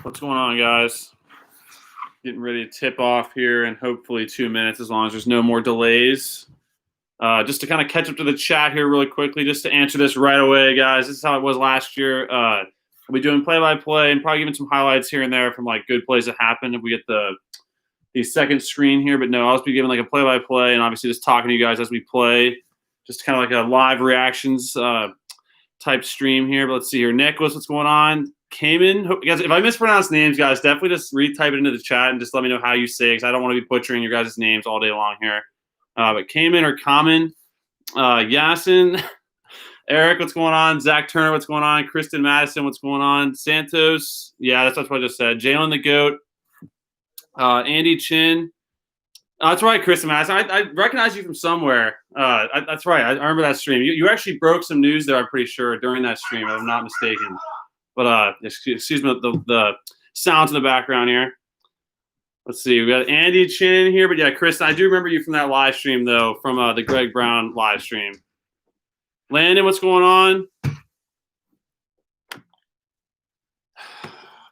What's going on, guys? Getting ready to tip off here in hopefully 2 minutes, as long as there's no more delays. Just to kind of catch up to the chat here really quickly, just to answer this right away, guys. This is how it was last year. We'll be doing play-by-play and probably giving some highlights here and there from like good plays that happened if we get the second screen here. But no, I'll just be giving like a play-by-play and obviously just talking to you guys as we play. Just kind of like a live reactions type stream here. But let's see here. Nicholas, what's going on? Keion, guys, if I mispronounce names, guys, definitely just retype it into the chat and just let me know how you say it, because I don't want to be butchering your guys' names all day long here. But Keion or Common, Yasin, Eric, what's going on? Zach Turner, what's going on? Kristen Madison, what's going on? Santos, yeah, that's what I just said. Jalen the Goat, Andy Chin. That's right, Kristen Madison. I recognize you from somewhere. That's right. I remember that stream. You actually broke some news there, I'm pretty sure, during that stream, if I'm not mistaken. But excuse me, the sounds in the background here. Let's see. We got Andy Chin here. But yeah, Kristen, I do remember you from that live stream, though, from the Greg Brown live stream. Landon, what's going on?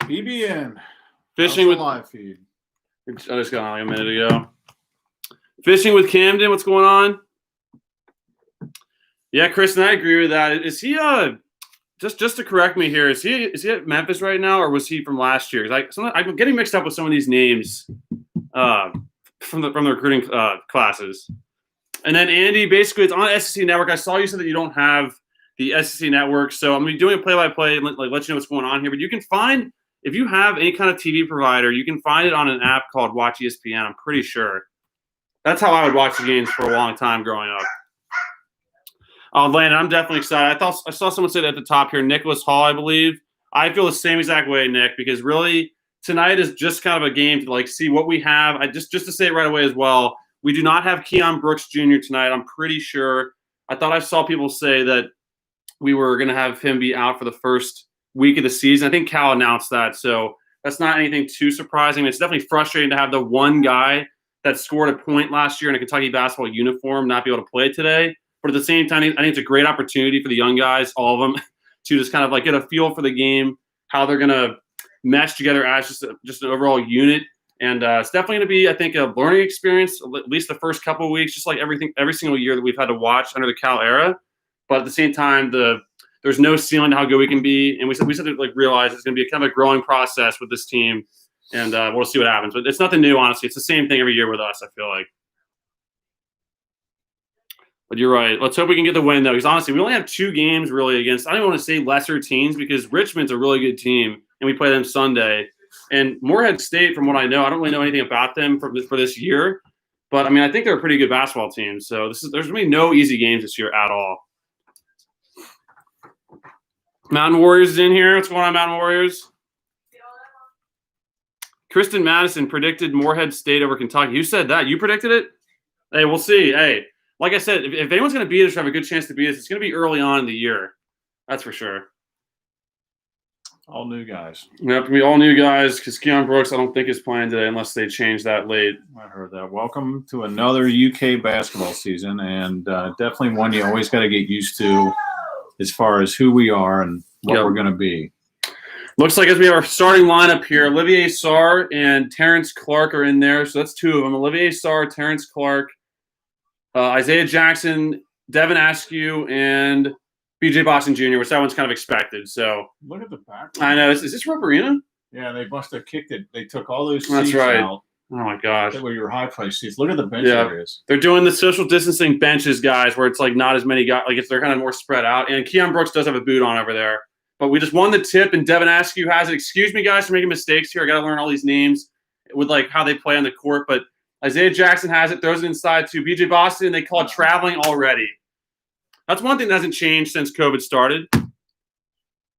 BBN. Fishing with live feed. I just got on like a minute ago. Fishing with Camden, what's going on? Yeah, Kristen, I agree with that. Is he just to correct me here, is he at Memphis right now, or was he from last year? Because I'm getting mixed up with some of these names from the recruiting classes. And then Andy, basically, it's on SEC Network. I saw you said that you don't have the SEC Network, so I'm going to be doing a play-by-play, like let you know what's going on here. But you can find, if you have any kind of TV provider, you can find it on an app called Watch ESPN. I'm pretty sure. That's how I would watch the games for a long time growing up. Landon, I'm definitely excited. I saw someone say that at the top here, Nicholas Hall, I believe. I feel the same exact way, Nick, because really tonight is just kind of a game to like see what we have. Just to say it right away as well, we do not have Keion Brooks Jr. tonight. I'm pretty sure. I thought I saw people say that we were going to have him be out for the first week of the season. I think Cal announced that, so that's not anything too surprising. It's definitely frustrating to have the one guy that scored a point last year in a Kentucky basketball uniform not be able to play today. But at the same time, I think it's a great opportunity for the young guys, all of them, to just kind of like get a feel for the game, how they're going to mesh together as just an overall unit. And it's definitely going to be, I think, a learning experience, at least the first couple of weeks, just like every single year that we've had to watch under the Cal era. But at the same time, there's no ceiling to how good we can be. And we said to like realize it's going to be a kind of a growing process with this team. And we'll see what happens. But it's nothing new, honestly. It's the same thing every year with us, I feel like. But you're right. Let's hope we can get the win, though, because honestly, we only have 2 games really against, I don't even want to say lesser teams, because Richmond's a really good team, and we play them Sunday. And Morehead State, from what I know, I don't really know anything about them for this year. But, I mean, I think they're a pretty good basketball team. So there's going to be no easy games this year at all. Mountain Warriors is in here. What's going on, Mountain Warriors? Kristen Madison predicted Morehead State over Kentucky. Who said that? You predicted it? Hey, we'll see. Hey. Like I said, if anyone's going to beat us or have a good chance to beat us, it's going to be early on in the year. That's for sure. All new guys. We have to be all new guys because Keion Brooks, I don't think, is playing today unless they change that late. I heard that. Welcome to another UK basketball season, and definitely one you always got to get used to as far as who we are and what we're going to be. Looks like as we have our starting lineup here, Olivier Sarr and Terrence Clark are in there. So that's 2 of them. Olivier Sarr, Terrence Clark. Isaiah Jackson, Devin Askew, and BJ Boston Jr., which that one's kind of expected. So look at the back. I know. Is this Rupp Arena? Yeah, they must have kicked it. They took all those seats out. Oh, my gosh. That were your high-priced seats. Look at the bench areas. They're doing the social distancing benches, guys, where it's like not as many guys. Like they're kind of more spread out. And Keion Brooks does have a boot on over there. But we just won the tip, and Devin Askew has it. Excuse me, guys, for making mistakes here. I got to learn all these names with like how they play on the court. But Isaiah Jackson has it, throws it inside to BJ Boston. They call it traveling already. That's one thing that hasn't changed since COVID started. You're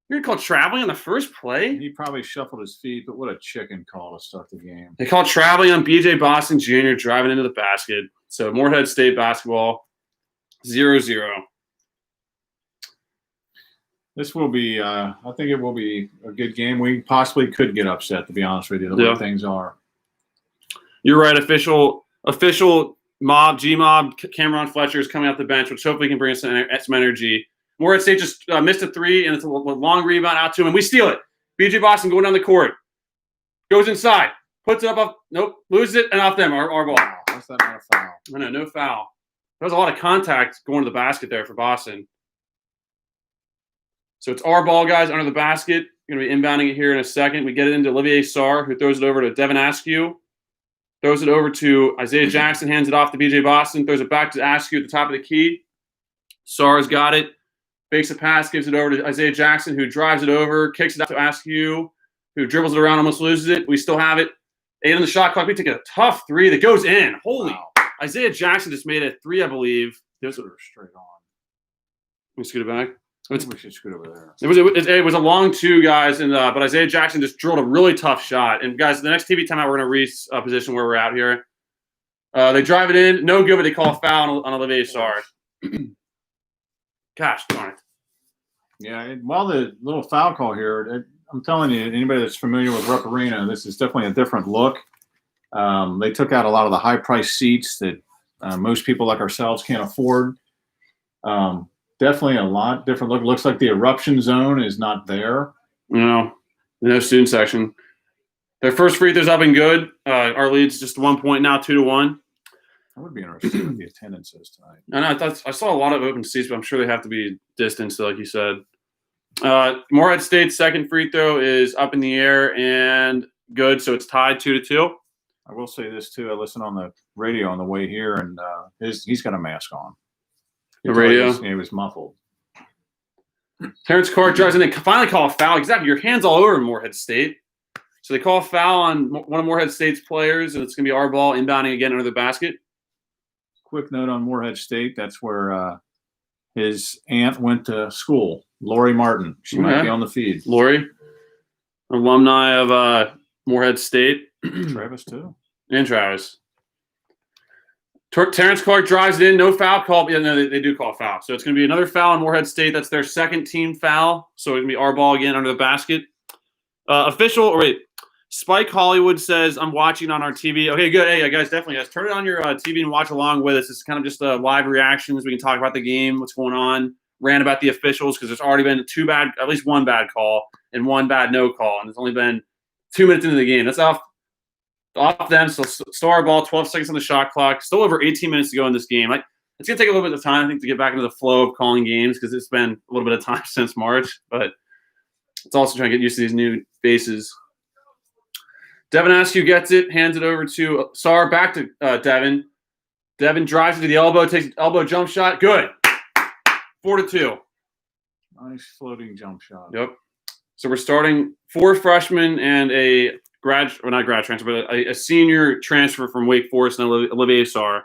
going to call traveling on the first play? He probably shuffled his feet, but what a chicken call to start the game. They call traveling on BJ Boston Jr. driving into the basket. So Morehead State basketball, 0-0. This will be, I think it will be a good game. We possibly could get upset, to be honest with you, the way things are. You're right. Official mob, G-Mob, Cameron Fletcher is coming off the bench, which hopefully can bring us some energy. Morehead State just missed a 3, and it's a long rebound out to him, and we steal it. BJ Boston going down the court. Goes inside. Puts it up. Nope. Loses it and off them. Our ball. Wow, how's that not a foul? I know, no foul. There was a lot of contact going to the basket there for Boston. So it's our ball, guys, under the basket. Going to be inbounding it here in a second. We get it into Olivier Sarr, who throws it over to Devin Askew. Throws it over to Isaiah Jackson, hands it off to BJ Boston, throws it back to Askew at the top of the key. Sarr's got it. Fakes a pass, gives it over to Isaiah Jackson, who drives it over, kicks it out to Askew, who dribbles it around, almost loses it. We still have it. 8 on the shot clock. We take a tough 3 that goes in. Holy. Wow. Isaiah Jackson just made a 3, I believe. Those are straight on. Let me scoot it back. We should scoot over there. It was a long 2, guys, and but Isaiah Jackson just drilled a really tough shot. And, guys, the next TV timeout, we're going to reposition where we're at here. They drive it in. No good, but they call a foul on Olivier Sarr. Gosh darn it. Yeah, while the little foul call here, I'm telling you, anybody that's familiar with Rupp Arena, this is definitely a different look. They took out a lot of the high-priced seats that most people like ourselves can't afford. Definitely a lot different look. Looks like the eruption zone is not there. No student section. Their first free throw's up and good. Our lead's just 1 point now, 2-1. I would be interested in what the attendance is tonight. I saw a lot of open seats, but I'm sure they have to be distanced, like you said. Morehead State's second free throw is up in the air and good, so it's tied 2-2. I will say this too. I listened on the radio on the way here, and he's got a mask on. The radio? He was muffled. Terrence Clark drives in. They finally call a foul. Exactly. Your hands all over Morehead State. So they call a foul on one of Morehead State's players, and it's going to be our ball inbounding again under the basket. Quick note on Morehead State. That's where his aunt went to school, Lori Martin. She might be on the feed. Lori, alumni of Morehead State. Travis, too. And Travis. Terrence Clark drives it in. No foul call. Yeah, no, they do call a foul. So it's going to be another foul on Morehead State. That's their second team foul. So it's going to be our ball again under the basket. Spike Hollywood says, I'm watching on our TV. Okay, good. Hey, guys, definitely. Guys, turn it on your TV and watch along with us. It's kind of just live reactions. We can talk about the game, what's going on, rant about the officials, because there's already been at least one bad call and one bad no call. And it's only been 2 minutes into the game. That's off them. So still our ball, 12 seconds on the shot clock. Still over 18 minutes to go in this game. It's going to take a little bit of time, I think, to get back into the flow of calling games because it's been a little bit of time since March. But it's also trying to get used to these new faces. Devin Askew gets it, hands it over to Sarr, back to Devin. Devin drives it to the elbow, takes an elbow jump shot. Good. 4-2. Nice floating jump shot. Yep. So we're starting 4 freshmen and a a senior transfer from Wake Forest and Olivier Sarr.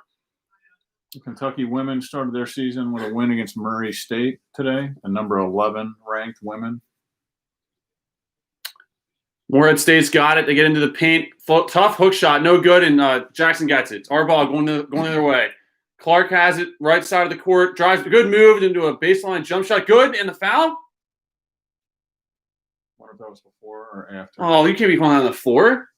The Kentucky women started their season with a win against Murray State today, the number 11 ranked women. Morehead State's got it. They get into the paint. Tough hook shot. No good, and Jackson gets it. It's our ball going the other way. Clark has it, right side of the court. Drives a good move into a baseline jump shot. Good, and the foul? I wonder if that was before or after. Oh, you can't be calling that on the floor.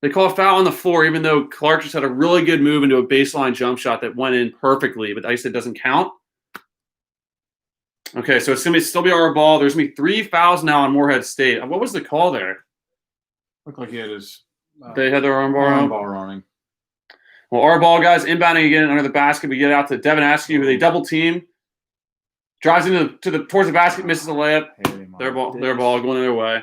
They call a foul on the floor, even though Clark just had a really good move into a baseline jump shot that went in perfectly, but I said doesn't count. Okay, so it's going to still be our ball. There's going to be 3 fouls now on Morehead State. What was the call there? Looked like he had his they had their armbar running. Well, our ball, guys, inbounding again under the basket. We get out to Devin Askew, who they double team. Drives into towards the basket, misses the layup. Their ball going their way.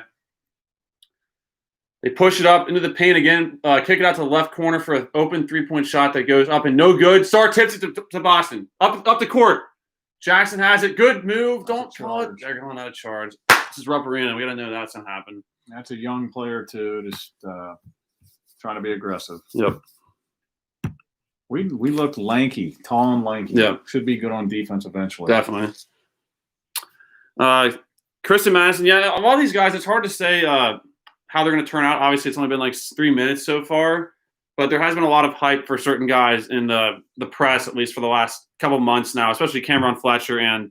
They push it up into the paint again, kick it out to the left corner for an open 3-point shot that goes up and no good. Sarr tips it to Boston. Up the court. Jackson has it. Good move. Don't call it. They're going out of charge. This is Rupp Arena. We got to know that's going to happen. That's a young player, too, just trying to be aggressive. Yep. We look lanky, tall and lanky. Yep. Should be good on defense eventually. Definitely. Kristen Madison, a lot of these guys, it's hard to say how they're going to turn out. Obviously, it's only been like 3 minutes so far, but there has been a lot of hype for certain guys in the press, at least for the last couple months now, especially Cameron Fletcher. And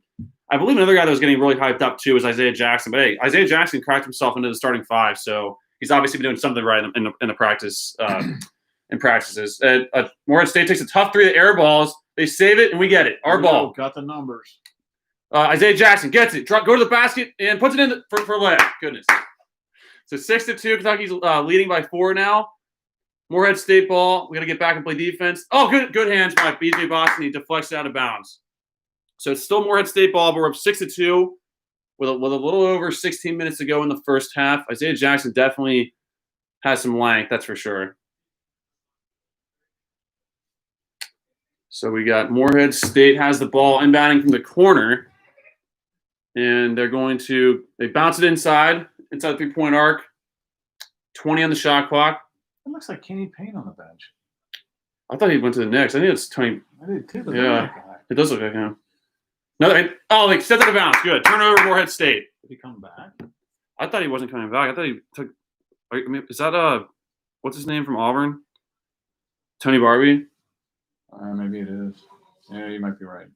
I believe another guy that was getting really hyped up too was Isaiah Jackson. But hey, Isaiah Jackson cracked himself into the starting 5, so he's obviously been doing something right in the practice in practices. Morehead State takes a tough 3 to air balls. They save it, and we get it. Our ball. Got the numbers. Isaiah Jackson gets it. Go to the basket and puts it in for layup. Goodness. So 6-2. Kentucky's leading by 4 now. Morehead State ball. We got to get back and play defense. Oh, good hands by BJ Boston. He deflects it out of bounds. So it's still Morehead State ball, but we're up 6-2 with a little over 16 minutes to go in the first half. Isaiah Jackson definitely has some length, that's for sure. So we got Morehead State has the ball inbounding from the corner, and they bounce it inside the 3-point arc. 20 on the shot clock. It looks like Kenny Payne on the bench. I thought he went to the Knicks. I think it's Tony. I did too. Yeah, it does look like him. Like steps out of bounds. Good. Turnover, Morehead State. Did he come back? I thought he wasn't coming back. I thought he took. I mean, is that what's his name from Auburn? Tony Barbie. Maybe it is. Yeah, you might be right.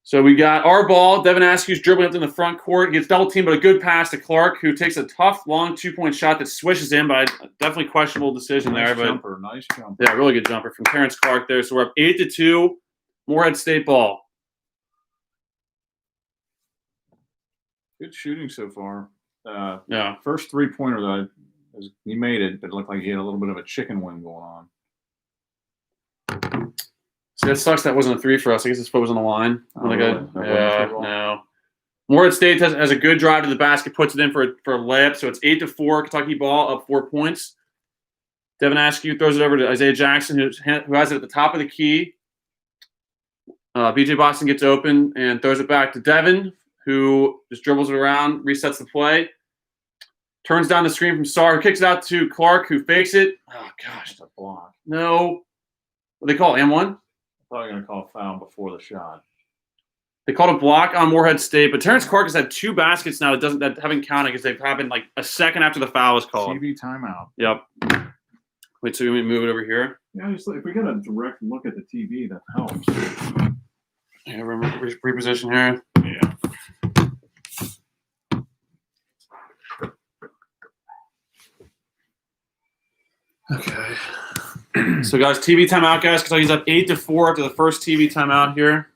So we got our ball. Devin Askew's dribbling up in the front court. He gets double teamed, but a good pass to Clark, who takes a tough, long 2-point shot that swishes in, but definitely questionable decision there. Nice jumper. Yeah, really good jumper from Terrence Clark there. So we're up 8-2. Morehead State ball. Good shooting so far. Yeah. First 3-pointer, though, he made it, but it looked like he had a little bit of a chicken wing going on. So that sucks that wasn't a 3 for us. I guess this foot was on the line. Really? No. Morehead State has a good drive to the basket, puts it in for a layup. So it's 8-4. Kentucky ball up 4 points. Devin Askew throws it over to Isaiah Jackson, who has it at the top of the key. BJ Boston gets open and throws it back to Devin, who just dribbles it around, resets the play. Turns down the screen from Sarr, who kicks it out to Clark, who fakes it. Oh, gosh. That's a block. No. What do they call it? M1? I thought they were going to call a foul before the shot. They called a block on Morehead State, but Terrence Clark has had 2 baskets now that haven't counted because they've happened like a second after the foul was called. TV timeout. Yep. Wait, so you want me to move it over here? Yeah, just if we get a direct look at the TV, that helps. Yeah, reposition here. Yeah. Okay. So, guys, TV timeout, guys. Kentucky's up 8-4 after the first TV timeout here.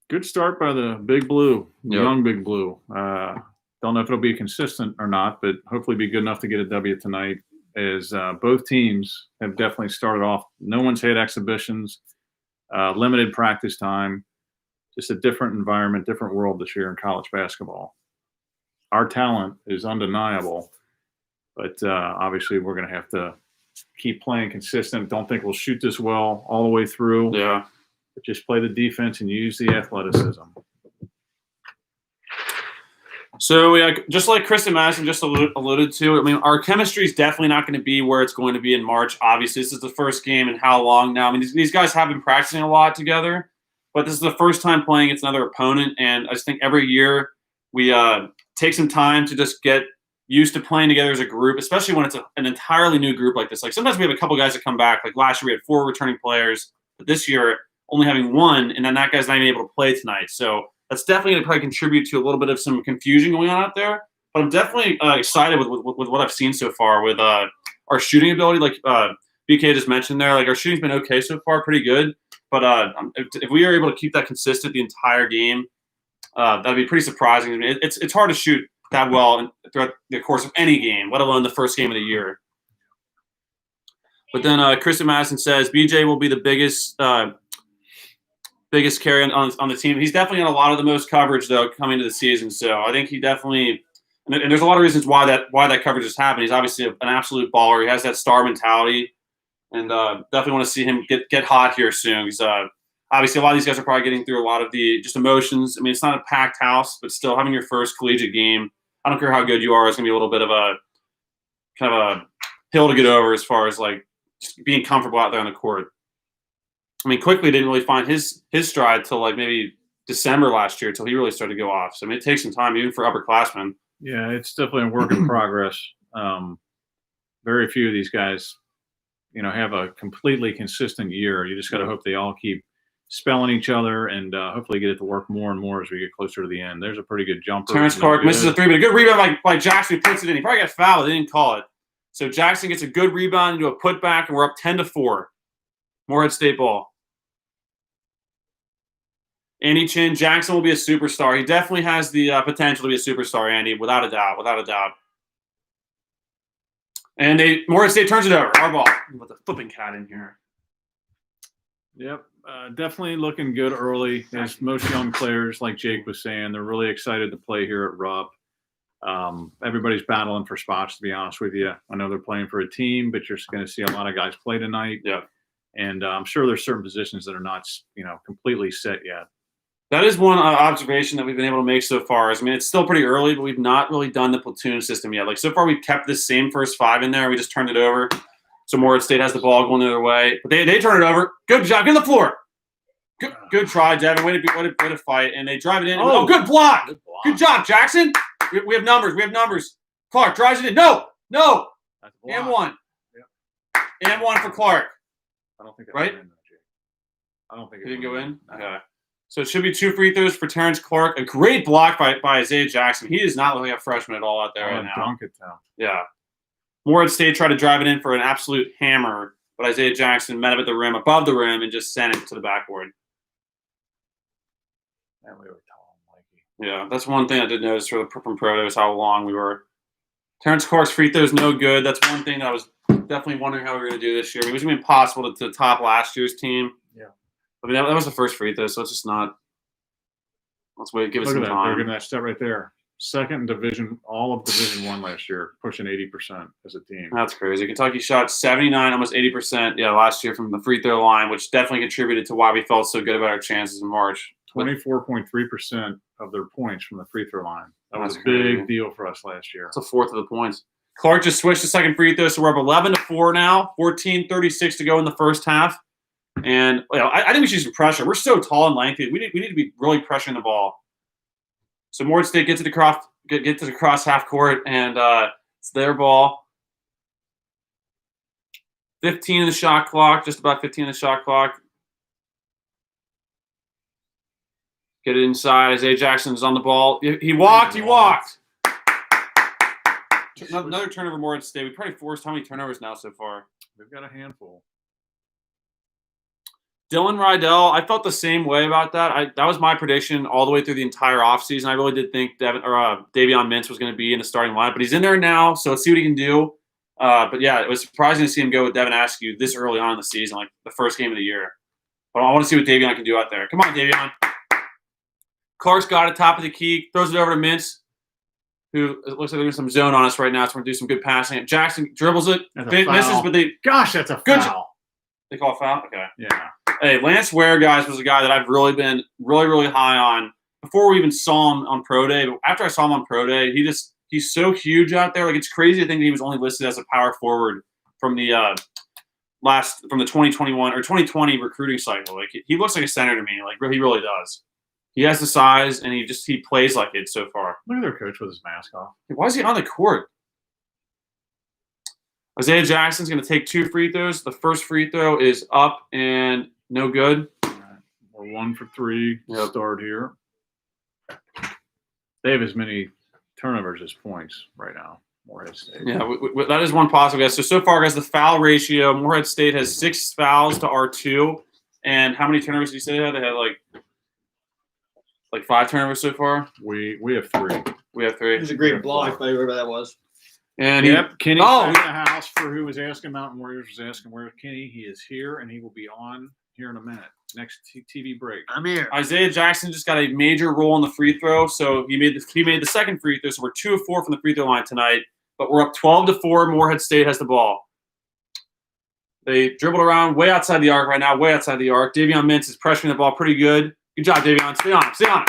Good start by the Big Blue, Yep. Young Big Blue. Don't know if it'll be consistent or not, but hopefully be good enough to get a W tonight, as both teams have definitely started off. No one's had exhibitions, limited practice time, just a different environment, different world this year in college basketball. Our talent is undeniable, but obviously we're going to have to keep playing consistent. Don't think we'll shoot this well all the way through. Yeah. But just play the defense and use the athleticism. So, just like Kristen Madison just alluded to, I mean, our chemistry is definitely not going to be where it's going to be in March. Obviously, this is the first game in how long now? I mean, these guys have been practicing a lot together, but this is the first time playing against another opponent, and I just think every year we take some time to just get used to playing together as a group, especially when it's an entirely new group like this. Like, sometimes we have a couple guys that come back. Like last year, we had 4 returning players, but this year only having 1, and then that guy's not even able to play tonight. So that's definitely going to probably contribute to a little bit of some confusion going on out there. But I'm definitely excited with what I've seen so far with our shooting ability. Like BK just mentioned there, like our shooting's been okay so far, pretty good. But if we are able to keep that consistent the entire game, that'd be pretty surprising. I mean, it's hard to shoot that well throughout the course of any game, let alone the first game of the year. But then Kristen Madison says BJ will be the biggest carry on the team. He's definitely got a lot of the most coverage though coming into the season. So I think he definitely, and there's a lot of reasons why that coverage has happened. He's obviously an absolute baller. He has that star mentality, and definitely want to see him get hot here soon. He's obviously a lot of these guys are probably getting through a lot of the just emotions. I mean, it's not a packed house, but still having your first collegiate game. I don't care how good you are. It's gonna be a little bit of a kind of a hill to get over as far as like just being comfortable out there on the court. I mean, Quickly didn't really find his stride till like maybe December last year, till he really started to go off. So I mean, it takes some time, even for upperclassmen. Yeah, it's definitely a work in progress. Very few of these guys, have a completely consistent year. You just got to hope they all keep spelling each other and hopefully get it to work more and more as we get closer to the end. There's a pretty good jumper. Terrence Clark misses a 3, but a good rebound by Jackson, who puts it in. He probably got fouled. They didn't call it. So Jackson gets a good rebound into a putback, and we're up 10-4. Morehead State ball. Andy Chin, Jackson will be a superstar. He definitely has the potential to be a superstar, Andy, without a doubt, without a doubt. And Morehead State turns it over. Our ball. With the flipping cat in here. Yep, definitely looking good early. As most young players, like Jake was saying, they're really excited to play here at Rupp. Everybody's battling for spots, to be honest with you. I know they're playing for a team, but you're going to see a lot of guys play tonight. Yeah. And I'm sure there's certain positions that are not, completely set yet. That is one observation that we've been able to make so far. I mean, it's still pretty early, but we've not really done the platoon system yet. Like, so far, we've kept this same first 5 in there. We just turned it over. So Morehead State has the ball going the other way. But they turn it over. Good job. Get on the floor. Good try, Devin. Way to fight. And they drive it in. Oh, good block. Good job, Jackson. We have numbers. Clark drives it in. No. And 1. Yep. And 1 for Clark. I don't think that right? went in, Jake. I don't think it didn't go in? No. Okay. So it should be 2 free throws for Terrence Clark. A great block by Isaiah Jackson. He does not look like a freshman at all out there right now. Dunk it down. Yeah. Morehead State tried to drive it in for an absolute hammer, but Isaiah Jackson met him at the rim, above the rim, and just sent it to the backboard. Man, we were tall and lanky. Yeah, that's one thing I did notice from Proto is how long we were. Terrence Clark's free throw is no good. That's one thing that I was definitely wondering how we were going to do this year. It was going to be impossible to top last year's team. Yeah. I mean, that was the first free throw, so it's just not. Let's wait, give it some time. They're getting that step right there. Second division, all of Division I last year, pushing 80% as a team. That's crazy. Kentucky shot 79, almost 80%, last year from the free throw line, which definitely contributed to why we felt so good about our chances in March. 24.3% of their points from the free throw line. That was a crazy. big deal for us last year. It's a fourth of the points. Clark just switched to second free throw, so we're up 11-4 now. 14:36 to go in the first half. And I think we should use some pressure. We're so tall and lengthy. We need to be really pressuring the ball. So Morehead State get to the cross half court, and it's their ball. 15 in the shot clock, just about 15 in the shot clock. Get it inside. Isaiah Jackson's on the ball. He walked. Another turnover, Morehead State. We probably forced how many turnovers now so far? We've got a handful. Dylan Rydell, I felt the same way about that. That was my prediction all the way through the entire offseason. I really did think Davion Mintz was going to be in the starting lineup, but he's in there now, so let's see what he can do. But yeah, it was surprising to see him go with Devin Askew this early on in the season, like the first game of the year. But I want to see what Davion can do out there. Come on, Davion. Clark's got it, top of the key, throws it over to Mintz, who it looks like they're doing some zone on us right now, so we're going to do some good passing. Jackson dribbles it, misses, but Gosh, that's a foul. They call a foul? Okay. Yeah. Hey, Lance Ware, guys, was a guy that I've really been really high on before we even saw him on Pro Day. But after I saw him on Pro Day, he's so huge out there. Like, it's crazy to think that he was only listed as a power forward from the 2021 or 2020 recruiting cycle. Like, he looks like a center to me. Like, he really does. He has the size, and he plays like it so far. Look at their coach with his mask off. Why is he on the court? Isaiah Jackson's going to take 2 free throws. The first free throw is up and no good. All right. We're 1 for 3 Yep. Start here. They have as many turnovers as points right now, Morehead State. Yeah, that is one possible, guys. So far, guys, the foul ratio, Morehead State has 6 fouls to our 2. And how many turnovers did you say they had? They had like 5 turnovers so far. We have 3. We have 3. It was a great block by whoever that was. And Kenny Oh! in the house for who was asking. Mountain Warriors was asking where's Kenny. He is here, and he will be on here in a minute. Next TV break. I'm here. Isaiah Jackson just got a major role in the free throw, so he made the second free throw. So we're 2 of 4 from the free throw line tonight, but we're up 12-4. Morehead State has the ball. They dribbled around way outside the arc right now, way outside the arc. Davion Mintz is pressuring the ball pretty good. Good job, Davion. Stay on him.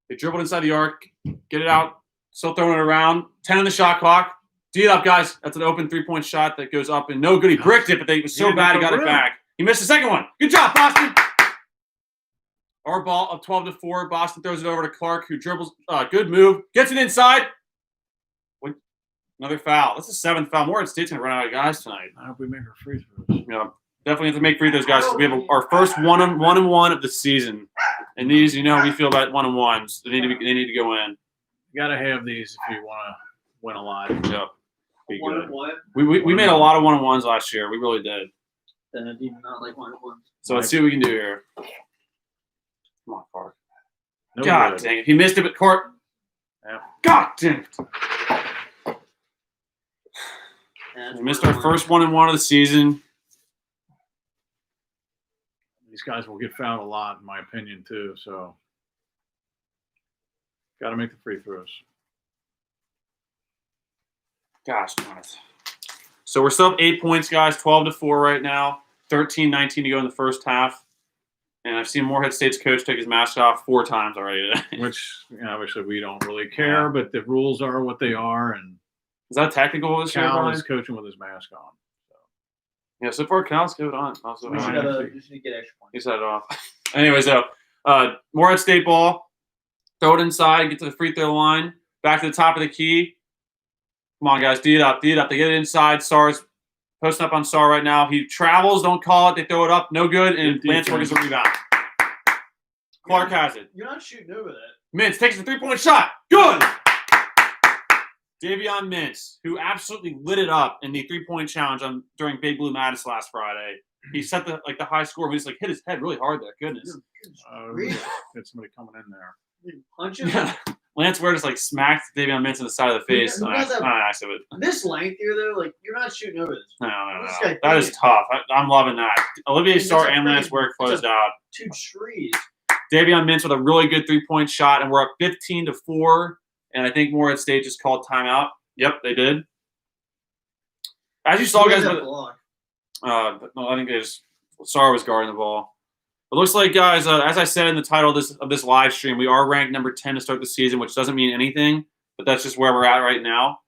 They dribbled inside the arc, get it out, still throwing it around. 10 on the shot clock. D it up, guys. That's an open 3-point shot that goes up and no good. He bricked it, but it was so bad he got it back. He missed the second one. Good job, Boston. Our ball up 12-4. Boston throws it over to Clark, who dribbles. Good move. Gets it inside. Another foul. That's the 7th foul. Morehead State's going to run out of guys tonight. I hope we make our free throws. Yeah, definitely have to make free throws, guys. We have our first one-on-one of the season, and these, we feel about 1-on-ones. They need to go in. You got to have these if you want to win a lot. Yep. Be good. We made a lot of 1-on-ones last year. We really did. Then I do not like 1-on-1. So let's see what we can do here. Come on, Clark. No God good. dang it. He missed it, but Clark. Yeah. God dang it. That's We missed where our we first 1-1 of the season. These guys will get fouled a lot, in my opinion, too. So, got to make the free throws. Gosh, darn it. So we're still up 8 points, guys. 12-4 right now. 13-19 to go in the first half. And I've seen Morehead State's coach take his mask off 4 times already today. Which, obviously, we don't really care, but the rules are what they are, and Is that technical this year, Cal Brian? is coaching with his mask on. Yeah, so far Cal's good on. Also, We should Right. have just need to get extra points. he set it off. Anyways, though, Morehead State ball. Throw it inside, get to the free throw line. Back to the top of the key. Come on, guys, D it up. They get it inside. Sar's posting up on Sar right now. He travels, don't call it. They throw it up, no good, and Good Lansford gets a rebound. Clark has it. You're not shooting over that. Mintz takes a 3-point shot. Good! Davion Mintz, who absolutely lit it up in the 3-point challenge during Big Blue Madness last Friday. He set the high score, but he's hit his head really hard there. Goodness. Really? Get somebody coming in there. Punch him. Yeah. Lance Ware just smacked Davion Mintz in the side of the face. Who On does that? accident. This length here, though, you're not shooting over this. No. This guy That is big. tough. I'm loving that. Olivier It's Sarr a and Lance freaking- Ware closed out. 2 trees. Davion Mintz with a really good 3-point shot, and we're up 15-4. And I think Morehead State just called timeout. Yep, they did. As you saw, Who guys, has that block? no, I think Sarr was guarding the ball. It looks like, guys, as I said in the title of this live stream, we are ranked number 10 to start the season, which doesn't mean anything, but that's just where we're at right now.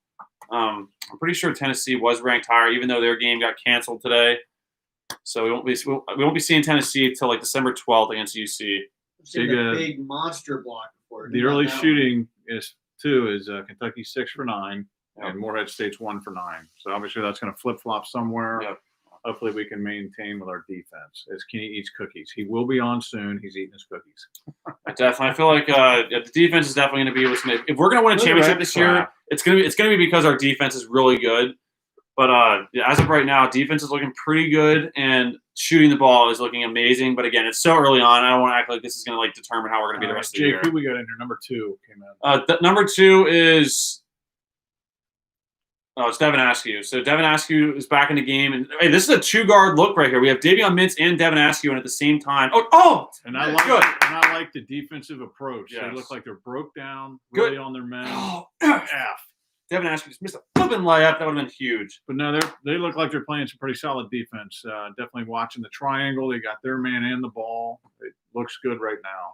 I'm pretty sure Tennessee was ranked higher, even though their game got canceled today. So we won't be seeing Tennessee till December 12th against UC. I've seen Big, a big monster block before. The Not early that one. shooting is Kentucky 6 for 9, Yep. and Morehead State's 1 for 9. So obviously that's going to flip flop somewhere. Yep. Hopefully we can maintain with our defense as Kenny eats cookies. He will be on soon. He's eating his cookies. I feel like the defense is definitely going to be what's going to. If we're going to win a Look at championship that this year, crap. it's going to be because our defense is really good. But as of right now, defense is looking pretty good, and shooting the ball is looking amazing. But again, it's so early on. I don't want to act like this is going to determine how we're going to be the rest of the Jake, year. who we got in here? Number 2 came in. Number 2 is it's Devin Askew. So Devin Askew is back in the game, and hey, this is a 2-guard look right here. We have Davion Mintz and Devin Askew in at the same time. And I like the defensive approach. Yes. They look like they're broke down, Good. really on their men. F. F. Devin Askew just missed a flipping layup. That would have been huge. But no, they look like they're playing some pretty solid defense. Definitely watching the triangle. They got their man and the ball. It looks good right now.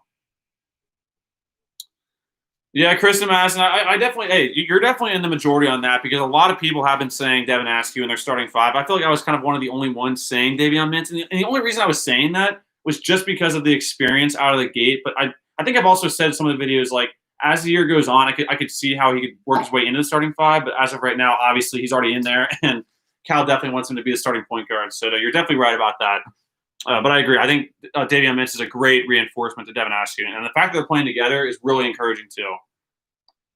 Yeah, Kristen Madison, I definitely, you're definitely in the majority on that because a lot of people have been saying Devin Askew in their starting 5. I feel like I was kind of one of the only ones saying Davion Mintz. And the only reason I was saying that was just because of the experience out of the gate. But I think I've also said in some of the videos, as the year goes on, I could see how he could work his way into the starting 5. But as of right now, obviously, he's already in there. And Cal definitely wants him to be the starting point guard. So you're definitely right about that. But I agree. I think Davion Mintz is a great reinforcement to Devin Askew. And the fact that they're playing together is really encouraging, too.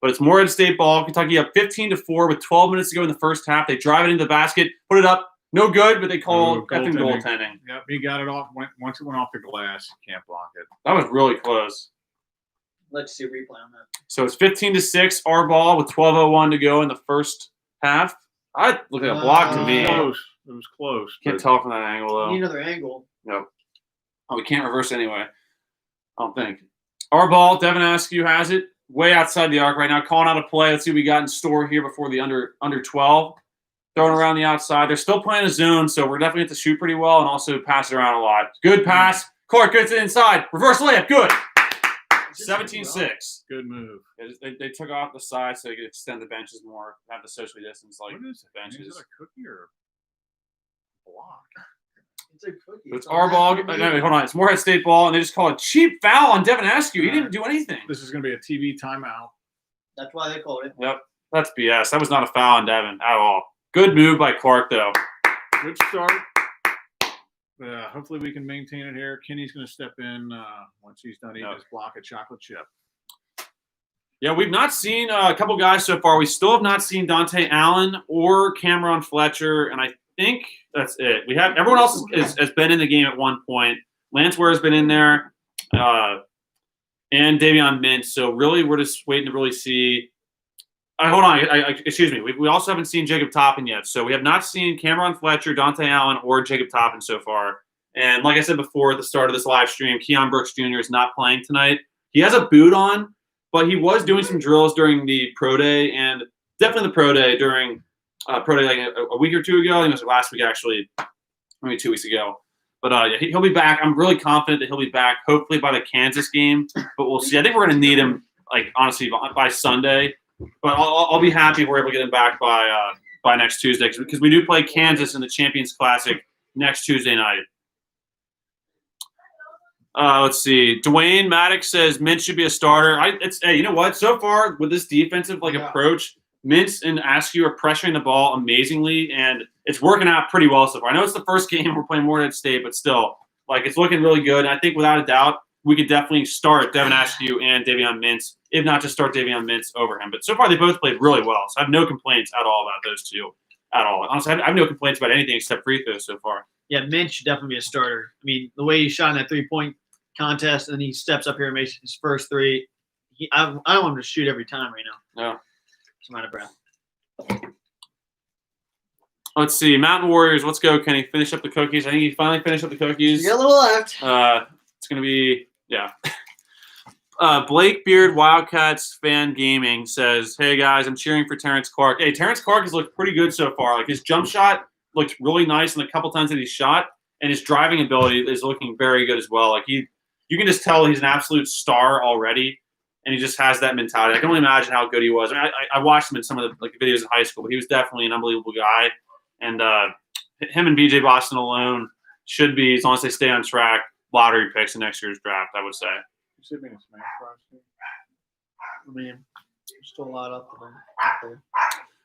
But it's Morehead State ball. Kentucky up 15-4 with 12 minutes to go in the first half. They drive it into the basket, put it up. No good, but they call effing goaltending. Yep, he got it off. Once it went off the glass, you can't block it. That was really close. Let's see a replay on that. So it's 15-6, our ball with 12:01 to go in the first half. I look at a block to me. Close. It was close. Can't tell from that angle, though. Need another angle. Nope. Oh, we can't reverse anyway. I don't think. Our ball, Devin Askew has it. Way outside the arc right now. Calling out a play. Let's see what we got in store here before the under 12. Throwing around the outside. They're still playing a zone, so we're definitely going to shoot pretty well and also pass it around a lot. Good pass. Clark gets it inside. Reverse layup. Good. 17-6. Good move. They took off the side so they could extend the benches more, have the socially distance What is it? benches. Is it a cookie or a block? It's a cookie. It's our ball. No, wait, hold on. It's Morehead State ball, and they just call a cheap foul on Devin Askew. He didn't do anything. This is going to be a TV timeout. That's why they called it. Yep. That's BS. That was not a foul on Devin at all. Good move by Clark, though. Good start. Hopefully we can maintain it here. Kenny's going to step in once he's done eating his block of chocolate chip. Yeah, we've not seen a couple guys so far. We still have not seen Dante Allen or Cameron Fletcher, and I think that's it. We have everyone else has been in the game at one point. Lance Ware has been in there. and Davion Mintz. So really, we're just waiting to really see. Hold on. Excuse me. We also haven't seen Jacob Toppin yet. So we have not seen Cameron Fletcher, Dante Allen, or Jacob Toppin so far. And like I said before at the start of this live stream, Keion Brooks Jr. is not playing tonight. He has a boot on, but he was doing some drills during the pro day and definitely the pro day during pro day like a week or two ago. I think it was last week, actually, maybe 2 weeks ago. But yeah, he'll be back. I'm really confident that he'll be back, hopefully by the Kansas game. But we'll see. I think we're going to need him, like honestly, by Sunday. But I'll be happy if we're able to get him back by next Tuesday because we do play Kansas in the Champions Classic next Tuesday night. Let's see. Dwayne Maddox says Mintz should be a starter. Hey, you know what? So far with this defensive approach, Mintz and Askew are pressuring the ball amazingly, and it's working out pretty well so far. I know it's the first game we're playing Morehead State, but still, it's looking really good. And I think without a doubt, we could definitely start Devin Askew and Davion Mintz, if not just start Davion Mintz over him. But so far, they both played really well, so I have no complaints at all about those two at all. Honestly, I have no complaints about anything except free throws so far. Yeah, Mintz should definitely be a starter. I mean, the way he shot in that 3-point contest, and then he steps up here and makes his first three. I don't want him to shoot every time right now. No. I'm out of breath. Let's see. Mountain Warriors. Let's go, Kenny. Finish up the cookies. I think he finally finished up the cookies. You got a little left. It's going to be, yeah. Blake Beard, Wildcats Fan Gaming says, hey, guys, I'm cheering for Terrence Clark. Hey, Terrence Clark has looked pretty good so far. His jump shot looked really nice in the couple times that he shot, and his driving ability is looking very good as well. You can just tell he's an absolute star already, and he just has that mentality. I can only imagine how good he was. I mean, I watched him in some of the videos in high school, but he was definitely an unbelievable guy. And him and BJ Boston alone should be, as long as they stay on track, lottery picks in next year's draft, I would say. You should be in a smash roster. I mean, there's still a lot up there.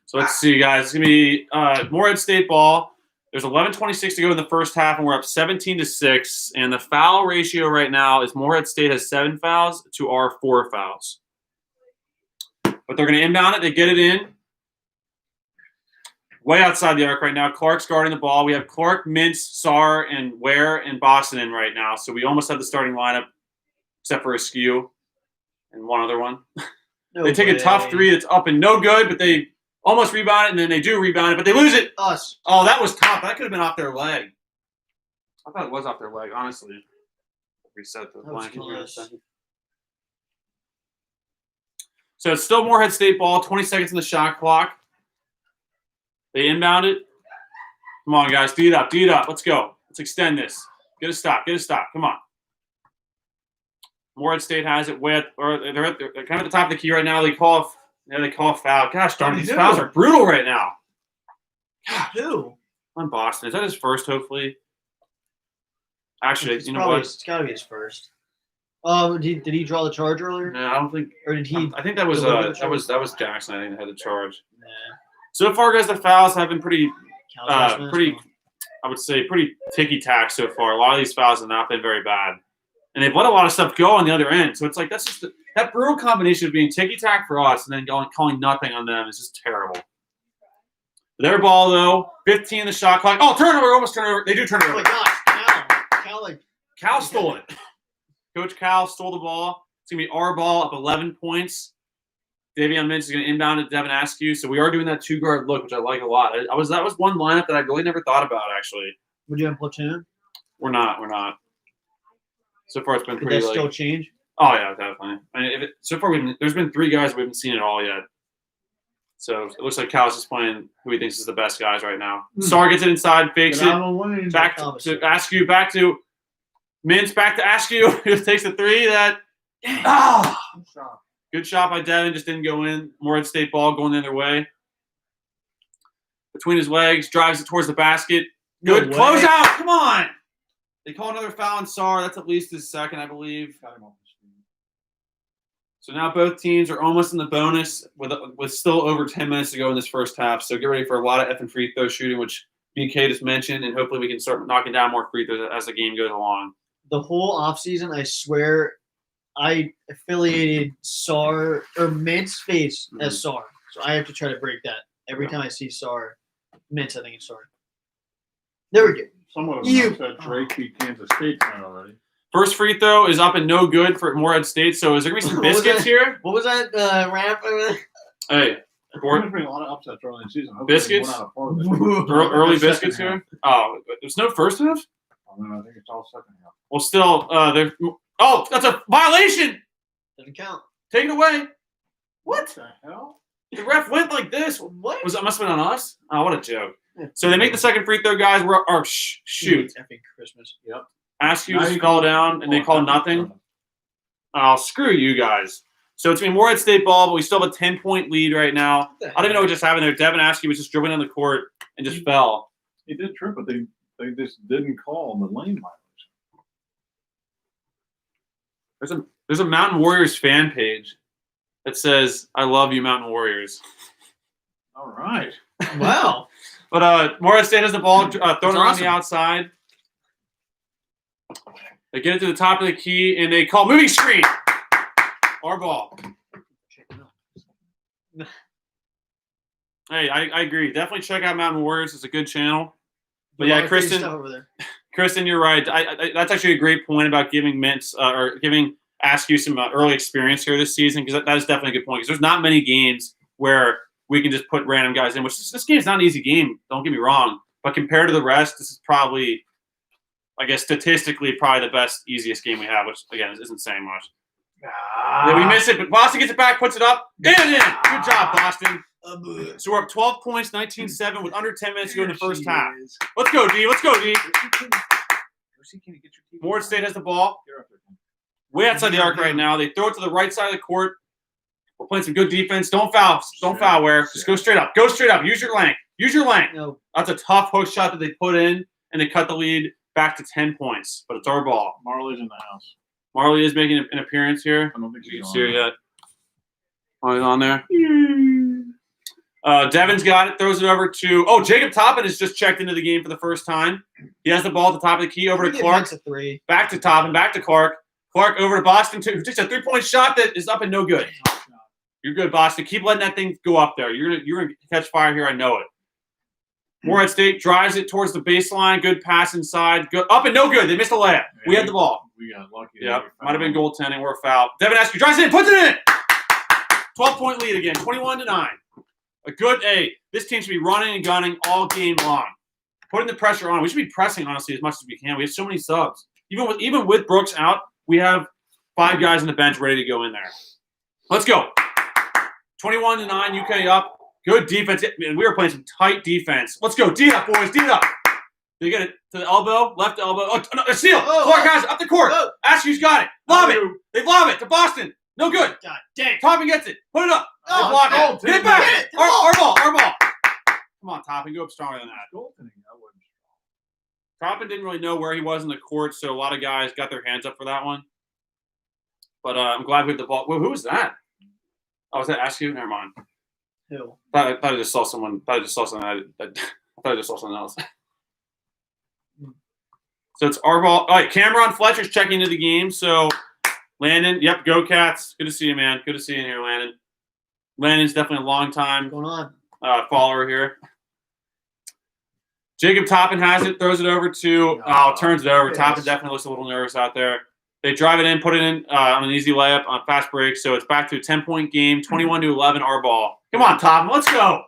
So let's see, guys. It's going to be Morehead State ball. There's 11:26 to go in the first half, and we're up 17-6. And the foul ratio right now is Morehead State has 7 fouls to our 4 fouls. But they're going to inbound it. They get it in. Way outside the arc right now. Clark's guarding the ball. We have Clark, Mintz, Sarr, and Ware and Boston in right now. So we almost have the starting lineup, except for Askew and one other one. They take a tough three that's up and no good, but they almost rebound it, and then they do rebound it, but they lose it. Us. Oh, that was tough. That could have been off their leg. I thought it was off their leg, honestly. Reset the blanket here in a second. So it's still Morehead State ball, 20 seconds in the shot clock. They inbound it. Come on, guys. D it up. Let's go. Let's extend this. Get a stop. Come on. Morehead State has it. They're kind of at the top of the key right now. They call a foul. Gosh darn it. These fouls are brutal right now. God, who? On Boston. Is that his first, hopefully? Actually, you know what? It's got to be his first. Did he draw the charge earlier? No, I don't think. Or did he? I think that was Jackson. I think that had the charge. Nah. So far, guys, the fouls have been pretty, I would say, pretty ticky-tack so far. A lot of these fouls have not been very bad. And they've let a lot of stuff go on the other end. So it's like, that's just that brutal combination of being ticky-tack for us and then calling nothing on them is just terrible. Their ball, though, 15 in the shot clock. Oh, turnover, almost turnover. They do turn it over. Oh, my gosh. Cal stole it. Coach Cal stole the ball. It's going to be our ball up 11 points. Davion Mintz is going to inbound at Devin Askew. So we are doing that 2-guard look, which I like a lot. That was one lineup that I really never thought about, actually. Would you have platoon? We're not. So far, it's been Could pretty. that still change? Oh yeah, definitely. I mean, so far there's been 3 guys we haven't seen at all yet. So it looks like Cal's just playing who he thinks is the best guys right now. Sarr gets it inside, fakes it, back to Askew, back to Mintz, back to Askew. He takes the 3. Good shot by Devin, just didn't go in. Morehead State ball going the other way. Between his legs, drives it towards the basket. Good closeout. Come on. They call another foul on Sarr. That's at least his second, I believe. So now both teams are almost in the bonus with still over 10 minutes to go in this first half. So get ready for a lot of effing free throw shooting, which BK just mentioned, and hopefully we can start knocking down more free throws as the game goes along. The whole offseason, I swear, I affiliated Sarr or Mintz face as Sarr. So I have to try to break that. Every time I see Sarr, Mintz, I think it's Sarr. There we go. Someone said Drake beat Kansas State tonight already. First free throw is up and no good for Morehead State. So is there going to be some What was biscuits that? here? What was that rap? Hey, We're going to bring a lot of upsets early in the season. Hopefully Biscuits? we're not a part of it. early Second biscuits half. here? Oh, there's no first half? I think it's all second half. Well, still, oh, that's a violation. Doesn't count. Take it away. What the hell? The ref went like this. What? Must have been on us? Oh, what a joke. So they make the second free throw, guys. Shoot. Effing Christmas. Yep. Ask you Now to you call can- down, and they call nothing. Oh, screw you guys. So it's been Morehead State ball, but we still have a 10-point lead right now. I don't even know what just happened there. Devin Askew was just dribbling on the court and just fell. He did trip, but they just didn't call the lane violation. There's a Mountain Warriors fan page that says, "I love you, Mountain Warriors." All right. Wow. But Morehead State has the ball thrown around awesome. the outside. They get it to the top of the key, and they call moving screen. Our ball. Hey, I agree. Definitely check out Mountain Warriors. It's a good channel. But yeah, Kristen, Over there. Kristen, you're right. That's actually a great point about giving giving Askew some early experience here this season, because that is definitely a good point. Because there's not many games where we can just put random guys in. Which this game is not an easy game. Don't get me wrong, but compared to the rest, this is probably, I guess, statistically, probably the best, easiest game we have. Which again isn't saying much. Yeah, we miss it, but Boston gets it back, puts it up, and in. Good job, Boston. So we're up 12 points, 19-7 with under 10 minutes to go in the first half. Let's go, D. Let's go, D. Morehead State has the ball. Way outside the arc right now. They throw it to the right side of the court. We're playing some good defense. Don't foul. Don't foul where. Just go straight up. Go straight up. Use your length. Use your length. No. That's a tough hook shot that they put in, and they cut the lead back to 10 points. But it's our ball. Marley's in the house. Marley is making an appearance here. I don't think You she's can see her on. yet. Oh, he's on there. Devin's got it. Throws it over to Jacob Toppin has just checked into the game for the first time. He has the ball at the top of the key over to Clark. A three. Back to Toppin. Back to Clark. Clark over to Boston too. Just a 3-point shot that is up and no good. You're good, Boston. Keep letting that thing go up there. You're gonna catch fire here. I know it. Morehead State drives it towards the baseline. Good pass inside. Good up and no good. They missed a layup. We had the ball. We got lucky. Yeah, might have been goaltending or a foul. Devin Askew drives it in, puts it in. 12-point lead again, 21-9. A good A. This team should be running and gunning all game long, putting the pressure on. We should be pressing honestly as much as we can. We have so many subs. Even with Brooks out, we have 5 guys on the bench ready to go in there. Let's go. 21-9. UK up. Good defense. We were playing some tight defense. Let's go. D it up, boys. D it up. They get it to the elbow, left elbow. Oh, no, a steal. Clark has it up the court. Askew's got it. Lob it. They lob it to Boston. No good. God dang. Toppin gets it. Put it up. They block it. Get it back. Our ball. Come on, Toppin. Go up stronger than that. Toppin didn't really know where he was in the court, so a lot of guys got their hands up for that one. But I'm glad we have the ball. Whoa, who was that? Oh, was that Askew? Never mind. Who? I thought I just saw someone. I thought I just saw something else. So it's our ball. All right, Cameron Fletcher's checking into the game. So Landon, yep, go Cats. Good to see you, man. Good to see you in here, Landon. Landon's definitely a long time What's going on? follower here. Jacob Toppin has it, throws it over to turns it over. Yes. Toppin definitely looks a little nervous out there. They drive it in, put it in on an easy layup on fast break. So it's back to a 10-point game, 21-11, our ball. Come on, Toppin, let's go.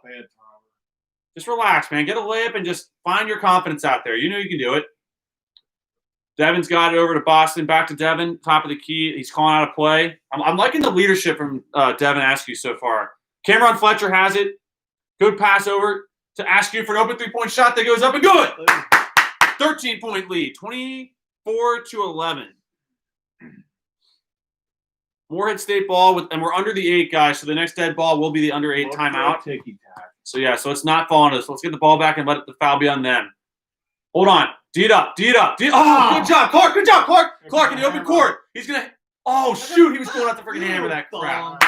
Just relax, man. Get a layup and just find your confidence out there. You know you can do it. Devin's got it over to Boston. Back to Devin, top of the key. He's calling out a play. I'm liking the leadership from Devin Askew so far. Cameron Fletcher has it. Good pass over to Askew for an open 3-point shot that goes up and good. 13-point lead, 24-11. Morehead State ball, and we're under the 8, guys. So the next dead ball will be the under 8 timeout. So yeah, so it's not falling to us. Let's get the ball back and let the foul be on them. Hold on. D it up. Good job, Clark. Good job, Clark. Clark in the open court. He's gonna. Oh shoot, he was going out to freaking hammer that crap.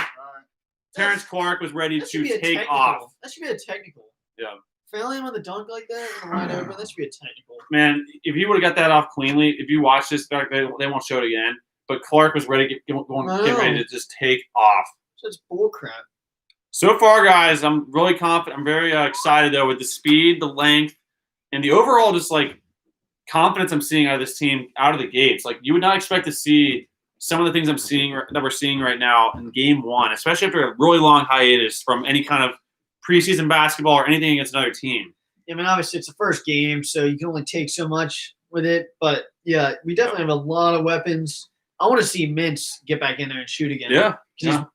Terrence Clark was ready to take off. That should be a technical. Yeah. Failing him on the dunk like that and wide open, that should be a technical. Man, if he would have got that off cleanly, if you watch this back, they won't show it again. But Clark was ready to get ready to just take off. Such bull crap. So far, guys, I'm really confident. I'm very excited though with the speed, the length, and the overall just like confidence I'm seeing out of this team out of the gates. Like, you would not expect to see some of the things that we're seeing right now in game one, especially after a really long hiatus from any kind of preseason basketball or anything against another team. I mean, obviously it's the first game, so you can only take so much with it. But yeah, we definitely have a lot of weapons. I want to see Mintz get back in there and shoot again. Yeah.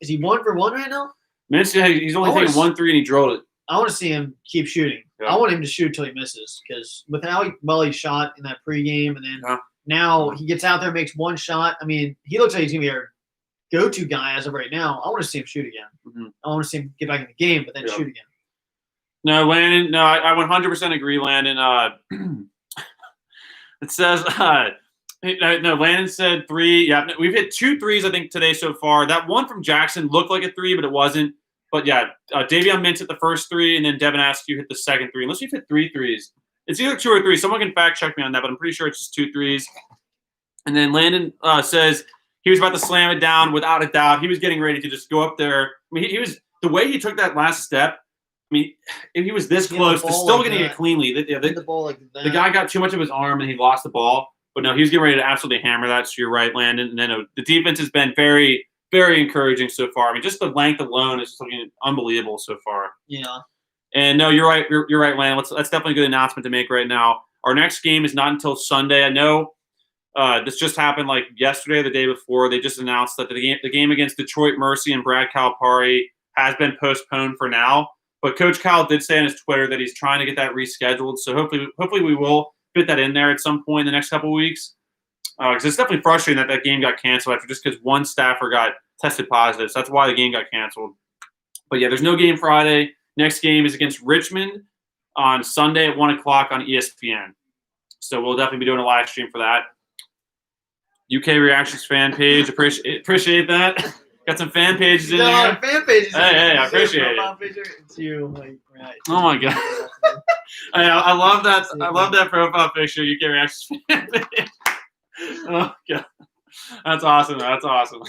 Is he 1 for 1 right now? Mintz, he's only taken 1 3 and he drilled it. I want to see him keep shooting. Yeah. I want him to shoot till he misses, because with how well he shot in that pregame, and then now he gets out there, makes one shot. I mean, he looks like he's gonna be our go-to guy as of right now. I want to see him shoot again. Mm-hmm. I want to see him get back in the game, but then shoot again. No, Landon. No, I 100% agree, Landon. It says no. Landon said 3. Yeah, we've hit 2 threes I think today so far. That one from Jackson looked like a 3, but it wasn't. But yeah, Davion Mintz hit the first 3, and then Devin Askew hit the second 3. Unless you've hit 3 threes, it's either 2 or 3. Someone can fact check me on that, but I'm pretty sure it's just 2 threes. And then Landon says he was about to slam it down without a doubt. He was getting ready to just go up there. I mean, he was the way he took that last step. I mean, if he was this close to still getting it cleanly. The guy got too much of his arm and he lost the ball. But no, he was getting ready to absolutely hammer that. So you're right, Landon. And then the defense has been very, very encouraging so far. I mean, just the length alone is looking unbelievable so far. Yeah. And no, you're right. You're right, Landon. That's definitely a good announcement to make right now. Our next game is not until Sunday. I know this just happened like yesterday or the day before. They just announced that the game against Detroit Mercy and Brad Calipari has been postponed for now. But Coach Kyle did say on his Twitter that he's trying to get that rescheduled. So hopefully we will fit that in there at some point in the next couple of weeks. Because it's definitely frustrating that game got canceled after just because one staffer got tested positive. So that's why the game got canceled. But yeah, there's no game Friday. Next game is against Richmond on Sunday at 1 o'clock on ESPN. So we'll definitely be doing a live stream for that. UK Reactions fan page. Appreciate that. Got some fan pages in there. Fan pages. Hey, I appreciate it. It's you, right. Oh my god. I love that. I love that profile picture. UK Reactions fan page. Oh god, that's awesome. That's awesome.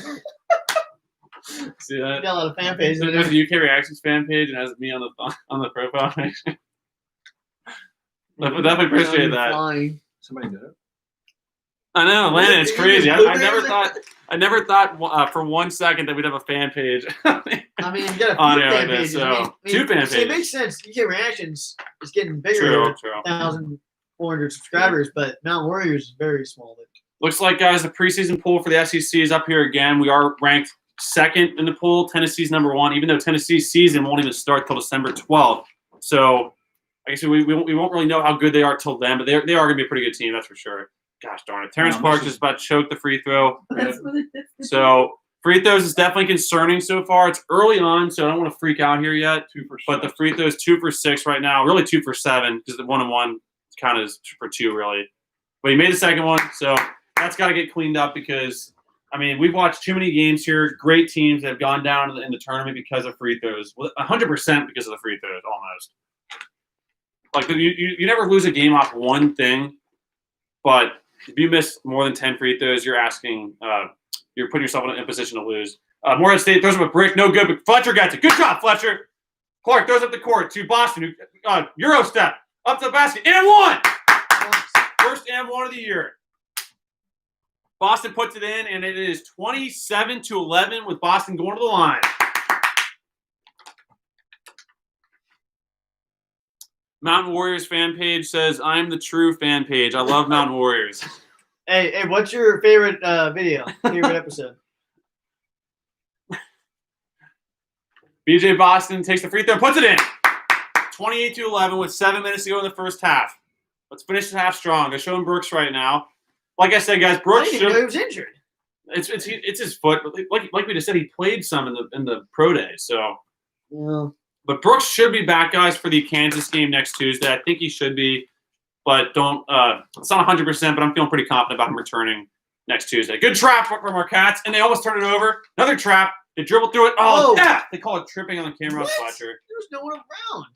See that? Got a lot of fan pages. There's a UK Reactions fan page and has me on the profile picture. Definitely appreciate that. Somebody did it. I know, Landon. It's crazy. I never thought for 1 second that we'd have a fan page. I mean, you got a few fan pages. So 2 fan pages. It makes sense. UK Reactions is getting bigger. True. 1,400 subscribers, but Mountain Warriors is very small. Looks like, guys, the preseason pool for the SEC is up here again. We are ranked 2nd in the pool. Tennessee's number 1, even though Tennessee's season won't even start till December 12th. So I guess we won't really know how good they are till then, but they are going to be a pretty good team, that's for sure. Gosh darn it. Terrence Clark just about choked the free throw. So free throws is definitely concerning so far. It's early on, so I don't want to freak out here yet. But the free throw is 2 for 6 right now. Really 2 for 7 because the 1-on-1 kind of is 2 for 2 really. But he made the second one, so that's got to get cleaned up because, I mean, we've watched too many games here. Great teams that have gone down in the tournament because of free throws. 100% because of the free throws, almost. Like, you never lose a game off one thing, but if you miss more than 10 free throws, you're putting yourself in a position to lose. Morehead State throws up a brick, no good, but Fletcher gets it. Good job, Fletcher. Clark throws up the court to Boston, Euro step, up to the basket, and 1! First and 1 of the year. Boston puts it in, and it is 27-11 with Boston going to the line. Mountain Warriors fan page says, I'm the true fan page. I love Mountain Warriors. Hey, what's your favorite video, favorite episode? BJ Boston takes the free throw, puts it in. 28-11 with 7 minutes to go in the first half. Let's finish the half strong. They're showing Brooks right now. Like I said, guys, Brooks he was injured. It's his foot. Like we just said, he played some in the pro day. So, yeah. But Brooks should be back, guys, for the Kansas game next Tuesday. I think he should be, but it's not 100%. But I'm feeling pretty confident about him returning next Tuesday. Good trap from our Cats, and they almost turned it over. Another trap. They dribble through it. Oh, yeah! They call it tripping on the camera. What? Fletcher. There was no one around.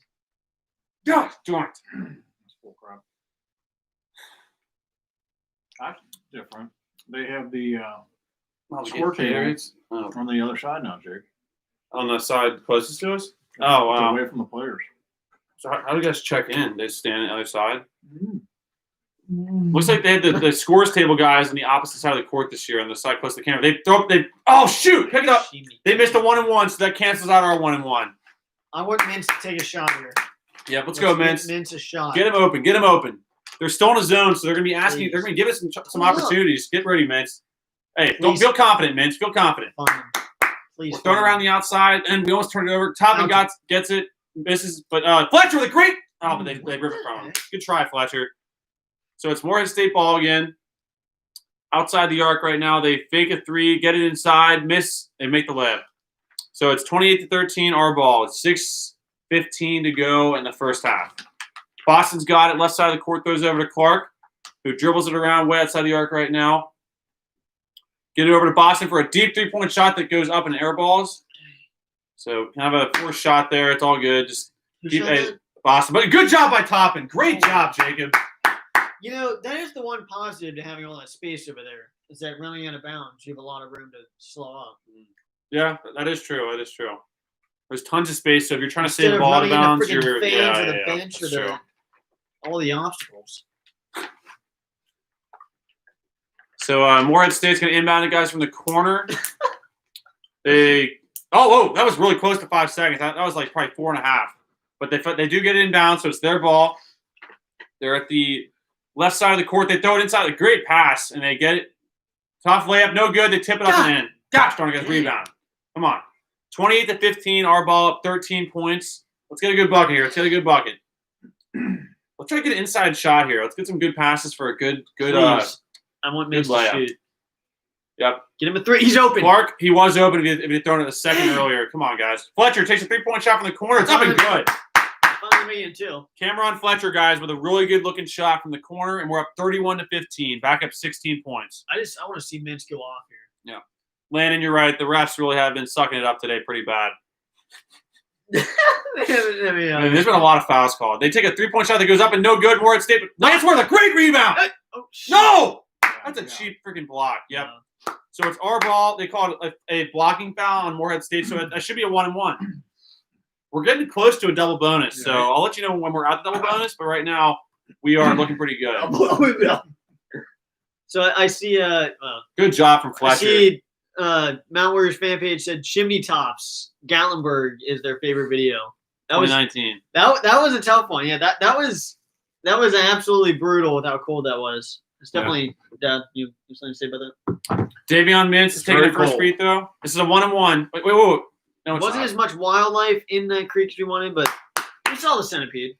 Gosh darn it. That's full crap. That's different. They have the score table on the other side now, Jake. On the side closest to us? Oh, wow. Away from the players. So how do you guys check in? They stand on the other side? Looks like they had the scores table guys on the opposite side of the court this year on the side close to the camera. They throw up. Oh shoot! Pick it up. They missed a 1-and-1, so that cancels out our 1-and-1. I want Mintz to take a shot here. Yeah, let's go, Mintz. Mintz a shot. Get him open. Get him open. They're still in a zone, so they're going to be asking. Please. They're going to give us some opportunities. Get ready, Mintz. Hey, don't Please. feel confident, Mintz. Feel confident. Please. We're throwing around the outside, and we almost turn it over. Toppin gets it, misses, but Fletcher with a great. Oh, but they rip it from him. Good try, Fletcher. So it's Morehead State ball again. Outside the arc right now. They fake a three, get it inside, miss, they make the layup. So it's 28-13, our ball. It's 6:15 to go in the first half. Boston's got it. Left side of the court throws over to Clark, who dribbles it around way outside the arc right now. Get it over to Boston for a deep three-point shot that goes up and air balls. So kind of a forced shot there. It's all good. Just keep Boston. But good job by Toppin. Great job, Jacob. You know, that is the one positive to having all that space over there. Is that running out of bounds, you have a lot of room to slow up. Yeah, that is true. That is true. There's tons of space, so if you're trying to Instead save the of ball out of running bounds, into you're friggin' fans or the yeah, bench or that's true. all the obstacles. So Morehead State's going to inbound the guys from the corner. Oh, that was really close to 5 seconds. That was like probably 4.5. But they do get it inbound, so it's their ball. They're at the left side of the court. They throw it inside. A great pass, and they get it. Tough layup, no good. They tip it up and in. Gosh darn it, guys, rebound. Come on. 28-15, our ball up 13 points. Let's get a good bucket here. Let's get a good bucket. Let's try to get an inside shot here. Let's get some good passes for a good I want Mintz to layup. shoot. Yep. Get him a three. He's open. Clark, he was open if he had thrown it a second earlier. Come on, guys. Fletcher takes a three-point shot from the corner. It's up and good. Finally me in too. Cameron Fletcher, guys, with a really good-looking shot from the corner, and we're up 31-15. Back up 16 points. I want to see Mintz go off here. Yeah. Landon, you're right. The refs really have been sucking it up today pretty bad. I mean, there's been a lot of fouls called. They take a three-point shot that goes up and no good. Morehead State. Lance with a great rebound. No! That's a cheap freaking block. Yep. So it's our ball. They call it a blocking foul on Morehead State, so it should be a 1-and-1. We're getting close to a double bonus, so I'll let you know when we're at the double bonus, but right now we are looking pretty good. So I see good job from Fletcher. I see Mount Warriors fan page said Chimney Tops Gatlinburg is their favorite video. That 2019. That was a tough one. Yeah, that was absolutely brutal with how cold that was. It's definitely Dad, you something to say about that? Davion Mintz is taking the first free throw. This is a 1-and-1. Wait. No, it wasn't as much wildlife in that creek as we wanted, but we saw the centipede,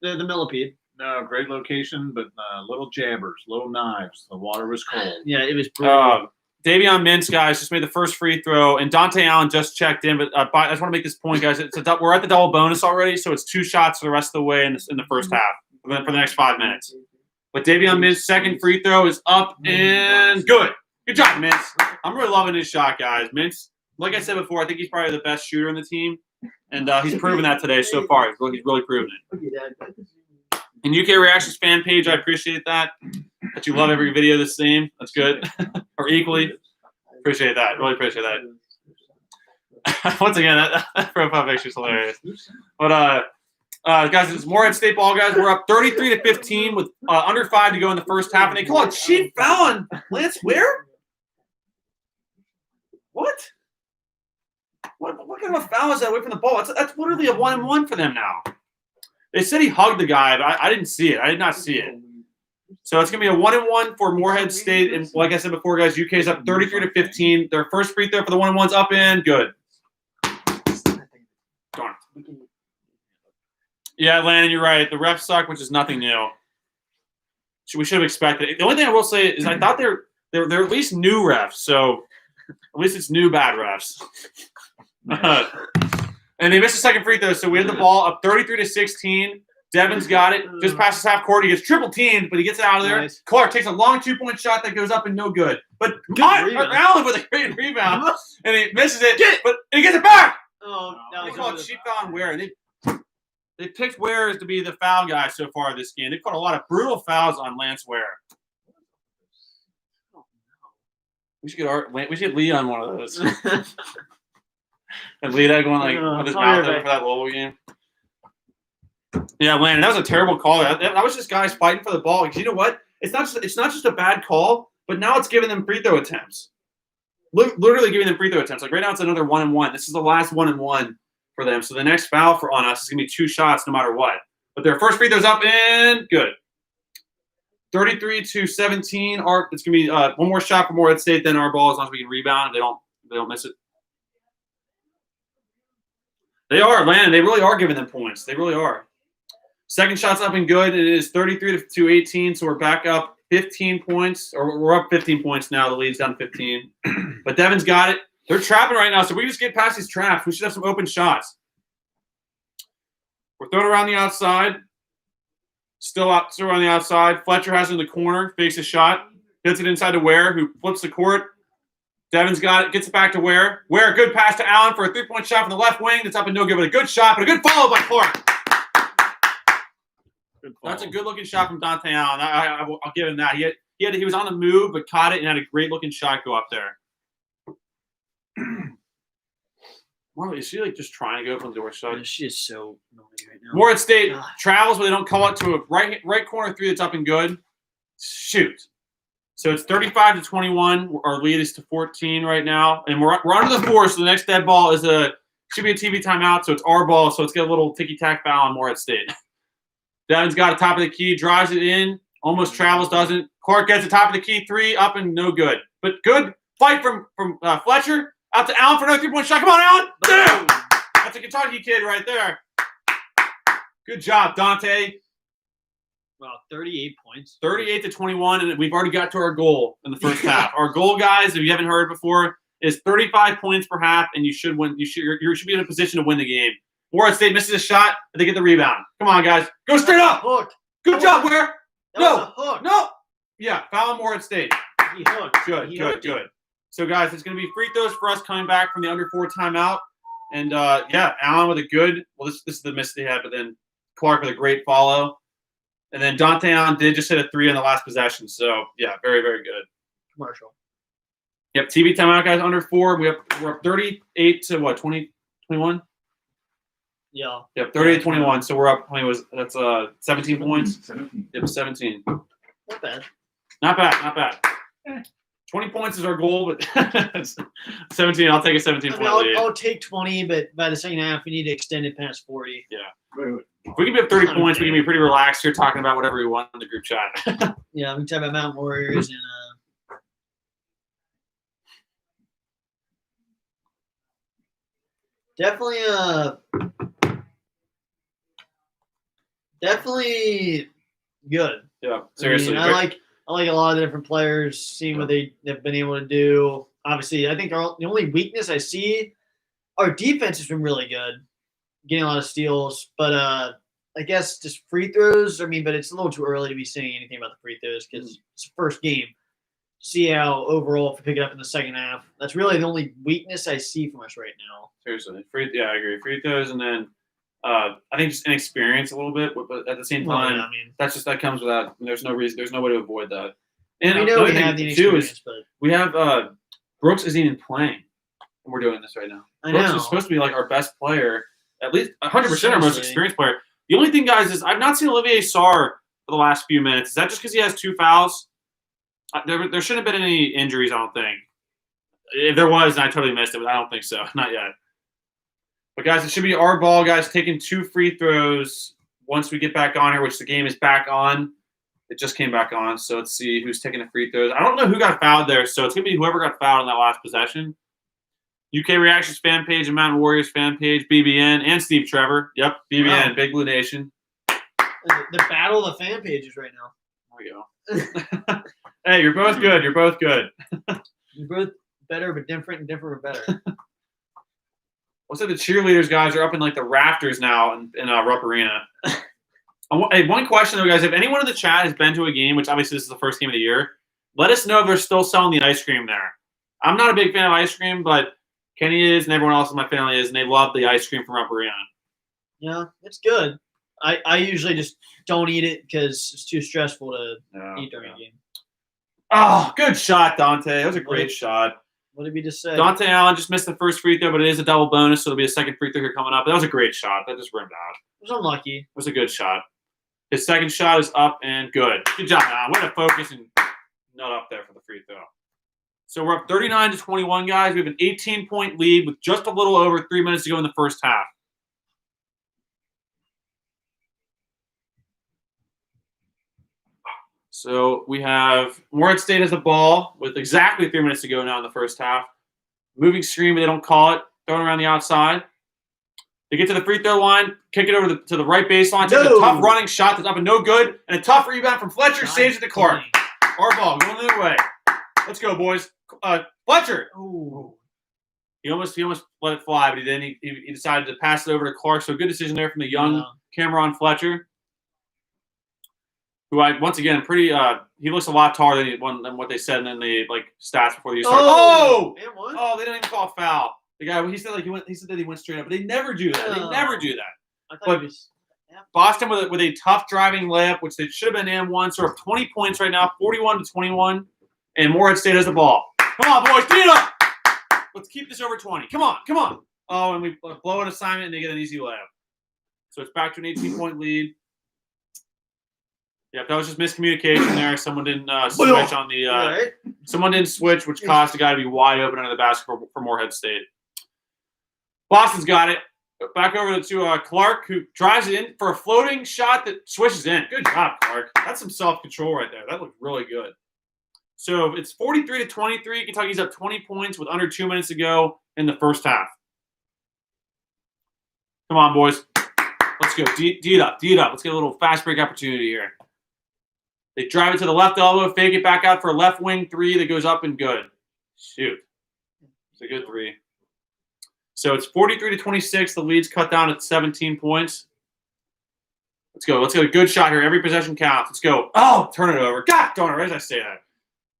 the millipede. No, great location, but little jabbers, little knives. The water was cold. Yeah, it was brutal. Davion Mintz, guys, just made the first free throw, and Dante Allen just checked in. But I just want to make this point, guys. We're at the double bonus already, so it's 2 shots for the rest of the way in the first half for the next 5 minutes. But Davion Mintz's second free throw is up and good. Good job, Mintz. I'm really loving his shot, guys. Mintz, like I said before, I think he's probably the best shooter on the team, and he's proven that today so far. He's really proven it. And UK Reactions fan page, I appreciate that you love every video the same. That's good. Or equally. Appreciate that. Really appreciate that. Once again, that profile picture is hilarious. But guys, it's Morehead State ball, guys. We're up 33-15 with under 5 to go in the first half, and they call it cheap foul on Lance Ware? What kind of a foul is that away from the ball? That's literally a 1-and-1 for them now. They said he hugged the guy, but I didn't see it. I did not see it. So it's going to be a 1-and-1 for Morehead State. And like I said before, guys, UK's up 33-15. Their first free throw for the 1-and-1's up and good. Darn. Yeah, Landon, you're right. The refs suck, which is nothing new. We should have expected it. The only thing I will say is I thought they're at least new refs. So at least it's new bad refs. And they missed the second free throw, so we had the ball up 33-16. Devin's got it. Just passes half court. He gets triple teamed, but he gets it out of there. Nice. Clark takes a long 2-point shot that goes up and no good. But Allen with a great rebound, and he misses it, but he gets it back. Oh, they call it cheap foul on Ware. They picked Ware to be the foul guy so far this game. They caught a lot of brutal fouls on Lance Ware. We should get Lee on one of those. And Lee going with his mouth open for that Louisville game. Yeah, Landon, that was a terrible call. That was just guys fighting for the ball. Because you know what? it's not just a bad call, but now it's giving them free throw attempts. Literally giving them free throw attempts. Like right now, it's another 1-and-1. This is the last 1-and-1 for them. So the next foul on us is gonna be 2 shots no matter what. But their first free throw's up and good. 33-17. It's gonna be one more shot for Morehead State, then our ball as long as we can rebound. They don't miss it. They are, Landon. They really are giving them points. They really are. Second shot's up and good. It is 33-18, so we're back up 15 points. Or we're up 15 points now. The lead's down 15. But Devon's got it. They're trapping right now, so if we just get past these traps, we should have some open shots. We're throwing around the outside. Still on the outside. Fletcher has it in the corner. Fakes a shot. Hits it inside to Ware, who flips the court. Devon's got it. Gets it back to Ware. Ware, good pass to Allen for a 3-point shot from the left wing. That's up and no good, but a good shot, but a good follow by Clark. That's a good-looking shot from Dante Allen. I'll give him that. He was on the move, but caught it and had a great-looking shot go up there. Marley, is she like just trying to go from the door side? She is so annoying right now. Morehead State travels, but they don't call it to a right corner 3 that's up and good. Shoot. So it's 35-21. Our lead is to 14 right now, and we're under the 4. So the next dead ball should be a TV timeout. So it's our ball. So let's get a little ticky-tack foul on Morehead State. Devon's got it top of the key, drives it in, almost travels, doesn't. Clark gets it top of the key, 3 up and no good. But good fight from Fletcher. Out to Allen for another 3-point shot. Come on, Allen. Damn! That's a Kentucky kid right there. Good job, Dante. Wow, 38 points. 38-21, and we've already got to our goal in the first half. Our goal, guys, if you haven't heard before, is 35 points per half, and you should win. You should be in a position to win the game. Morehead State misses a shot, and they get the rebound. Come on, guys. Go straight up. Hook. Good job, Ware. No. Hook. No. Yeah, foul on Morehead State. He hooked. Good. So, guys, it's going to be free throws for us coming back from the under 4 timeout. And, Allen with a good – well, this is the miss they had, but then Clark with a great follow. And then Dante Allen did just hit a 3 on the last possession. So, yeah, very, very good. Commercial. Yep, TV timeout, guys, under 4. We're up 38 to, what, 21? Yeah. Yep, 38-21. So we're up – that's 17 points? 17. Yep, 17. Not bad. Not bad. 20 points is our goal, but 17. I'll take a 17-point lead. I'll take 20, but by the second half, we need to extend it past 40. Yeah. If we can be up 30 points, we can be pretty relaxed here talking about whatever we want in the group chat. Yeah, we can talk about Mountain Warriors and definitely good. Yeah, seriously. I like a lot of the different players, seeing what they've been able to do. Obviously, I think the only weakness I see, our defense has been really good, getting a lot of steals. But I guess just free throws. I mean, but it's a little too early to be saying anything about the free throws because it's the first game. See how overall if we pick it up in the second half. That's really the only weakness I see from us right now. Seriously. I agree. Free throws, and then I think just inexperience a little bit, but at the same time, that comes with that. There's no reason. There's no way to avoid that. And we know we have the inexperience, but we have Brooks isn't even playing, and we're doing this right now. Brooks is supposed to be like our best player, at least 100% our most experienced player. The only thing, guys, is I've not seen Olivier Sarr for the last few minutes. Is that just because he has 2 fouls? There shouldn't have been any injuries, I don't think. If there was, and I totally missed it, but I don't think so. Not yet. But, guys, it should be our ball, guys, taking 2 free throws once we get back on here, which the game is back on. It just came back on, so let's see who's taking the free throws. I don't know who got fouled there, so it's going to be whoever got fouled on that last possession. UK Reactions fan page and Mountain Warriors fan page, BBN, and Steve Trevor. Yep, BBN, wow. Big Blue Nation. The battle of the fan pages right now. There we go. Hey, you're both good. You're both good. You're both better, but different, and different, but better. Looks like the cheerleaders, guys, are up in like the rafters now in Rupp Arena. Hey, one question, though, guys. If anyone in the chat has been to a game, which obviously this is the first game of the year, let us know if they're still selling the ice cream there. I'm not a big fan of ice cream, but Kenny is and everyone else in my family is, and they love the ice cream from Rupp Arena. Yeah, it's good. I usually just don't eat it because it's too stressful to eat during a game. Oh, good shot, Dante. That was a great shot. What did we just say? Dante Allen just missed the first free throw, but it is a double bonus, so there'll be a second free throw here coming up. But that was a great shot. That just rimmed out. It was unlucky. It was a good shot. His second shot is up and good. Good job, man. Way to focus and nut up there for the free throw. So we're up 39-21, guys. We have an 18-point lead with just a little over 3 minutes to go in the first half. So we have Morehead State has the ball with exactly 3 minutes to go now in the first half. Moving screen, but they don't call it. Throwing around the outside. They get to the free throw line, kick it over to the right baseline. Take a tough running shot that's up and no good. And a tough rebound from Fletcher. Saves it to Clark. Our ball going the other way. Let's go, boys. Fletcher. Ooh. He almost let it fly, but then he decided to pass it over to Clark. So good decision there from the young Cameron Fletcher, who once again he looks a lot taller than what they said in the stats before you started. Oh, they didn't even call a foul. The guy he said that he went straight up, but they never do that. They never do that. I thought he was. Yeah. Boston with a tough driving layup, which they should have been M1. So we're up 20 points right now, 41-21, and Morehead State has the ball. Come on, boys, get it up. Let's keep this over 20. Come on. Oh, and we blow an assignment and they get an easy layup. So it's back to an 18-point lead. Yeah, that was just miscommunication there. Someone didn't switch on the. Someone didn't switch, which caused the guy to be wide open under the basket for Morehead State. Boston's got it. Back over to Clark, who drives it in for a floating shot that swishes in. Good job, Clark. That's some self-control right there. That looked really good. So it's 43-23. Kentucky's up 20 points with under 2 minutes to go in the first half. Come on, boys. Let's go. D it up. Let's get a little fast break opportunity here. They drive it to the left elbow, fake it back out for a left wing three that goes up and good. Shoot. It's a good three. So it's 43-26. The lead's cut down at 17 points. Let's go. Let's get a good shot here. Every possession counts. Let's go. Oh, turn it over. God darn it. Where did I say that?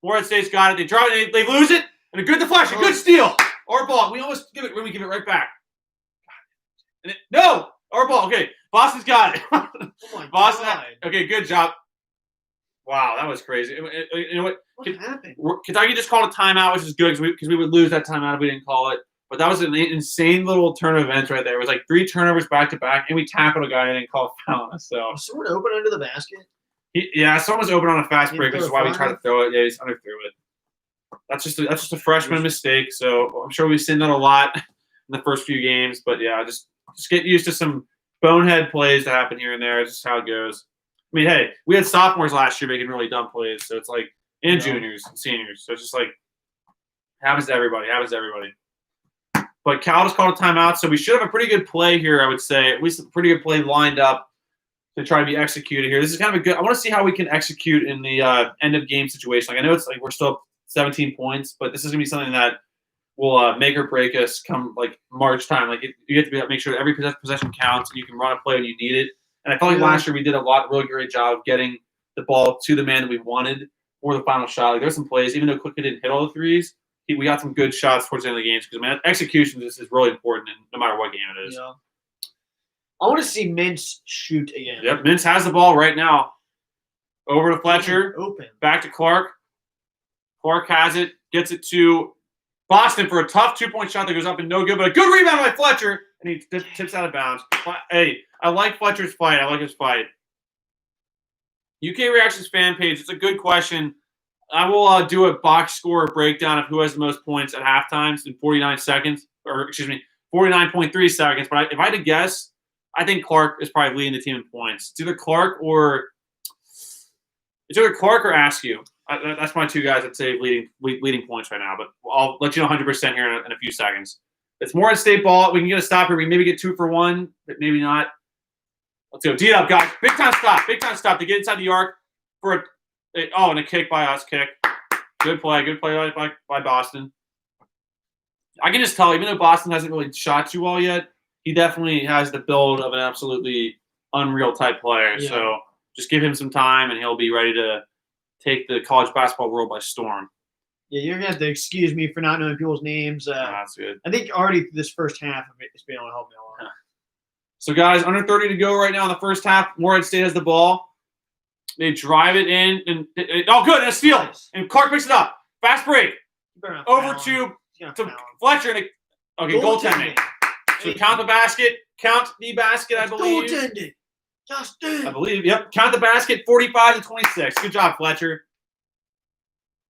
Morehead State's got it. They drive it. They lose it. And a good deflection. Good steal. Our ball. We almost give it when we give it right back. No. Our ball. Okay. Boston's got it. Oh my Boston. God. Okay, good job. Wow, that was crazy. You know what? What happened? Kentucky just called a timeout, which is good because we would lose that timeout if we didn't call it. But that was an insane little turn of events right there. It was like 3 turnovers back to back, and we tackled a guy and didn't call a foul on us. So Was someone open under the basket? someone was open on a fast break, which is why we tried to throw it. Yeah, he just underthrew it. That's just a freshman mistake. So I'm sure we've seen that a lot in the first few games. But yeah, just get used to some bonehead plays that happen here and there. It's just how it goes. I mean, hey, we had sophomores last year making really dumb plays, so it's like, and juniors and seniors. So it's just like, happens to everybody. But Cal just called a timeout, so we should have a pretty good play here, I would say. At least a pretty good play lined up to try to be executed here. This is kind of a good – I want to see how we can execute in the end-of-game situation. Like, I know it's like we're still up 17 points, but this is going to be something that will make or break us come, like, March time. Like, you get to make sure that every possession counts and you can run a play when you need it. And I felt like last year we did a really great job of getting the ball to the man that we wanted for the final shot. Like, there's some plays, even though Quickly didn't hit all the threes, we got some good shots towards the end of the games because, execution is really important no matter what game it is. Yeah. I want to see Mintz shoot again. Yep, Mintz has the ball right now. Over to Fletcher. Open. Back Back to Clark. Clark has it. Gets it to Boston for a tough 2-point shot that goes up and no good, but a good rebound by Fletcher, and he tips out of bounds. Hey, I like Fletcher's fight. I like his fight. UK Reactions fan page. It's a good question. I will do a box score breakdown of who has the most points at halftime in 49 seconds, or 49.3 seconds. But if I had to guess, I think Clark is probably leading the team in points. It's either Clark or Askew. That's my two guys I'd say leading points right now. But I'll let you know 100% here in a few seconds. It's Morehead State ball. We can get a stop here. We can maybe get 2 for 1, but maybe not. Let's go. D it up, guys. Big time stop. They get inside the arc for and a kick by us. Good play by Boston. I can just tell, even though Boston hasn't really shot too well yet, he definitely has the build of an absolutely unreal type player. Yeah. So just give him some time, and he'll be ready to take the college basketball world by storm. Yeah, you're gonna have to excuse me for not knowing people's names. That's good. I think already this first half it's been able to help me a lot. Yeah. So guys, under 30 to go right now in the first half. Morehead State has the ball. They drive it in, and good, and a steal. Nice. And Clark picks it up. Fast break. Over to Fletcher. And goaltending. So count the basket, I believe. Goaltending. Justin. I believe. Yep. Count the basket. 45-26. Good job, Fletcher.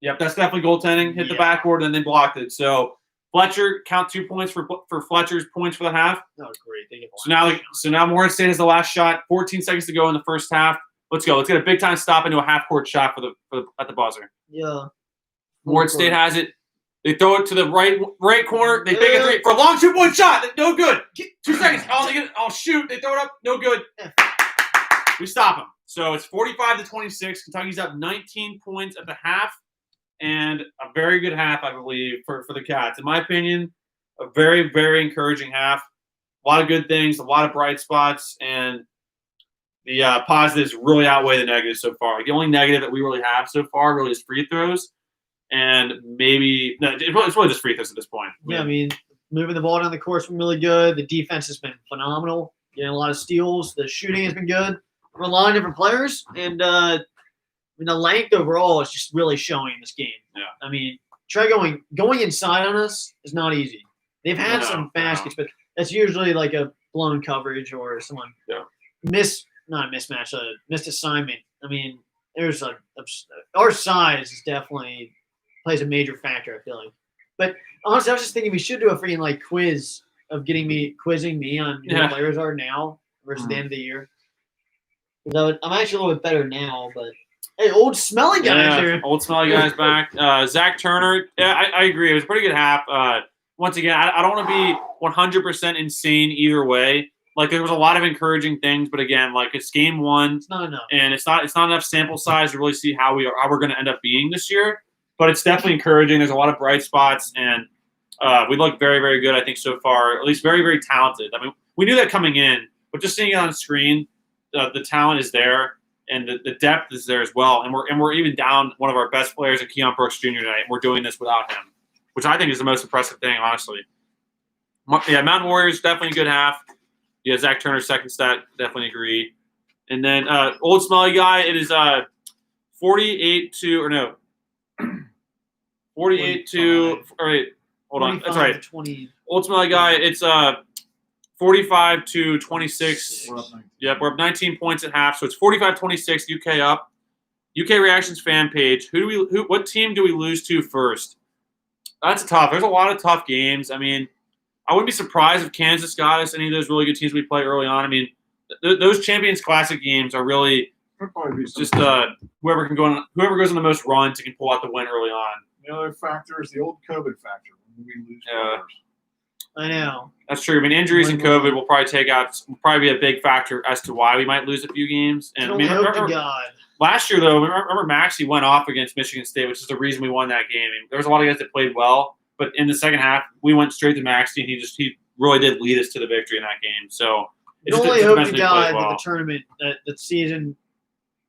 Yep, that's definitely goaltending. Hit the backboard and then blocked it. So Fletcher, count 2 points for Fletcher's points for the half. Oh, great. So now Morehead State has the last shot. 14 seconds to go in the first half. Let's go. Let's get a big time stop into a half court shot at the buzzer. Yeah. Morehead State has it. They throw it to the right corner. They take a three for a long 2-point shot. No good. 2 seconds. I'll shoot. They throw it up. No good. We stop them. So it's 45-26. Kentucky's up 19 points at the half. And a very good half, I believe, for the Cats. In my opinion, a very, very encouraging half. A lot of good things, a lot of bright spots, and the positives really outweigh the negatives so far. The only negative that we really have so far really is free throws. And it's really just free throws at this point. Yeah, I mean, moving the ball down the court's been really good. The defense has been phenomenal. Getting a lot of steals. The shooting has been good from a lot of different players. And the length overall is just really showing in this game. Yeah. I mean, try going inside on us is not easy. They've had some baskets, but that's usually like a blown coverage or someone missed assignment. I mean, there's our size is definitely plays a major factor, I feel like. But honestly, I was just thinking we should do a freaking like quiz of quizzing me on who the players are now versus the end of the year. Because I'm actually a little bit better now, but hey, old smelly guys here. Old smelly guys back. Zach Turner. Yeah, I agree. It was a pretty good half. Once again, I don't want to be 100% insane either way. Like there was a lot of encouraging things, but again, like it's game one, it's not enough, and it's not enough sample size to really see how we're going to end up being this year. But it's definitely encouraging. There's a lot of bright spots, and we look very, very good. I think so far, at least very, very talented. I mean, we knew that coming in, but just seeing it on screen, the talent is there. And the depth is there as well, and we're even down one of our best players in Keion Brooks Jr. tonight. We're doing this without him, which I think is the most impressive thing, honestly. Yeah, Mountain Warriors definitely a good half. Yeah, Zach Turner's second stat, definitely agree. And then old smelly guy, it is 48 to or no, 48 to. All right, hold on, that's right. 20. Old smelly guy, it's 45-26. Yep, we're up 19 points at half, so it's 45-26. UK up. UK Reactions fan page. What team do we lose to first? That's tough. There's a lot of tough games. I mean, I wouldn't be surprised if Kansas got us. Any of those really good teams we play early on. I mean, those Champions Classic games are really just whoever goes on the most runs can pull out the win early on. The other factor is the old COVID factor. When we lose players. I know. That's true. I mean, injuries and COVID will probably be a big factor as to why we might lose a few games. And I mean, last year, though, remember Maxey went off against Michigan State, which is the reason we won that game. I mean, there was a lot of guys that played well, but in the second half, we went straight to Maxey, and he really did lead us to the victory in that game. So it's only hope to God that the tournament, that the season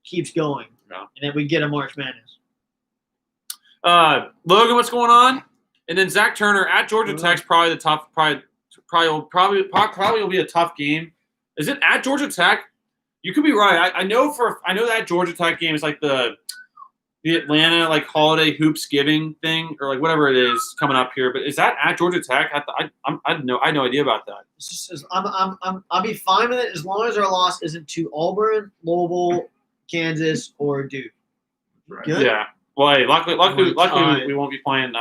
keeps going, and that we get a March Madness. Logan, what's going on? And then Zach Turner at Georgia Tech's probably will be a tough game. Is it at Georgia Tech? You could be right. I know that Georgia Tech game is like the Atlanta like holiday hoops giving thing or like whatever it is coming up here. But is that at Georgia Tech? I had no idea about that. I'll be fine with it as long as our loss isn't to Auburn, Louisville, Kansas, or Duke. Right. Good? Yeah. Well, hey, luckily we won't be playing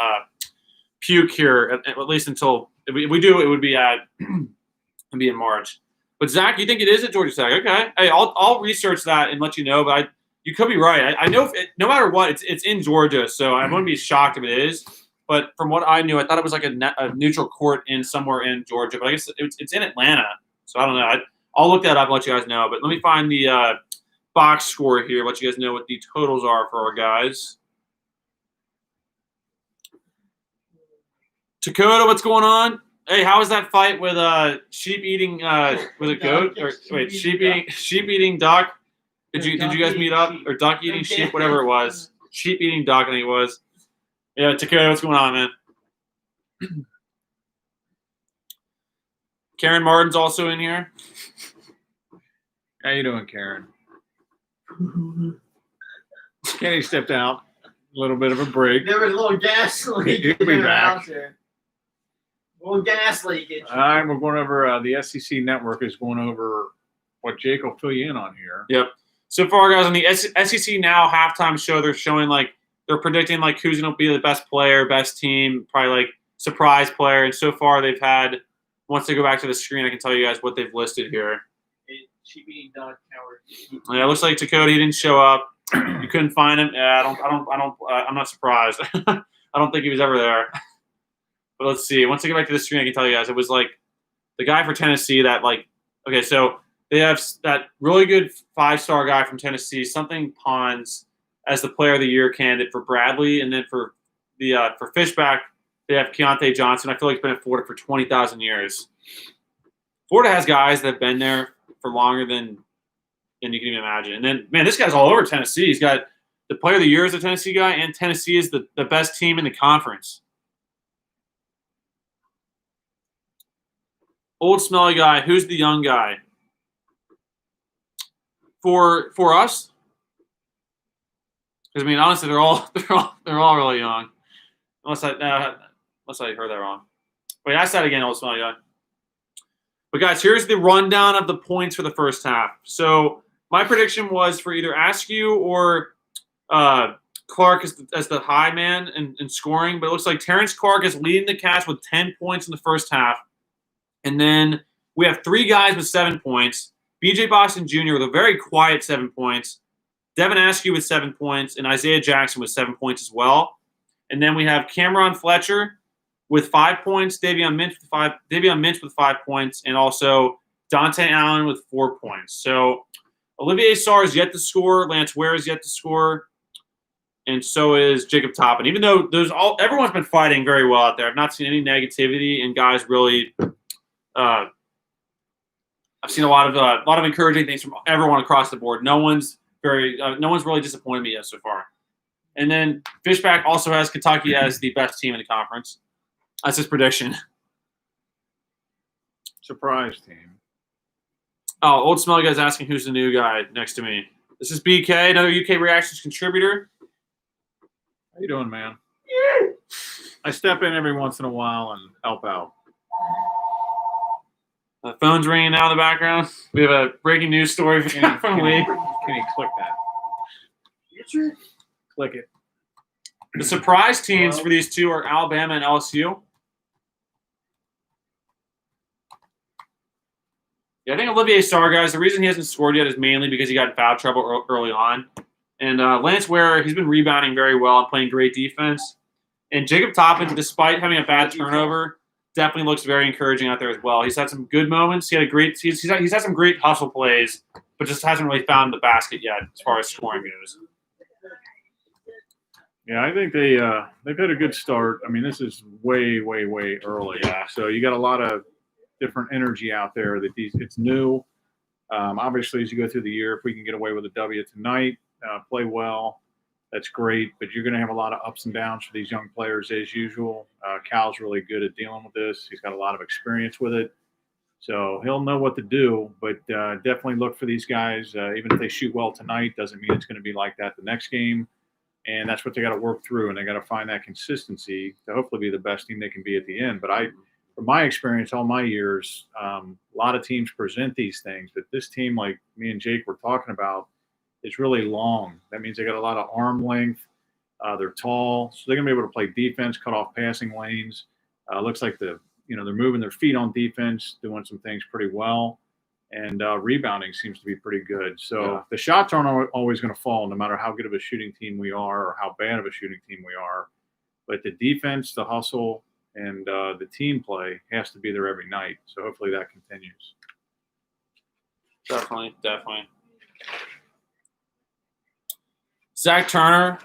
Puke here at least until if we do it would be in March. But Zach, you think it is at Georgia Tech? Okay. Hey, I'll research that and let you know. But you could be right. I know no matter what, it's in Georgia, so I wouldn't be shocked if it is. But from what I knew, I thought it was like a neutral court in somewhere in Georgia. But I guess it's in Atlanta, so I don't know. I'll look that up and let you guys know. But let me find the box score here. Let you guys know what the totals are for our guys. Dakota, what's going on? Hey, how was that fight with sheep eating with a goat or wait sheep eating duck? Did you guys meet up or duck eating sheep, whatever it was? Sheep eating duck, I think it was. Yeah, Dakota, what's going on, man? Karen Martin's also in here. How you doing, Karen? Kenny stepped out. A little bit of a break. There was a little gas leak. He'll be back. A little gas leakage. All right, we're going over the SEC network is going over what Jake will fill you in on here. Yep. So far, guys, on the SEC Now halftime show, they're showing they're predicting who's going to be the best player, best team, probably surprise player. And so far, they've had. Once they go back to the screen, I can tell you guys what they've listed here. Yeah, it looks like Dakota, he didn't show up. You couldn't find him. Yeah, I'm not surprised. I don't think he was ever there. But let's see. Once I get back to the screen, I can tell you guys it was the guy for Tennessee that okay, so they have that really good 5-star guy from Tennessee, something Pons, as the player of the year candidate for Bradley, and then for for Fishback, they have Keontae Johnson. I feel like he's been at Florida for 20,000 years. Florida has guys that have been there for longer than you can even imagine. And then, man, this guy's all over Tennessee. He's got the player of the year as a Tennessee guy, and Tennessee is the best team in the conference. Old smelly guy. Who's the young guy? For us? Because I mean, honestly, they're all really young. Unless I heard that wrong. Wait, I said again, old smelly guy. But guys, here's the rundown of the points for the first half. So my prediction was for either Askew or Clark as the high man in scoring. But it looks like Terrence Clark is leading the Cats with 10 points in the first half. And then we have 3 guys with 7 points. BJ Boston Jr. with a very quiet 7 points. Devin Askew with 7 points. And Isaiah Jackson with 7 points as well. And then we have Cameron Fletcher with 5 points, Davion Mintz with 5 points, and also Dante Allen with 4 points. So Olivier Sarr is yet to score, Lance Ware is yet to score, and so is Jacob Toppin. Even though everyone's been fighting very well out there, I've not seen any negativity, and guys really, I've seen a lot of encouraging things from everyone across the board. No one's really disappointed me yet so far. And then Fishback also has Kentucky as the best team in the conference. That's his prediction. Surprise team. Oh, old smelly guy's asking who's the new guy next to me. This is BK, another UK Reactions contributor. How you doing, man? I step in every once in a while and help out. The phone's ringing now in the background. We have a breaking news story from Lee. Can you click that? Click it. The surprise teams for these two are Alabama and LSU. Yeah, I think Olivier Sarr, guys, the reason he hasn't scored yet is mainly because he got in foul trouble early on. And Lance Ware, he's been rebounding very well and playing great defense. And Jacob Toppin, despite having a bad turnover, definitely looks very encouraging out there as well. He's had some good moments. He's had some great hustle plays, but just hasn't really found the basket yet as far as scoring goes. Yeah, I think they've had a good start. I mean, this is way, way, way early. Yeah. So you got a lot of different energy out there. It's new. Obviously, as you go through the year, if we can get away with a W tonight, play well, that's great. But you're going to have a lot of ups and downs for these young players as usual. Cal's really good at dealing with this. He's got a lot of experience with it. So he'll know what to do. But definitely look for these guys. Even if they shoot well tonight, doesn't mean it's going to be like that the next game. And that's what they got to work through, and they got to find that consistency to hopefully be the best team they can be at the end. But from my experience, all my years, a lot of teams present these things, but this team, like me and Jake were talking about, is really long. That means they got a lot of arm length. They're tall, so they're gonna be able to play defense, cut off passing lanes. Looks like they're moving their feet on defense, doing some things pretty well. And rebounding seems to be pretty good. So the shots aren't always going to fall, no matter how good of a shooting team we are or how bad of a shooting team we are. But the defense, the hustle, and the team play has to be there every night. So hopefully that continues. Definitely. Zach Turner,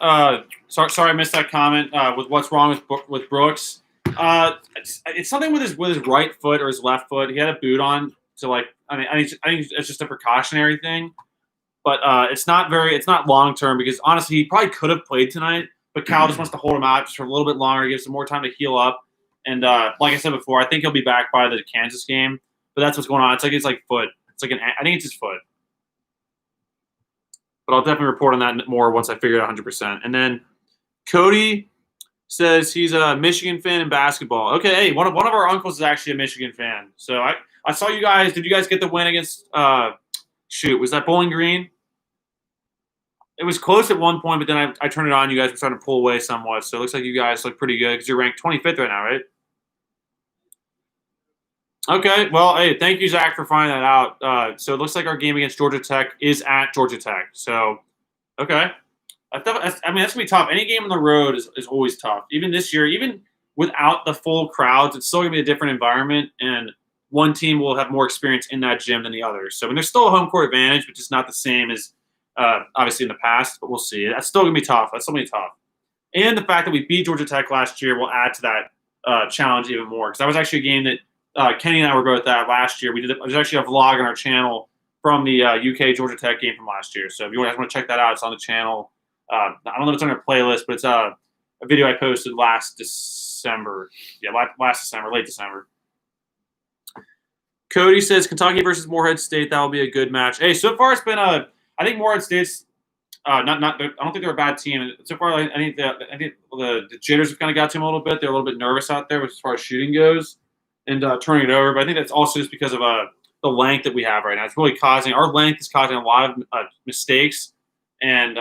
sorry I missed that comment with what's wrong with Brooks. It's something with his right foot or his left foot. He had a boot on. So I think it's just a precautionary thing, but it's not long term because honestly he probably could have played tonight, but Cal just wants to hold him out just for a little bit longer, gives him more time to heal up, and like I said before, I think he'll be back by the Kansas game. But that's what's going on. It's like foot. I think it's his foot, but I'll definitely report on that more once I figure it out 100%. And then Cody says he's a Michigan fan in basketball. Okay, hey, one of our uncles is actually a Michigan fan, so I saw you guys. Did you guys get the win against shoot, was that Bowling Green? It was close at one point, but then I turned it on. You guys were starting to pull away somewhat. So it looks like you guys look pretty good because you're ranked 25th right now, right? Okay. Well, hey, thank you, Zach, for finding that out. So it looks like our game against Georgia Tech is at Georgia Tech. So, okay. That's going to be tough. Any game on the road is always tough. Even this year, even without the full crowds, it's still going to be a different environment, and one team will have more experience in that gym than the other. So, there's still a home court advantage, but just not the same as obviously in the past, but we'll see. That's still going to be tough. That's still going to be tough. And the fact that we beat Georgia Tech last year will add to that challenge even more, because that was actually a game that Kenny and I were both at last year. There's actually a vlog on our channel from the UK Georgia Tech game from last year. So if you guys want to check that out, it's on the channel. I don't know if it's on our playlist, but it's a video I posted last December. Yeah, last December, late December. Cody says Kentucky versus Morehead State. That will be a good match. Hey, so far it's been I think Morehead State's I don't think they're a bad team. So far, I think the jitters have kind of got to them a little bit. They're a little bit nervous out there as far as shooting goes and turning it over. But I think that's also just because of the length that we have right now. It's really our length is causing a lot of mistakes, and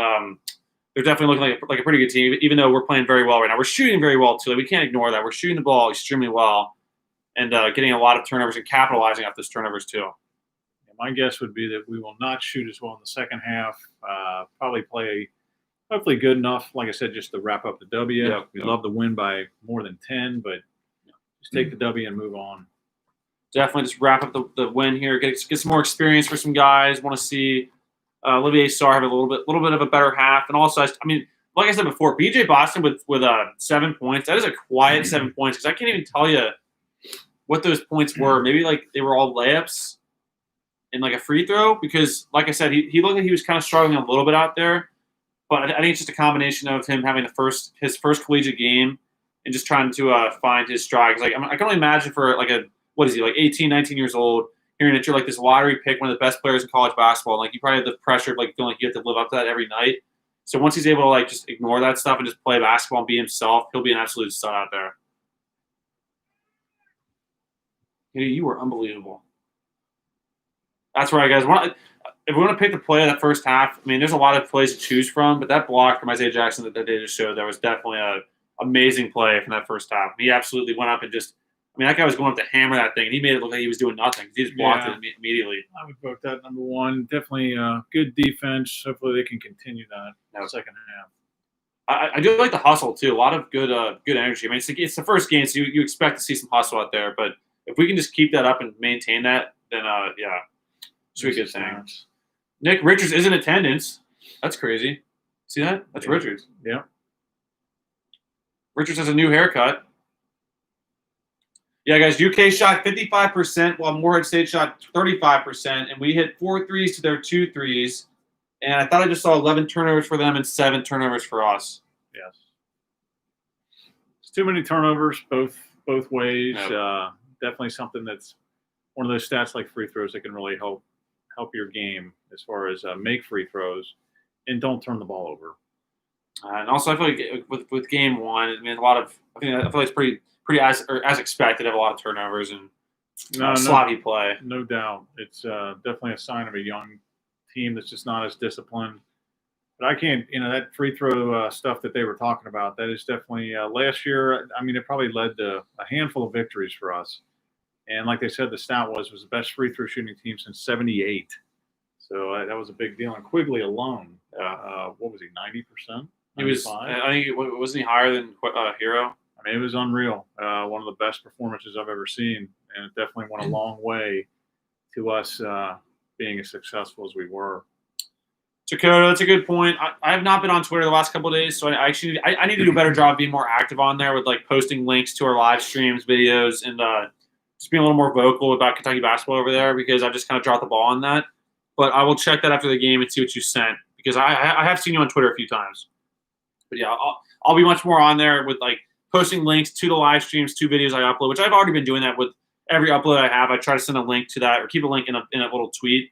they're definitely looking like a pretty good team, even though we're playing very well right now. We're shooting very well, too. We can't ignore that. We're shooting the ball extremely well and getting a lot of turnovers and capitalizing off those turnovers, too. Yeah, my guess would be that we will not shoot as well in the second half. Probably play hopefully good enough, like I said, just to wrap up the W. Yep. We'd love to win by more than 10, but just take the W and move on. Definitely just wrap up the win here. Get some more experience for some guys. Want to see Olivier Sarr have a little bit of a better half, and also, like I said before, BJ Boston with 7 points. That is a quiet 7 points, because I can't even tell you what those points were. Maybe like they were all layups and like a free throw, because like I said, he looked like he was kind of struggling a little bit out there. But I think it's just a combination of him having his first collegiate game and just trying to find his stride. Like I can only imagine for like 18, 19 years old, hearing that you're like this lottery pick, one of the best players in college basketball. Like you probably have the pressure of like feeling like you have to live up to that every night. So once he's able to like just ignore that stuff and just play basketball and be himself, he'll be an absolute stud out there. Hey, you were unbelievable. That's right, guys. If we want to pick the play of that first half, there's a lot of plays to choose from, but that block from Isaiah Jackson that they just showed, that was definitely an amazing play from that first half. He absolutely went up and just that guy was going up to hammer that thing, and he made it look like he was doing nothing. He just blocked it immediately. I would vote that number one. Definitely good defense. Hopefully they can continue that in the second half. I do like the hustle, too. A lot of good energy. It's the first game, so you expect to see some hustle out there. But if we can just keep that up and maintain that, then, should be a good thing. Nick Richards is in attendance. That's crazy. See that? That's Richards. Yeah. Richards has a new haircut. Yeah, guys, UK shot 55%, while Morehead State shot 35%, and we hit 4 threes to their 2 threes. And I thought I just saw 11 turnovers for them and 7 turnovers for us. Yes. It's too many turnovers both ways. Yep. Definitely something that's one of those stats like free throws that can really help your game as far as make free throws and don't turn the ball over. And also, I feel like with game one, I feel like it's pretty as expected, have a lot of turnovers and sloppy play. No doubt. It's definitely a sign of a young team that's just not as disciplined. But I can't, that free throw stuff that they were talking about, that is definitely last year, it probably led to a handful of victories for us. And like they said, the stat was the best free throw shooting team since '78. So that was a big deal. And Quigley alone, what was he, 90%? He was, I think, wasn't he higher than Hero? It was unreal. One of the best performances I've ever seen, and it definitely went a long way to us being as successful as we were. Dakota, that's a good point. I have not been on Twitter the last couple of days, so I need to do a better job being more active on there with like posting links to our live streams, videos, and just being a little more vocal about Kentucky basketball over there, because I've just kind of dropped the ball on that. But I will check that after the game and see what you sent, because I have seen you on Twitter a few times. But yeah, I'll be much more on there with like posting links to the live streams, to videos I upload, which I've already been doing that with every upload I have. I try to send a link to that or keep a link in a little tweet.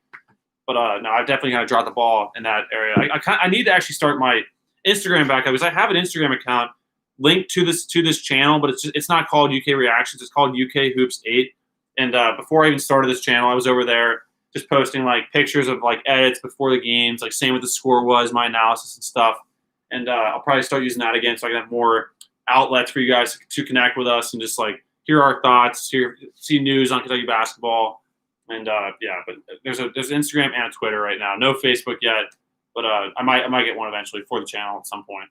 But no, I've definitely kind of dropped the ball in that area. I need to actually start my Instagram back up, because I have an Instagram account linked to this channel, but it's not called UK Reactions. It's called UK Hoops 8. And before I even started this channel, I was over there just posting like pictures of like edits before the games, like saying what the score was, my analysis and stuff. And I'll probably start using that again so I can have more outlets for you guys to connect with us and just like hear our thoughts, see news on Kentucky basketball. And yeah, but there's Instagram and Twitter right now. No Facebook yet, but I might get one eventually for the channel at some point.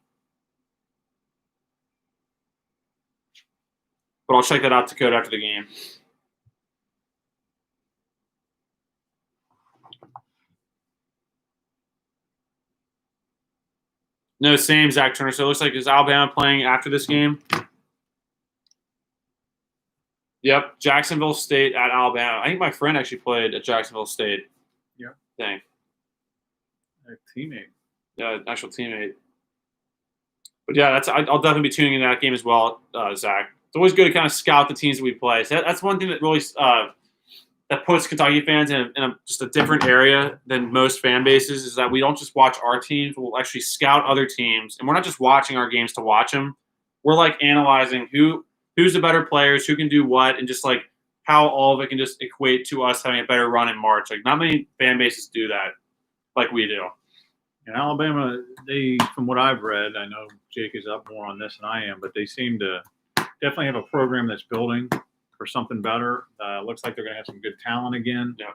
But I'll check that out to code after the game. No, same, Zach Turner. So it looks like is Alabama playing after this game? Yep, Jacksonville State at Alabama. I think my friend actually played at Jacksonville State. Yeah. Dang. A teammate. Yeah, actual teammate. But yeah, I'll definitely be tuning in that game as well, Zach. It's always good to kind of scout the teams that we play. So that's one thing that really that puts Kentucky fans in just a different area than most fan bases is that we don't just watch our teams. We'll actually scout other teams. And we're not just watching our games to watch them. We're like analyzing who's the better players, who can do what, and just like how all of it can just equate to us having a better run in March. Like not many fan bases do that like we do. In Alabama, from what I've read, I know Jake is up more on this than I am, but they seem to definitely have a program that's building for something better. Looks like they're going to have some good talent again. Yeah.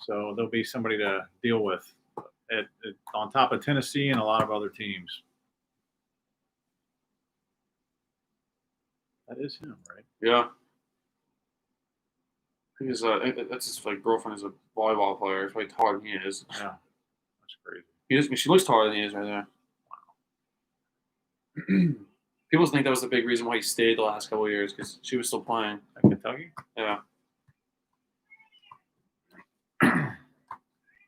So there'll be somebody to deal with on top of Tennessee and a lot of other teams. That is him, right? Yeah. He's that's his like girlfriend is a volleyball player. It's probably taller than he is. Yeah. That's crazy. She looks taller than he is right there. Wow. People think that was the big reason why he stayed the last couple of years because she was still playing. At Kentucky? Yeah.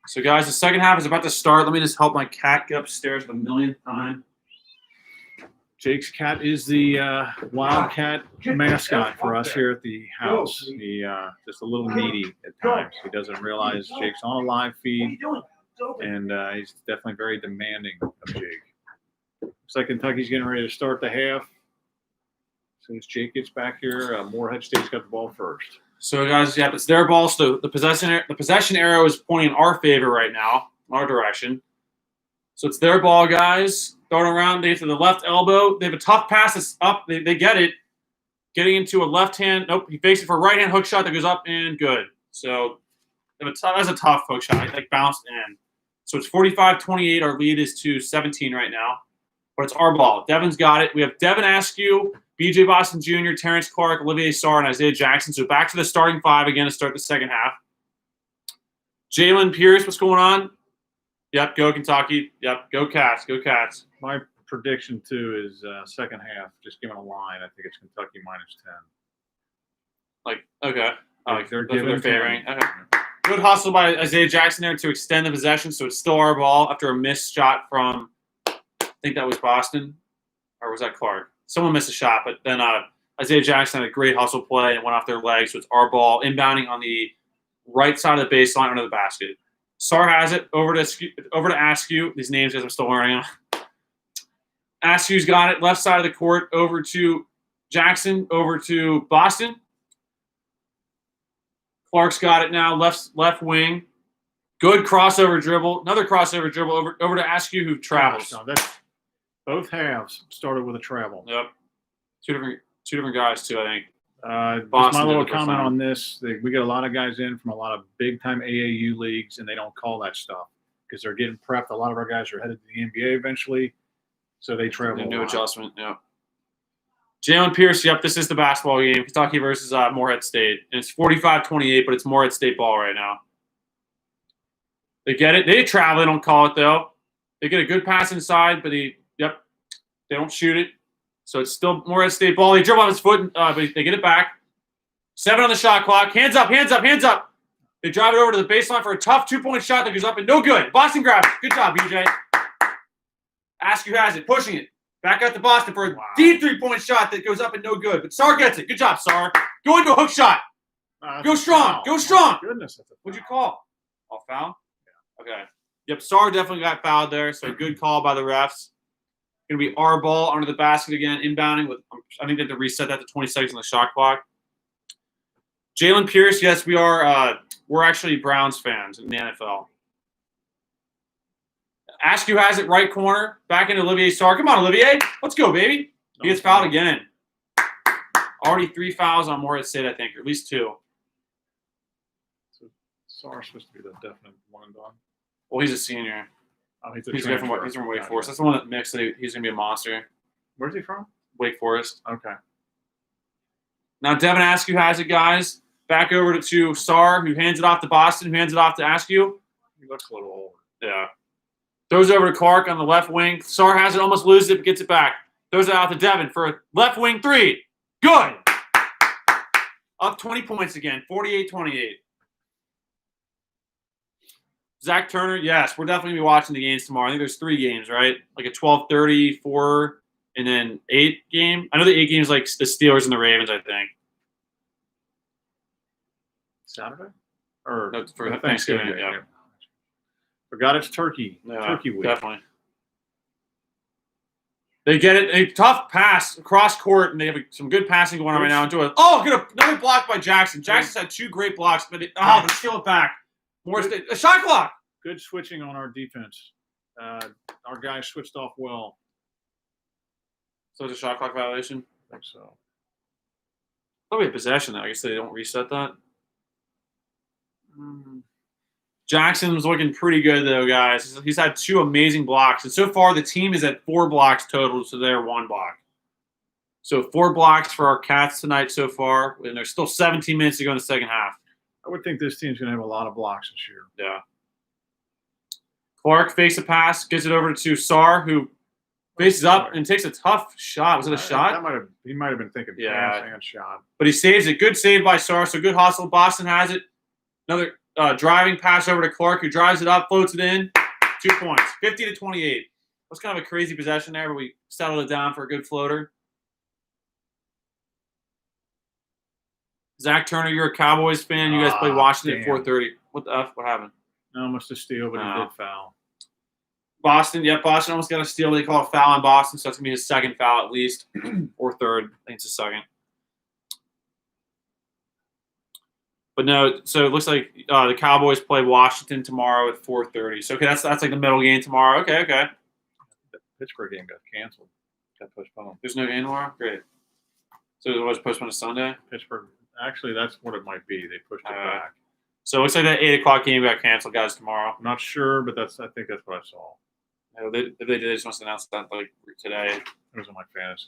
So, guys, the second half is about to start. Let me just help my cat get upstairs for the millionth time. Jake's cat is the Wildcat mascot for us here at the house. He just a little needy at times. He doesn't realize Jake's on a live feed, and he's definitely very demanding of Jake. Looks like Kentucky's getting ready to start the half. As soon as Jake gets back here, Morehead State's got the ball first. So, guys, yeah, it's their ball. So the possession arrow is pointing in our favor right now, our direction. So it's their ball, guys. Throwing around. They to the left elbow. They have a tough pass that's up. They get it. Getting into a left hand. Nope. He fakes it for a right hand hook shot that goes up and good. So that's a tough hook shot. It like bounced in. So it's 45-28. Our lead is to 17 right now. But it's our ball. Devin's got it. We have Devin Askew, BJ Boston Jr., Terrence Clark, Olivier Sarr, and Isaiah Jackson. So back to the starting five again to start the second half. Jalen Pierce, what's going on? Yep, go Kentucky. Yep, go Cats. Go Cats. My prediction, too, is second half, just giving a line. I think it's Kentucky -10. Like, okay. They're favoring. Okay. Good hustle by Isaiah Jackson there to extend the possession, so it's still our ball after a missed shot from, I think that was Boston, or was that Clark? Someone missed a shot, but then Isaiah Jackson had a great hustle play and went off their legs, so it's our ball inbounding on the right side of the baseline under the basket. Sarr has it over to Askew. These names, guys, I'm still learning them. Askew's got it left side of the court over to Jackson, over to Boston. Clark's got it now, left wing. Good crossover dribble. Another crossover dribble over to Askew, who travels. No, both halves started with a travel. Yep. Two different guys too, I think. Just Boston my little did it comment fine. on this: we get a lot of guys in from a lot of big-time AAU leagues, and they don't call that stuff because they're getting prepped. A lot of our guys are headed to the NBA eventually, so they travel. New adjustment. Yep. Jalen Pierce. Yep, this is the basketball game. Kentucky versus Morehead State, and it's 45-28, but it's Morehead State ball right now. They get it. They travel. They don't call it though. They get a good pass inside, but they don't shoot it. So it's still Morehead State ball. They dribble on his foot, but they get it back. 7 on the shot clock. Hands up, hands up, hands up. They drive it over to the baseline for a tough 2-point shot that goes up and no good. Boston grabs it. Good job, BJ. Askew has it, pushing it. Back out to Boston for a deep 3-point shot that goes up and no good. But Sarr gets it. Good job, Sarr. Go into a hook shot. Go strong. Foul. Go strong. Goodness, that's a What'd you foul. call? Oh, foul? Yeah. Okay. Yep, Sarr definitely got fouled there, so good call by the refs. Going to be our ball under the basket again, inbounding with, I think they have to reset that to 20 seconds on the shot clock. Jalen Pierce, yes, we are we're actually Browns fans in the NFL. Askew has it right corner. Back into Olivier Sarr. Come on, Olivier. Let's go, baby. He gets fouled again. Already 3 fouls on Morehead State, I think, or at least 2. So Sarr's supposed to be the definite one and done. Well, he's a senior. Oh, he's He's from Wake Forest. That's the one that mixed that he's going to be a monster. Where's he from? Wake Forest. Okay. Now Devin Askew has it, guys. Back over to Sarr, who hands it off to Boston, who hands it off to Askew. He looks a little older. Yeah. Throws over to Clark on the left wing. Sarr has it, almost loses it, but gets it back. Throws it out to Devin for a left wing 3. Good. Up 20 points again, 48-28. Zach Turner, yes, we're definitely going to be watching the games tomorrow. I think there's 3 games, right? Like a 12:30, 4, and then 8 game. I know the 8 games like the Steelers and the Ravens, I think. Saturday? Or No, for Thanksgiving, yeah. Forgot it's turkey. Yeah, Turkey week. definitely. They get it. A tough pass across court, and they have some good passing going on right now. Into another block by Jackson. Jackson's had 2 great blocks, but they steal it back. More a shot clock. Good switching on our defense. Our guys switched off well. So it's a shot clock violation? I think so. Probably a possession, though. I guess they don't reset that. Jackson was looking pretty good, though, guys. He's had 2 amazing blocks. And so far, the team is at 4 blocks total, so they're 1 block. So 4 blocks for our Cats tonight so far, and there's still 17 minutes to go in the second half. I would think this team's going to have a lot of blocks this year. Yeah. Clark fakes a pass, gets it over to Sarr, who faces up and takes a tough shot. Was it a shot? He might have been thinking pass and shot. But he saves it. Good save by Sarr, so good hustle. Boston has it. Another driving pass over to Clark, who drives it up, floats it in. 2 points, 50-28. That was kind of a crazy possession there, but we settled it down for a good floater. Zach Turner, you're a Cowboys fan. You guys play Washington at 4:30. What the F? What happened? No, almost a steal, but he did foul. Boston, Boston almost got a steal. They call a foul on Boston, so that's going to be his 2nd foul at least, or 3rd. I think it's his 2nd. But no, so it looks like the Cowboys play Washington tomorrow at 4:30. So, okay, that's like the middle game tomorrow. Okay. The Pittsburgh game got canceled. Got postponed. There's no game tomorrow? Great. So it was postponed to Sunday? Pittsburgh. Actually, that's what it might be. They pushed it back. So it looks like that 8 o'clock game got canceled, guys, tomorrow. I'm not sure, but I think that's what I saw. If they did, they just must announce that like today. It was on my fantasy.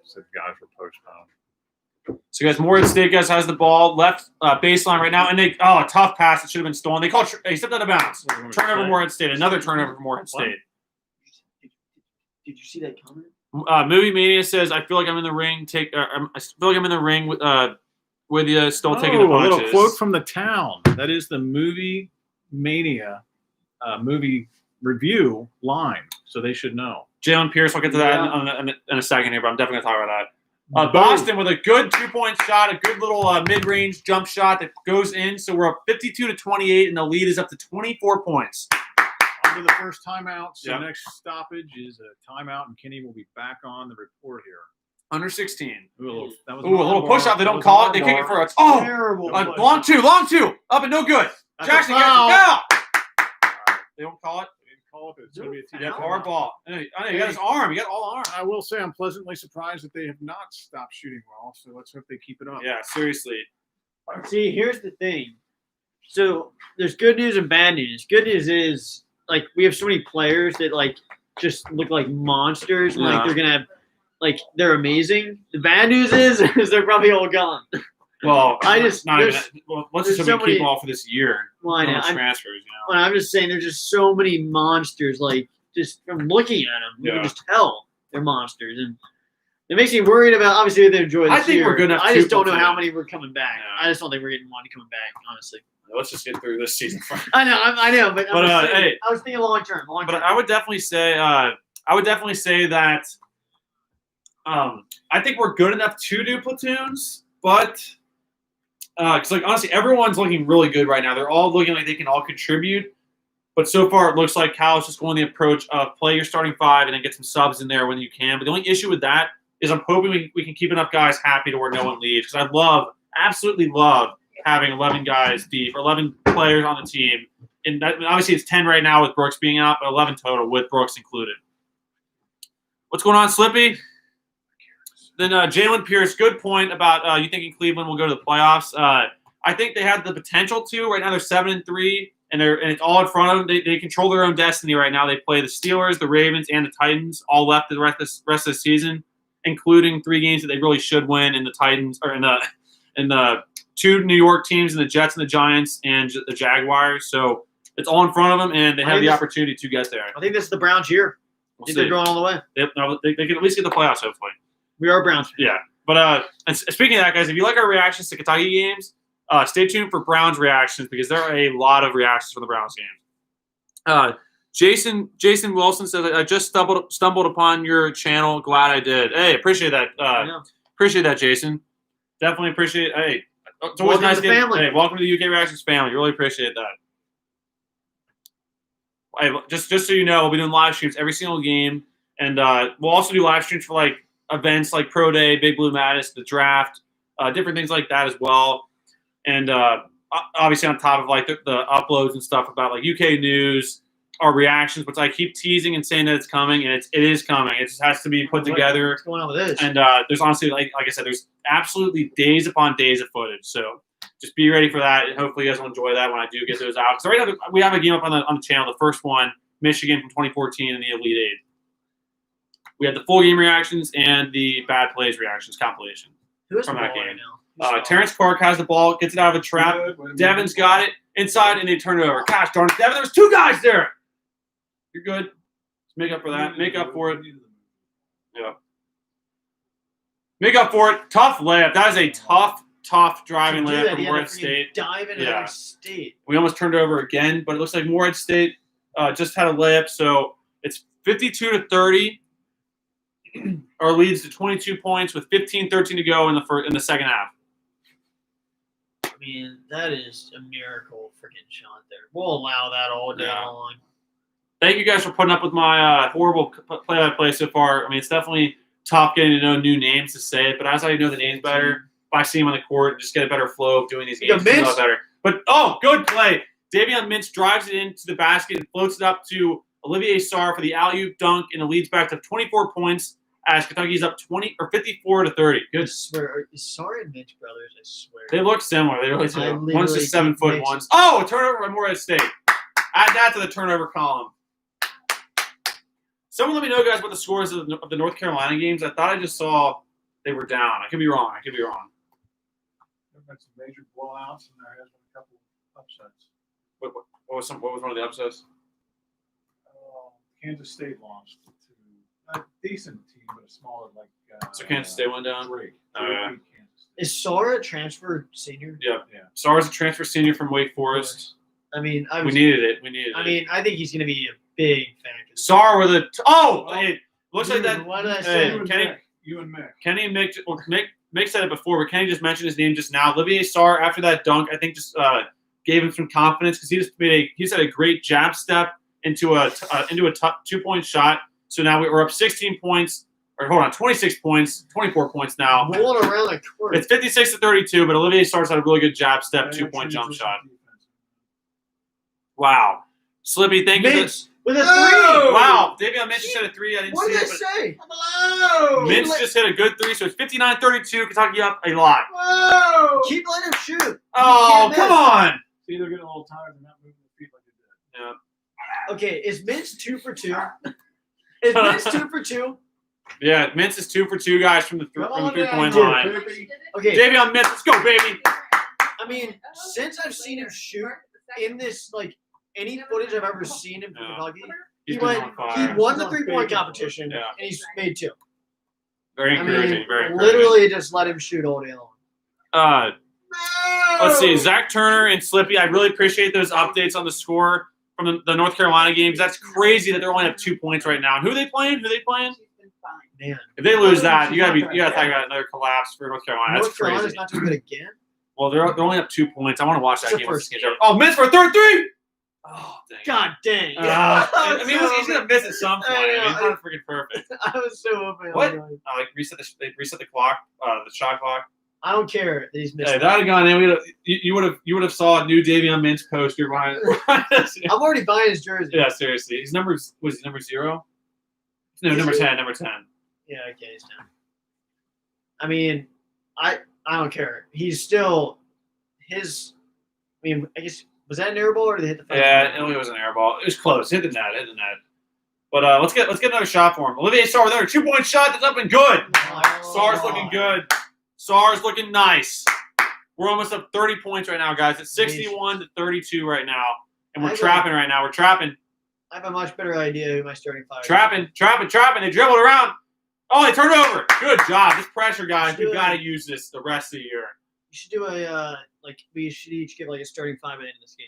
Said guys were postponed. So, guys, Morehead State, guys, has the ball left baseline right now. And a tough pass that should have been stolen. They stepped out of bounds. Turnover Morehead State. Another turnover for Morehead State. Did you see that comment? Movie Mania says, I feel like I'm in the ring. I feel like I'm in the ring with you, still taking the punches. A little quote from the town. That is the Movie Mania movie review line, so they should know. Jalen Pierce, I'll get to that in a second here, but I'm definitely going to talk about that. Boston with a good 2-point shot, a good little mid-range jump shot that goes in. So we're up 52-28, and the lead is up to 24 points. Under the first timeout, so next stoppage is a timeout, and Kenny will be back on the report here. Under 16. A little push-off. They don't call it. They kick it for a terrible long two. Up and no good. Jackson gets a foul. They don't call it. It's going to be a hard ball. I know you got his arm. You got all arm. I will say I'm pleasantly surprised that they have not stopped shooting well. So let's hope they keep it up. Yeah, seriously. See, here's the thing. So there's good news and bad news. Good news is like we have so many players that like just look like monsters. And, like they're gonna have they're amazing. The bad news is they're probably all gone. Well, let's just keep all for this year. Well, I know. Transfers, I'm just saying there's just so many monsters. Like just from looking at them, you can just tell they're monsters, and it makes me worried about. Obviously, they enjoy this I think year. we're good enough. I just don't know how many we're coming back. Yeah. I just don't think we're getting one coming back. Honestly, let's just get through this season first. I know, but hey, I was thinking long term. But I would definitely say, that. I think we're good enough to do platoons, but. Because honestly, everyone's looking really good right now. They're all looking like they can all contribute. But so far, it looks like Cal's just going the approach of play your starting 5 and then get some subs in there when you can. But the only issue with that is I'm hoping we can keep enough guys happy to where no one leaves. Because I absolutely love having 11 guys deep or 11 players on the team. And that, obviously it's 10 right now with Brooks being out, but 11 total with Brooks included. What's going on, Slippy? Then Jalen Pierce, good point about you thinking Cleveland will go to the playoffs. I think they have the potential to. Right now they're 7-3, and it's all in front of them. They control their own destiny right now. They play the Steelers, the Ravens, and the Titans all left the rest of the season, including 3 games that they really should win in the Titans or in the 2 New York teams, and the Jets and the Giants and the Jaguars. So it's all in front of them, and they have the opportunity to get there. I think this is the Browns' year. I think they're going all the way. They can at least get the playoffs, hopefully. We are Browns. Yeah. But and speaking of that, guys, if you like our reactions to Kentucky games, stay tuned for Browns reactions because there are a lot of reactions from the Browns games. Jason Wilson says, I just stumbled upon your channel. Glad I did. Hey, appreciate that. Appreciate that, Jason. Definitely appreciate it. Hey, it's always nice to get, hey, welcome to the UK Reactions family. Really appreciate that. Hey, just so you know, we'll be doing live streams every single game, and we'll also do live streams for like events like Pro Day, Big Blue Madness, the draft, different things like that as well. And obviously on top of like the uploads and stuff about like UK news, our reactions, which I keep teasing and saying that it's coming, and it is coming. It just has to be put together. What's going on with this? And there's honestly, like I said, there's absolutely days upon days of footage. So just be ready for that, and hopefully you guys will enjoy that when I do get those out. So right now we have a game up on the channel. The first one, Michigan from 2014 in the Elite Eight. We have the full game reactions and the bad plays reactions compilation from that game. Right Terrence Clark has the ball, gets it out of a trap. Devin's got it inside, and they turn it over. Gosh darn it, Devin, there's 2 guys there. You're good. Let's make up for that. Make up for it. Yeah. Make up for it. Tough layup. That is a tough driving layup from Morehead State. Yeah. State. We almost turned it over again, but it looks like Morehead State just had a layup, so it's 52-30. Our leads to 22 points with 15-13 to go in the second half. I mean, that is a miracle freaking shot there. We'll allow that all day long. Thank you guys for putting up with my horrible play-by-play so far. I mean, it's definitely tough getting to know new names to say it, but as I know the names better, if I see them on the court, just get a better flow of doing these games. A lot better. But, good play. Davion Mintz drives it into the basket and floats it up to Olivier Sarr for the alley-oop dunk, and it leads back to 24 points as Kentucky's up 54-30. Good. I swear, Sarr and Mintz brothers, I swear. They look similar. They really do. One's just 7 foot, one's. Oh, a turnover by Morehead State. Add that to the turnover column. Someone let me know, guys, what the scores of the North Carolina games. I thought I just saw they were down. I could be wrong. There have been some major blowouts, and there has been a couple of upsets. What was one of the upsets? Kansas State lost to a decent team, but a smaller so Kansas State went down. Drake. Is Sarr a transfer senior? Yeah. Sarr's a transfer senior from Wake Forest. I mean, we needed it. I mean, I think he's going to be a big factor. Sarr with a it looks like that. What did I say? You and Mick. Kenny and Mick. Well, Mick said it before, but Kenny just mentioned his name just now. Olivier Sarr, after that dunk, I think just gave him some confidence because he had a great jab step into a 2-point shot. So now we're up 16 points. Or hold on, 26 points, 24 points now. Rolling around the court. It's 56-32, but Olivier Sarr's had a really good jab step, 2-point jump shot. Wow. Slippy, thank you. With a 3. Wow. Davion Mintz just hit a 3. I didn't see it. What did I say? Hello. Mintz just hit a good 3, so it's 59-32. Kentucky up a lot. Whoa. Keep letting him shoot. Oh, come on. See, they're getting a little tired and not moving their feet like they did. Yeah. Okay, is Mintz 2 for 2? Is Mintz 2 for 2? Yeah, Mintz is 2 for 2 guys from the 3-point line. Okay. Davion Mintz, let's go, baby. I mean, since I've seen him shoot in this, any footage I've ever seen him from Kentucky, he won the 3-point competition, and he's made 2. Very encouraging. Very encouraging. Literally just let him shoot all day long. Let's see, Zach Turner and Slippy. I really appreciate those updates on the score from the North Carolina games. That's crazy that they only have 2 points right now. And who are they playing? Man, if they lose that, you gotta talk about another collapse for North Carolina. That's crazy. Carolina's not too good again. Well, they're only up 2 points. I want to watch that game. Oh, Mintz for a third 3. Oh, dang. God dang. I mean, he's gonna miss at some point. He's not freaking perfect. I was so open. What? They reset the clock, the shot clock. I don't care that he's missed. Hey, that had gone in. You would have saw a new Davion Mintz poster behind us. I'm already buying his jersey. Yeah, seriously. His number was he number 0? No, Is number he? 10. Number 10. Yeah, okay, he's 10. I mean, I don't care. He's still his. I mean, I guess was that an air ball or did they hit the? Yeah, it was an air ball. It was close. Hit the net. But let's get another shot for him. Olivier Sarr with another 2-point shot. That's up and good. Oh, Sarr's looking good. Sarr's looking nice. We're almost up 30 points right now, guys. It's 61-32 right now, and we're trapping right now. We're trapping. I have a much better idea who my starting five is. Trapping. They dribbled around. Oh, they turned over. Good job. This pressure, guys. We've got to use this the rest of the year. You should do a we should each give like a starting 5 in this game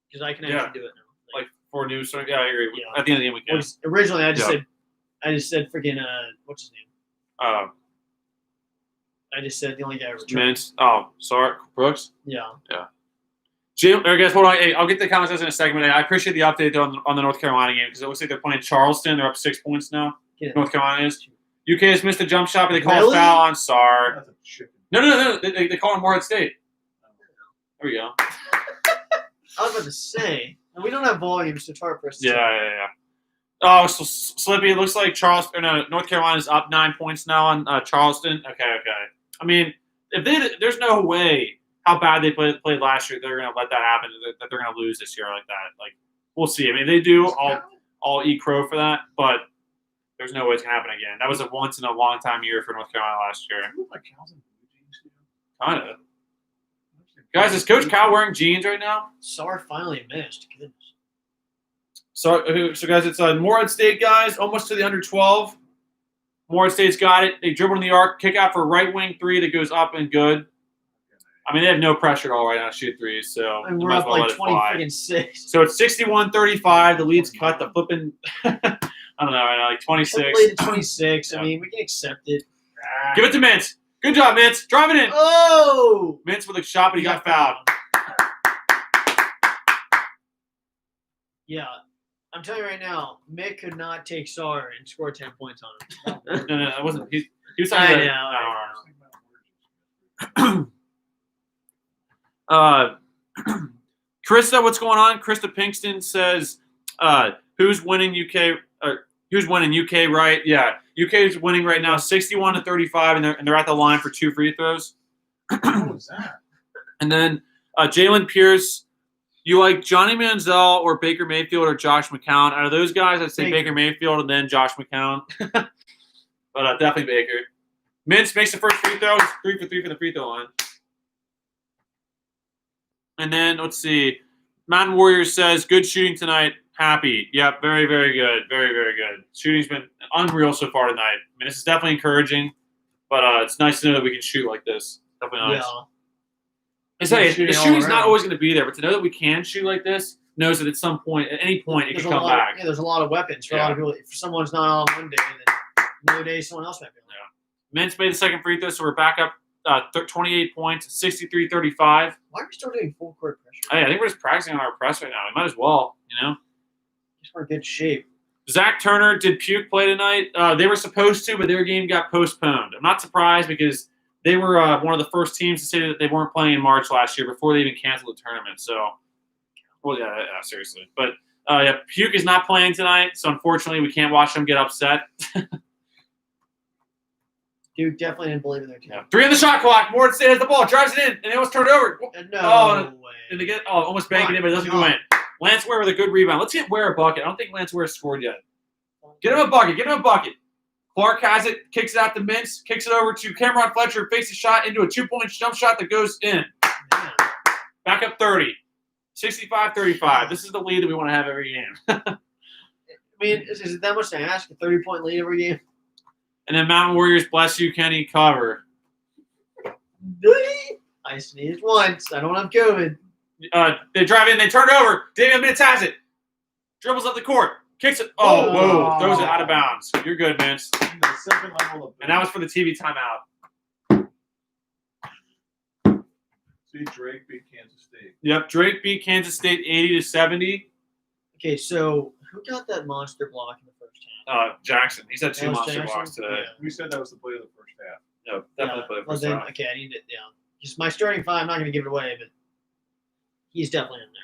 because I can actually do it now. Like 4 new starting. Yeah, I agree. Yeah. At the end of the game, we can. Originally, I just said freaking what's his name? I just said the only guy returned. Mintz. Oh, sorry, Brooks. Yeah. Jim, or guys, hold on. Hey, I'll get the comments in a second. I appreciate the update on the North Carolina game because it looks like they're playing Charleston. They're up 6 points now. Yeah. North Carolina is. UK has missed a jump shot, but they call a foul on Sarr. No. They call him Morehead State. There we go. I was about to say, and we don't have volumes, so it's hard for us to say. Yeah. Oh, so Slippy, it looks like North Carolina's up 9 points now on Charleston. Okay. I mean, there's no way how bad they played last year, they're going to let that happen, that they're going to lose this year like that. Like, we'll see. I mean, they do. I'll eat crow for that, but there's no way it's going to happen again. That was a once-in-a-long-time year for North Carolina last year. Kind of. Guys, is Coach Cal wearing jeans right now? Sarr finally missed. Goodness. So guys, it's Morehead State, guys, almost to the under 12. Morehead State's got it. They dribble in the arc, kick out for a right wing 3 that goes up and good. I mean, they have no pressure at all right now to shoot threes, so And we're up like 20-6. So it's 61-35. The lead's cut. The flipping, I don't know right now, like 26. Hopefully to 26. Yeah. I mean, we can accept it. Give it to Mintz. Good job, Mintz. Drive it in. Oh! Mintz with a shot, but he got fouled. Yeah. I'm telling you right now, Mick could not take Sarr and score 10 points on him. No, it wasn't. He was I talking about. Krista, what's going on? Krista Pinkston says, "Who's winning UK? Who's winning UK? Right? Yeah, UK is winning right now, 61-35, and they're at the line for 2 free throws." What was that? And then Jalen Pierce, you like Johnny Manziel or Baker Mayfield or Josh McCown? Out of those guys, I'd say Baker Mayfield and then Josh McCown. But definitely Baker. Mintz makes the first free throw. It's 3 for 3 from the free throw line. And then, let's see. Mountain Warriors says, good shooting tonight. Happy. Yep, very, very good. Very, very good. Shooting's been unreal so far tonight. I mean, this is definitely encouraging, but it's nice to know that we can shoot like this. Definitely nice. Yeah. The shooting's not always going to be there, but to know that we can shoot like this knows that at some point, at any point, it can come back. There's a lot of weapons for a lot of people. If someone's not on one day, then another day someone else might be on. Mintz made the second free throw, so we're back up 28 points, 63-35. Why are we still doing full court pressure? Hey, I think we're just practicing on our press right now. We might as well, Just we're in good shape. Zach Turner, did Puke play tonight? They were supposed to, but their game got postponed. I'm not surprised because they were one of the first teams to say that they weren't playing in March last year before they even canceled the tournament. So, well, yeah, seriously. But, Puke is not playing tonight, so unfortunately we can't watch them get upset. Duke definitely didn't believe in their team. Yeah. 3 on the shot clock. Morehead State has the ball, drives it in, and they almost turn it over. No way. And they almost bank it in, but it doesn't go in. Lance Ware with a good rebound. Let's get Ware a bucket. I don't think Lance Ware scored yet. Get him a bucket. Clark has it, kicks it out to Mintz, kicks it over to Cameron Fletcher, fakes a shot into a 2-point jump shot that goes in. Back up 30. 65-35. This is the lead that we want to have every game. I mean, is it that much to ask? A 30-point lead every game? And then Mountain Warriors, bless you, Kenny, cover. I sneezed once. I don't have COVID. They drive in, they turn it over. Davion Mintz has it. Dribbles up the court. Kicks it. Oh, whoa. Throws it out of bounds. You're good, Mintz. And that was for the TV timeout. See, Drake beat Kansas State. Yep, Drake beat Kansas State 80-70. Okay, so who got that monster block in the first half? Jackson. He's had 2 monster Jackson? blocks today. We said that was the play of the first half. No, definitely play the Well, first then, half. okay, I need to. Yeah, just my starting five. I'm not going to give it away, but he's definitely in there.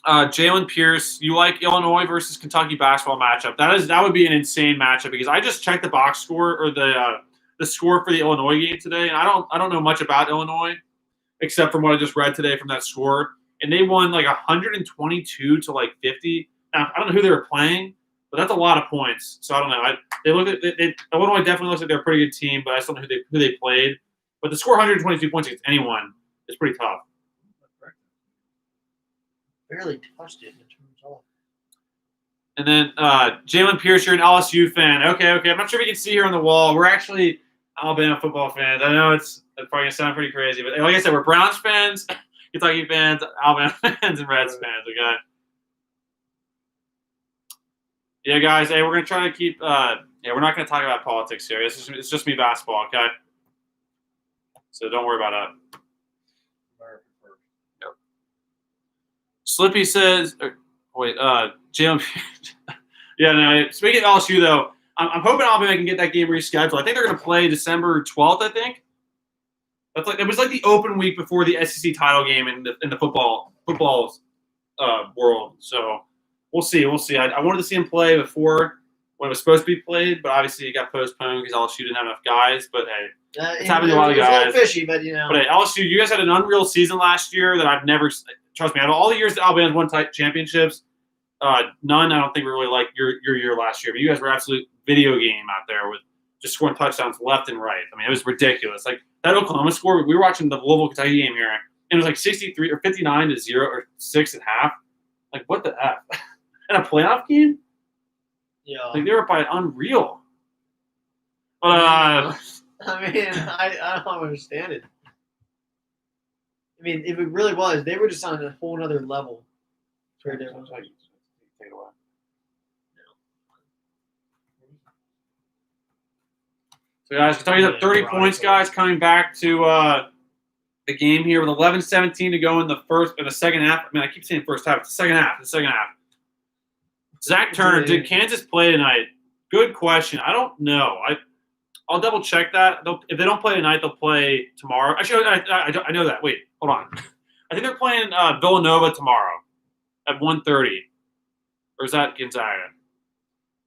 Jalen Pierce, you like Illinois versus Kentucky basketball matchup? That would be an insane matchup because I just checked the box score or the score for the Illinois game today, and I don't know much about Illinois except from what I just read today from that score, and they won like 122 to like 50. Now, I don't know who they were playing, but that's a lot of points. So I don't know. Illinois definitely looks like they're a pretty good team, but I still don't know who they played. But to score 122 points against anyone is pretty tough. Barely touched it in terms of. And then Jalen Pierce, you're an LSU fan. Okay. I'm not sure if you can see here on the wall. We're actually Alabama football fans. I know it's probably gonna sound pretty crazy, but like I said, we're Browns fans, Kentucky fans, Alabama fans, and Reds fans. Okay. Yeah, guys. Hey, we're gonna try to keep. We're not gonna talk about politics here. It's just me basketball. Okay. So don't worry about that. Yep. Slippy says, Jalen. Yeah, no. Speaking of LSU, though, I'm hoping Alabama can get that game rescheduled. I think they're going to play December 12th. I think it was like the open week before the SEC title game in the football world. So we'll see. I wanted to see him play before when it was supposed to be played, but obviously it got postponed because LSU didn't have enough guys. But hey, it's happened to a lot of guys. It's a little fishy, but you know. But hey, LSU, you guys had an unreal season last year that I've never. Trust me, out of all the years that Alabama's won championships, none I don't think were really like your year last year. But you guys were absolute video game out there with just scoring touchdowns left and right. I mean, it was ridiculous. Like that Oklahoma score, we were watching the Louisville Kentucky game here, and it was like 63 or 59 to 0 or 6 at half. Like what the F? In a playoff game? Yeah. Like they were by unreal. But I mean, I don't understand it. I mean, if it really was, they were just on a whole other level. take it away. So guys, Kentucky's up 30 points, guys, coming back to the game here with 11:17 to go in the second half. I mean, I keep saying first half. It's the second half. Zach Turner, did Kansas play tonight? Good question. I don't know. I'll double check that. If they don't play tonight, they'll play tomorrow. Actually, I know that. Wait, hold on. I think they're playing Villanova tomorrow at 1:30. Or is that Gonzaga?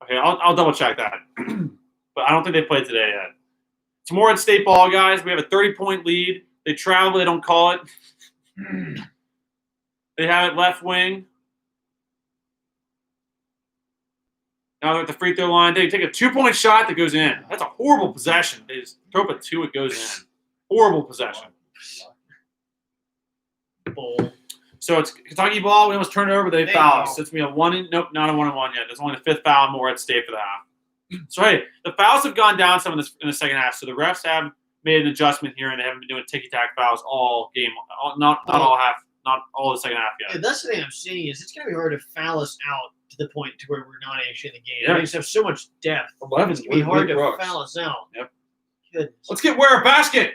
Okay, I'll double check that. But I don't think they played today yet. It's Morehead State ball, guys. We have a 30-point lead. They travel. They don't call it. They have it left wing. Now they're at the free throw line. They take a 2-point shot that goes in. That's a horrible possession. They just throw up a 2, it goes in. Horrible possession. So it's Kentucky ball. We almost turned it over. They foul us. It's me a 1. Nope, not a 1-1 yet. That's only the 5th foul. Morehead State for the half. So hey, the fouls have gone down some in the second half. So the refs have made an adjustment here, and they haven't been doing ticky-tack fouls all game. Not all the second half yet. Yeah, that's the thing I'm seeing is it's going to be hard to foul us out to the point to where we're not actually in the game. Yeah. We just have so much depth. 11. It's going to be hard to foul us out. Yep. Goodness. Let's get Ware a basket.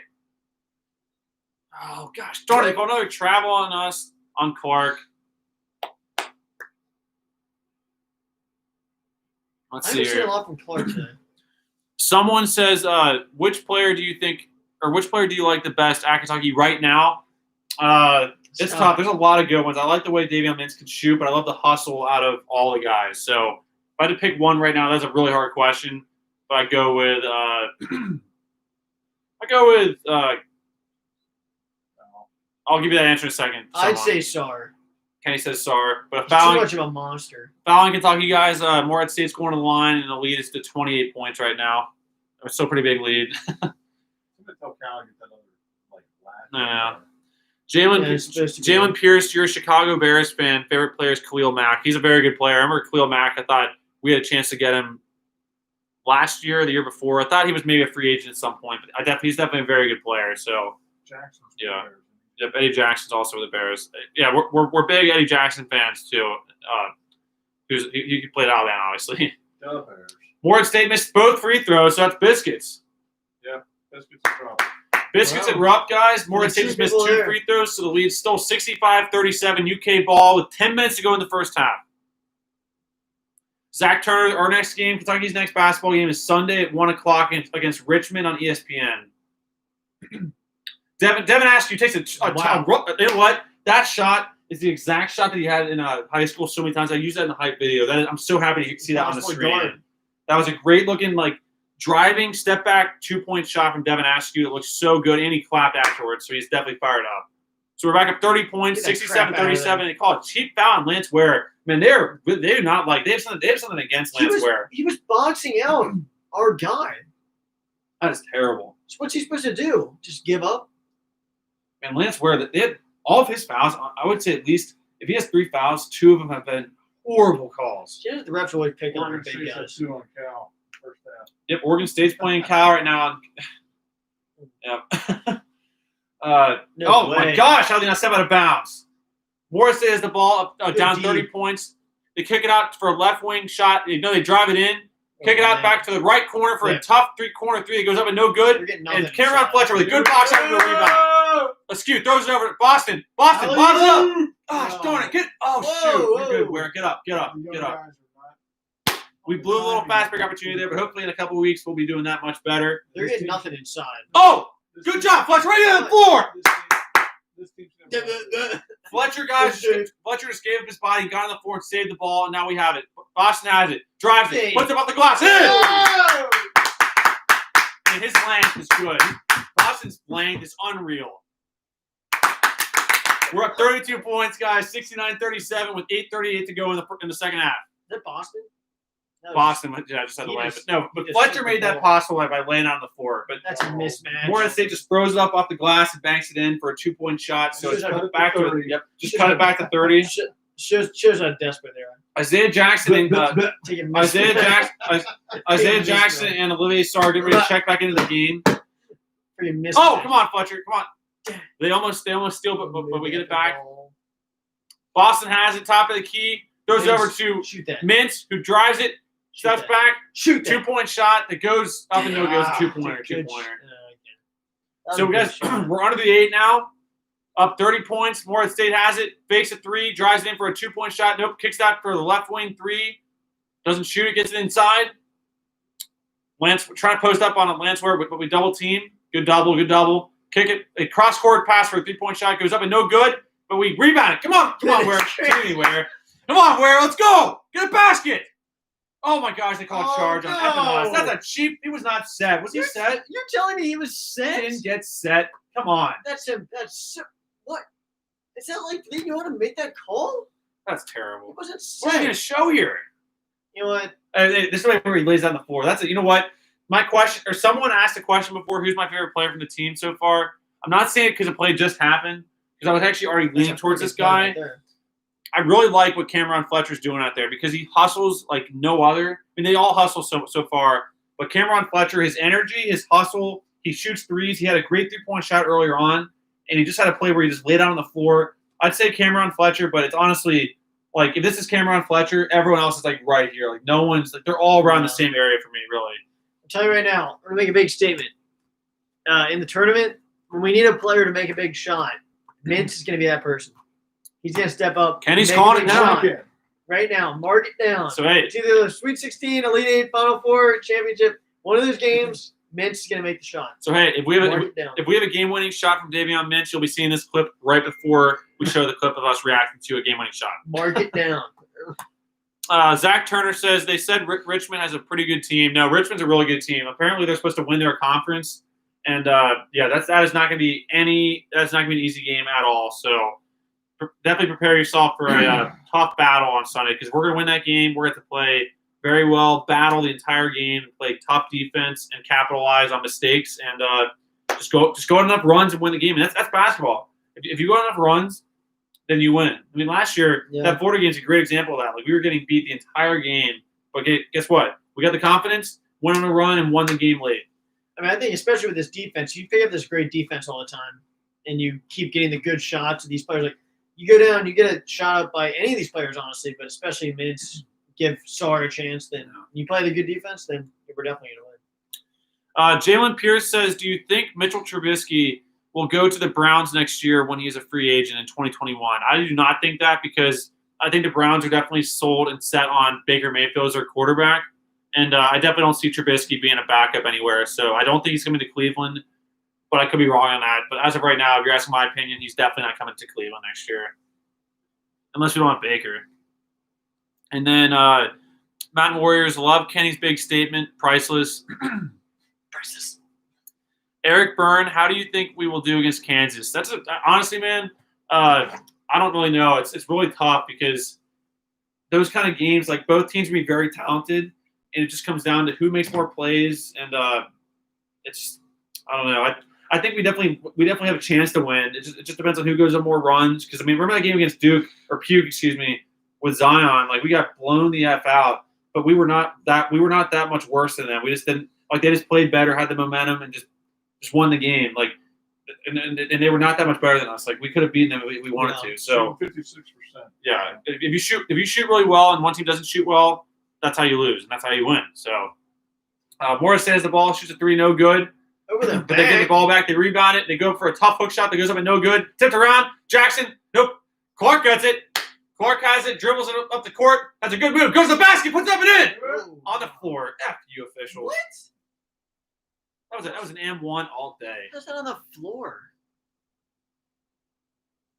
Oh gosh, darn it! Another travel on us on Clark. Let's I see haven't seen here. a lot from Clark today. Someone says, which player do you like the best at Kentucky right now? It's tough. There's a lot of good ones. I like the way Davion Mintz can shoot, but I love the hustle out of all the guys. So if I had to pick one right now, that's a really hard question. But I go with I'll give you that answer in a second. I'd say Sar. Kenny says Sar. But He's too much of a monster. fouling Kentucky guys, Morehead State's going to the line, and the lead is to 28 points right now. It's still a pretty big lead. No. Jalen Pierce, you're a Chicago Bears fan. Favorite player is Khalil Mack. He's a very good player. I remember Khalil Mack. I thought we had a chance to get him last year, the year before. I thought he was maybe a free agent at some point, but he's definitely a very good player. So, yeah. Yep, Eddie Jackson's also with the Bears. Yeah, we're big Eddie Jackson fans too. He played Alabama, obviously. Morehead State missed both free throws, so that's Biscuits. Yeah, Biscuits are trouble. Biscuits at Rupp, guys. Morehead State just missed 2 free throws, so the lead's still 65-37 UK ball with 10 minutes to go in the first half. Zach Turner, our next game, Kentucky's next basketball game is Sunday at 1 o'clock against Richmond on ESPN. Devin Askew takes you know what? That shot is the exact shot that he had in high school so many times. I used that in the hype video. I'm so happy to see that on the screen. That was a great looking, driving, step back, 2-point shot from Devin Askew. It looks so good, and he clapped afterwards, so he's definitely fired up. So we're back up 30 points, 67-37. They call it cheap foul on Lance Ware. Man, they do not they have something against Lance Ware. He was boxing out our guy. That is terrible. So what's he supposed to do? Just give up? And Lance Ware, they had all of his fouls. I would say at least if he has 3 fouls, 2 of them have been horrible calls. Yeah, the refs always pick on big guys. 2 on Cal first half. Yep, Oregon State's playing Cal right now. Yep. My gosh, how did he not step out of bounds? Morehead State has the ball down 30 points. They kick it out for a left wing shot. They drive it in. Kick it out back to the right corner for a tough corner three that goes up and no good. And Cameron Fletcher with a good box out for a rebound. Askew throws it over to Boston. Bobs up. Oh, darn it. Shoot. You're good. Get up. We blew a little fast break opportunity there, but hopefully in a couple of weeks we'll be doing that much better. They're getting nothing inside. Oh, good job, Fletcher. Right on the floor. Fletcher just gave up his body, got on the floor and saved the ball, and now we have it. Boston has it. Drives it. Puts it off the glass. And his length is good. Boston's length is unreal. We're up 32 points, guys. 69-37 with 8:38 to go in the second half. Is that Boston? Boston, I just had to land. But Fletcher made that possible by laying on the floor. But that's a mismatch. Morehead State just throws it up off the glass and banks it in for a 2-point shot. So it's back to it. Yep. Just cut it back to 30. Shows how desperate they are. Isaiah Jackson and Olivier Sarr get ready to check back into the game. Oh, come on, Fletcher. Come on. They almost steal, but we get it back. Boston has it, top of the key. Throws it over to Mintz, who drives it, steps back, 2-point shot that goes up and no goes, 2-pointer. So guys, we're under the 8 now. Up 30 points. Morehead State has it. Fakes a 3. Drives it in for a 2-point shot. Nope. Kicks out for the left wing 3. Doesn't shoot it. Gets it inside. Lance trying to post up on a Lance Ware, but we double team. Good double. Kick it. A cross-court pass for a 3-point shot. Goes up and no good. But we rebound it. Come on, Ware. Come on, Ware. Let's go. Get a basket. Oh my gosh, they called charge on Epinus. That's a cheap. He was not set. Was he set? You're telling me he was set? He didn't get set. Come on. That's what? Is that like you want to make that call? That's terrible. It wasn't set. What are they going to show here? You know what? This is where he lays on the floor. That's it. You know what? My question, or someone asked a question before, who's my favorite player from the team so far? I'm not saying it because the play just happened, because I was actually already leaning towards this guy. Right, I really like what Cameron Fletcher's doing out there because he hustles like no other. I mean, they all hustle so far, but Cameron Fletcher, his energy, his hustle, he shoots threes. He had a great 3-point shot earlier on, and he just had a play where he just laid out on the floor. I'd say Cameron Fletcher, but it's honestly like if this is Cameron Fletcher, everyone else is like right here. Like no one's like they're all around the same area for me, really. I'll tell you right now, I'm gonna make a big statement. In the tournament, when we need a player to make a big shot, Mintz is gonna be that person. He's gonna step up. Kenny's calling it now. Right now, mark it down. So hey, it's either the Sweet 16, Elite 8, Final Four, Championship. One of those games, Mintz is gonna make the shot. So hey, if we have a game-winning shot from Davion Mintz, you'll be seeing this clip right before we show the clip of us reacting to a game-winning shot. Mark it down. Zach Turner says they said Richmond has a pretty good team. No, Richmond's a really good team. Apparently, they're supposed to win their conference, and that is not going to be an easy game at all. So definitely prepare yourself for a tough battle on Sunday because we're going to win that game. We're going to have to play very well, battle the entire game, play tough defense, and capitalize on mistakes, and just go on enough runs and win the game. And that's basketball. If you go on enough runs, then you win. I mean, last year, that Florida game is a great example of that. Like, we were getting beat the entire game, but guess what? We got the confidence, went on a run, and won the game late. I mean, I think especially with this defense, you pick up this great defense all the time, and you keep getting the good shots of these players. Like, you go down, you get a shot up by any of these players, honestly, but especially Mintz, give Sarr a chance. Then you play the good defense, then we're definitely going to win. Jalen Pierce says, do you think Mitchell Trubisky will go to the Browns next year when he is a free agent in 2021? I do not think that because I think the Browns are definitely sold and set on Baker Mayfield as their quarterback. And I definitely don't see Trubisky being a backup anywhere. So I don't think he's coming to Cleveland, but I could be wrong on that. But as of right now, if you're asking my opinion, he's definitely not coming to Cleveland next year. Unless we don't have Baker. And then Mountain Warriors love Kenny's big statement, priceless. Priceless. Eric Byrne, how do you think we will do against Kansas? Honestly, man, I don't really know. It's really tough because those kind of games, like both teams will be very talented, and it just comes down to who makes more plays, and it's I don't know. I think we definitely have a chance to win. It just depends on who goes on more runs. Because I mean, remember that game against Puke, excuse me, with Zion? Like we got blown the F out, but we were not that much worse than them. We just didn't like they just played better, had the momentum, and just won the game. Like and they were not that much better than us. Like we could have beaten them if we wanted to. So 56%. Yeah, if you shoot really well and one team doesn't shoot well, that's how you lose and that's how you win. So Morehead State has the ball, shoots a three, no good. Over the But they get the ball back, they rebound it, they go for a tough hook shot that goes up and no good. Tipped around, Jackson, nope. Clark gets it. Clark has it, dribbles it up the court. That's a good move. Goes to the basket, puts it up and in. Whoa. On the floor. F you officials. What? That was an M1 all day. How's that on the floor?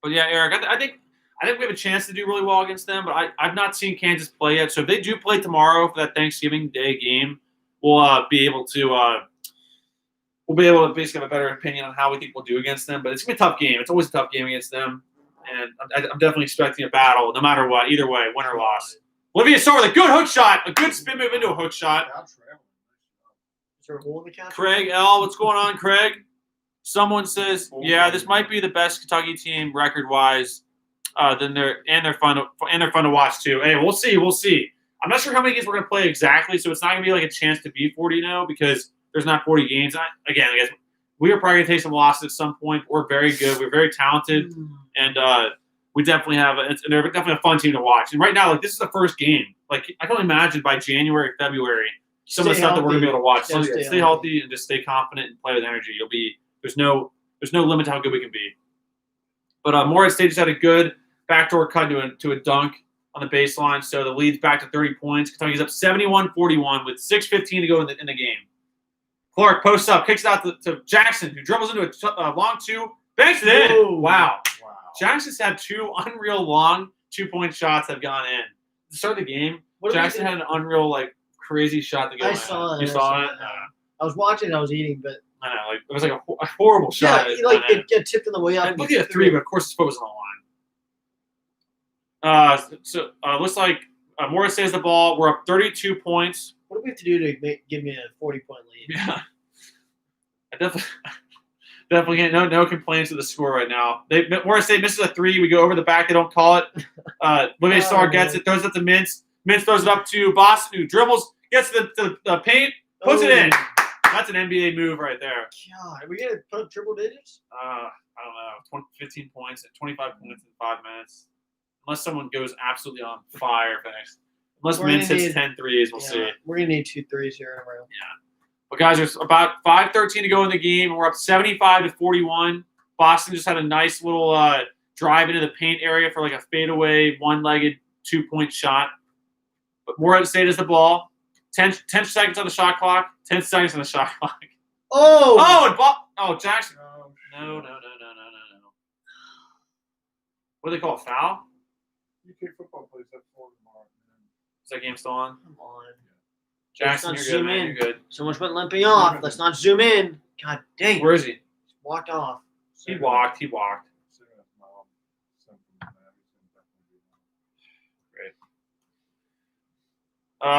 But yeah, Eric, I think we have a chance to do really well against them, but I've not seen Kansas play yet. So if they do play tomorrow for that Thanksgiving Day game, we'll be able to basically have a better opinion on how we think we'll do against them. But it's gonna be a tough game. It's always a tough game against them, and I'm definitely expecting a battle, no matter what, either way, win or loss. Olivia Starr with a good hook shot, a good spin move into a hook shot. Is there a hole in the couch? Craig L, what's going on, Craig? Someone says, yeah, this might be the best Kentucky team record-wise. They're fun to watch too. Hey, we'll see. I'm not sure how many games we're gonna play exactly, so it's not gonna be like a chance to be 40-0 because there's not 40 games. I guess we are probably gonna take some losses at some point. We're very good. We're very talented, and we definitely have. They're definitely a fun team to watch. And right now, like this is the first game. Like I can only imagine by January, February, some of the stuff that we're gonna be able to watch. So stay healthy and just stay confident and play with energy. There's no limit to how good we can be. But Morehead State just had a good backdoor cut to a dunk on the baseline, so the lead's back to 30 points. Kentucky's up 71-41 with 6:15 to go in the game. Clark posts up, kicks it out to Jackson, who dribbles into a long two, banks it in. Whoa. Wow. Jackson's had two unreal long 2-point shots that have gone in. To start the game, Jackson had an unreal, like, crazy shot to go in. I saw it. You saw it? I was watching. I was eating, but I know, like it was like a horrible shot. yeah, like it get tipped on the way up. And look at a three, but of course his foot was on the line. Looks like Morehead State has the ball. We're up 32 points. What do we have to do to give me a 40-point lead? Yeah, I definitely get no complaints with the score right now. Morehead State misses a three. We go over the back. They don't call it. Olivia Starr gets it, throws it to Mintz. Mintz throws it up to Boston, who dribbles, gets to the paint, puts it in. That's an NBA move right there. God, are we gonna put up triple digits? I don't know. 15 points, 25 points in 5 minutes. Unless someone goes absolutely on fire fast. Unless Mintz hits 10 threes, we'll see. We're going to need 2 threes here in a row. Yeah. But, guys, there's about 5:13 to go in the game. We're up 75-41. Boston just had a nice little drive into the paint area for like a fadeaway, one-legged, 2-point shot. But Morehead State has the ball. 10 seconds on the shot clock. 10 seconds on the shot clock. Jackson. No. What do they call it? Foul? UK football plays that for tomorrow. Is that game still on? Come on. Jackson, you're good, man. You're good. Someone's went limping off. Let's not zoom in. God dang. Where is he? Walked off. He walked. Great.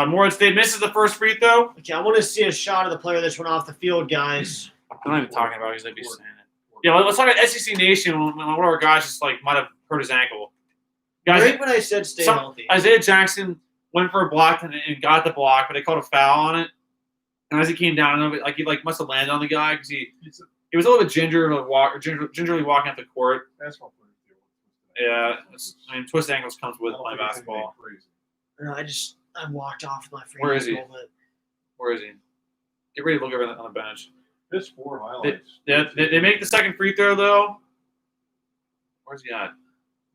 Morehead State misses the first free throw. Okay, I want to see a shot of the player that's went off the field, guys. I'm not even talking about it because they'd be saying it. Yeah, let's talk about SEC Nation when one of our guys just might have hurt his ankle. Guys, Right when I said stay healthy. Isaiah Jackson went for a block and got the block, but they called a foul on it. And as he came down, he must have landed on the guy because he was a little bit gingerly walking up the court. Yeah, twist ankles comes with playing basketball. No, I walked off with my free Where is he? But... Where is he? Get ready to look over on the bench. There's 4 highlights. They make the second free throw though. Where's he at?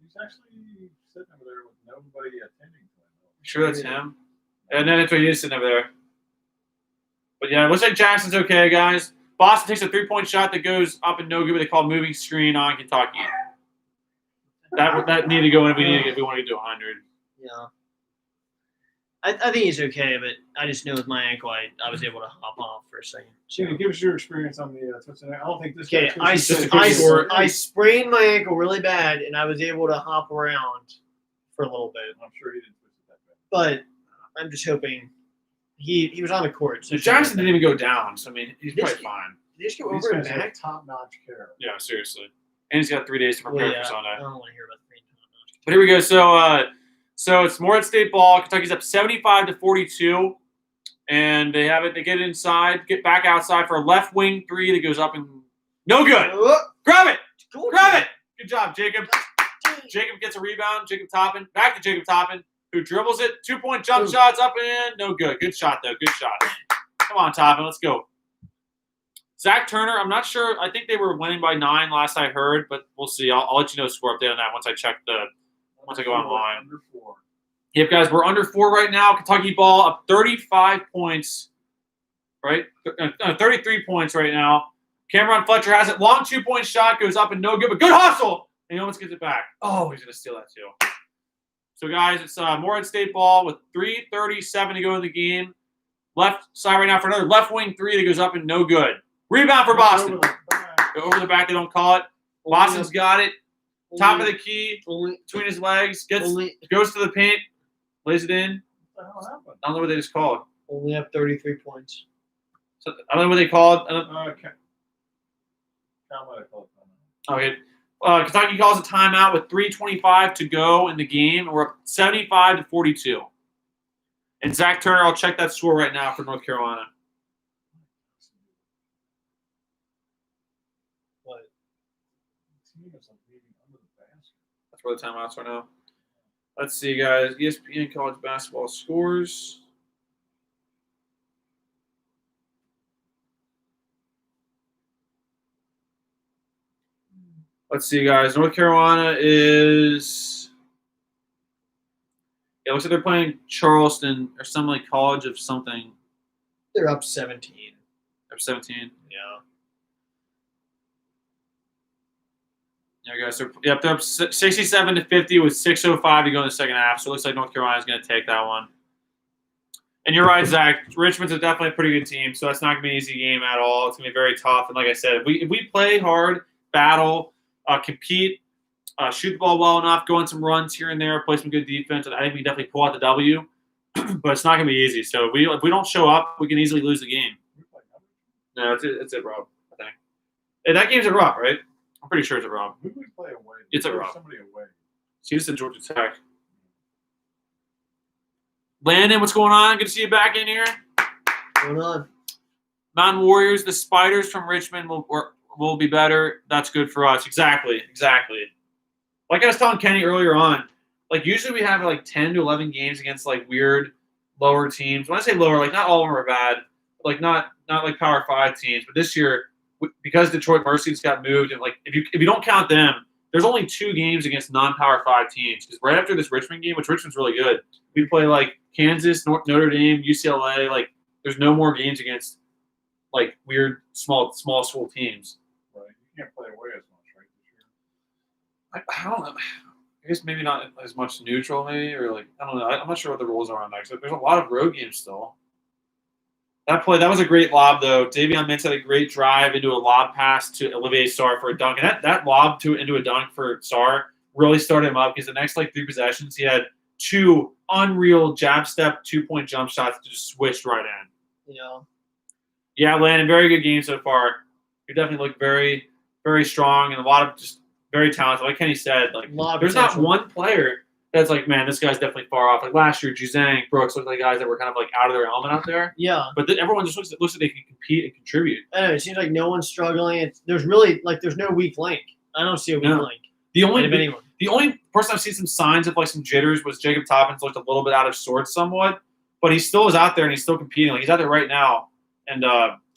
He's actually sitting over there with nobody attending. Sure, that's him. And then it's right, he's sitting over there. But yeah, it looks like Jackson's okay, guys. Boston takes a 3-point shot that goes up and no good, but they call moving screen on Kentucky. That need to go in if we want to get to 100. Yeah. I think he's okay, but I just know with my ankle, I was able to hop off for a second. Jimmy, give us your experience on the twisted ankle. I don't think this. Okay, I sprained my ankle really bad, and I was able to hop around for a little bit. I'm sure he didn't twist it that bad. But I'm just hoping he was on the court. So Jackson didn't even go down. So I mean, he's probably fine. Did he just go over and back? Top-notch care. Yeah, seriously. And he's got 3 days to prepare for Sunday. I don't want to hear about 3 top-notch. But here we go. So it's Morehead State ball. Kentucky's up 75-42, and they have it. They get it inside, get back outside for a left wing 3 that goes up and no good. Grab it, grab it. Good job, Jacob. Jacob gets a rebound. Jacob Toppin, back to Jacob Toppin, who dribbles it. 2-point jump shots up and no good. Good shot though. Good shot. Come on, Toppin, let's go. Zach Turner, I'm not sure. I think they were winning by 9 last I heard, but we'll see. I'll let you know the score update on that once I go online. Under 4. Yep, guys, we're under 4 right now. Kentucky ball up 35 points, right? 33 points right now. Cameron Fletcher has it. Long 2-point shot goes up and no good, but good hustle. And he almost gets it back. Oh, he's going to steal that too. So, guys, it's Morehead State ball with 3:37 to go in the game. Left side right now for another left wing 3 that goes up and no good. Rebound for Boston. Go over the back. They don't call it. Boston's got it. Top of the key, between his legs, goes to the paint, lays it in. What the hell happened? I don't know what they just called. Only have 33 points. So, I don't know what they called. Okay. Okay. Kentucky calls a timeout with 3:25 to go in the game. We're up 75-42. And Zach Turner, I'll check that score right now for North Carolina. What? That's where the timeouts are now. Let's see, guys. ESPN college basketball scores. Let's see, guys. North Carolina is. Yeah, it looks like they're playing Charleston or some like college of something. They're up 17. Up 17. Yeah. Yeah, guys. They're up 67-50 with 6:05 to go in the second half. So it looks like North Carolina's going to take that one. And you're right, Zach. Richmond's definitely a pretty good team, so that's not going to be an easy game at all. It's going to be very tough. And like I said, if we play hard, battle, compete, shoot the ball well enough, go on some runs here and there, play some good defense, and I think we can definitely pull out the W. But it's not going to be easy. So if we don't show up, we can easily lose the game. No, it's at Rob, I think. Hey, that game's at Rob, right? I'm pretty sure it's at Rob. Who do we play away? It's at Rob. Somebody away. See, this is Georgia Tech. Landon, what's going on? Good to see you back in here. What's going on? Mountain Warriors, the Spiders from Richmond will be better. That's good for us. Exactly. Like I was telling Kenny earlier on, like usually we have like 10 to 11 games against like weird lower teams. When I say lower, like not all of them are bad, like not like Power 5 teams. But this year, because Detroit Mercy just got moved, and like if you don't count them, there's only 2 games against non-Power 5 teams. Because right after this Richmond game, which Richmond's really good, we play like Kansas, Notre Dame, UCLA. Like there's no more games against like weird small school teams. Right. You can't play away as much, right? This year. I don't know. I guess maybe not as much neutral, maybe, or like I don't know. I'm not sure what the rules are on that. There's a lot of road games still. That was a great lob though. Davion Mintz had a great drive into a lob pass to Olivier Sarr for a dunk, and that lob into a dunk for Sarr really started him up because the next like 3 possessions he had 2 unreal jab step 2-point jump shots that just switched right in. Yeah, Landon, very good game so far. You definitely look very, very strong and a lot of just very talented. Like Kenny said, like there's not one player that's like, man, this guy's definitely far off. Like last year, Juzang, Brooks looked like guys that were kind of like out of their element out there. Yeah. But everyone just looks like they can compete and contribute. I know, it seems like no one's struggling. There's really like there's no weak link. I don't see a weak link. The only person I've seen some signs of like some jitters was Jacob Toppins looked a little bit out of sorts somewhat, but he still is out there and he's still competing. Like he's out there right now, and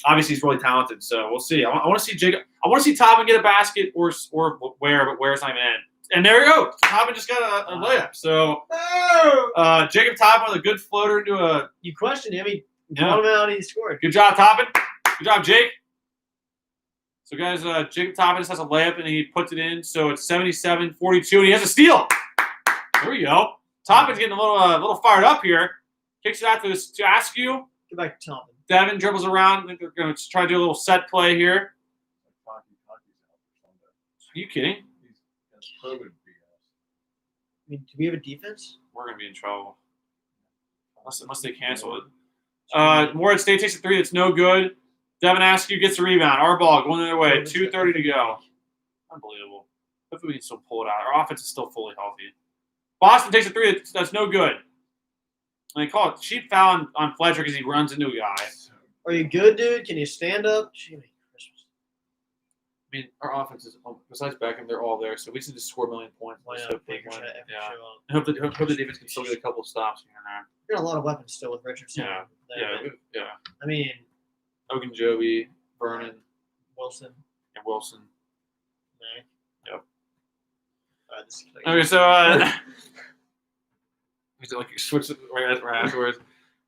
obviously he's really talented. So we'll see. I want to see Jacob. I want to see Toppin get a basket or where, but where's not even in. And there you go. Toppin just got a layup. So Jacob Toppin with a good floater into a. You questioned him. He brought him out and he scored. Good job, Toppin. Good job, Jake. So, guys, Jacob Toppin just has a layup and he puts it in. So it's 77-42, and he has a steal. There we go. Toppin's getting a little fired up here. Kicks it out to Askew. Get back to Toppin. Devin dribbles around. I think they're going to try to do a little set play here. Are you kidding? I mean, do we have a defense? We're going to be in trouble. Unless they cancel it. Morehead State takes a three that's no good. Devin Askew gets the rebound. Our ball going the other way. 2:30 to go. Unbelievable. Hopefully we can still pull it out. Our offense is still fully healthy. Boston takes a three that's no good. And they call it cheap foul on Fletcher because he runs into a guy. Are you good, dude? Can you stand up? I mean, our offense is, besides Beckham, they're all there. So we just need to score a million points. Why Yeah. not? Baker should Yeah. show up. I hope the defense can still get a couple of stops here and there. We got a lot of weapons still with Richardson. Yeah. I mean, Ogunjobi, Vernon, Wilson. and Wilson. Mac. Yep. This is Okay, so like switch it right afterwards.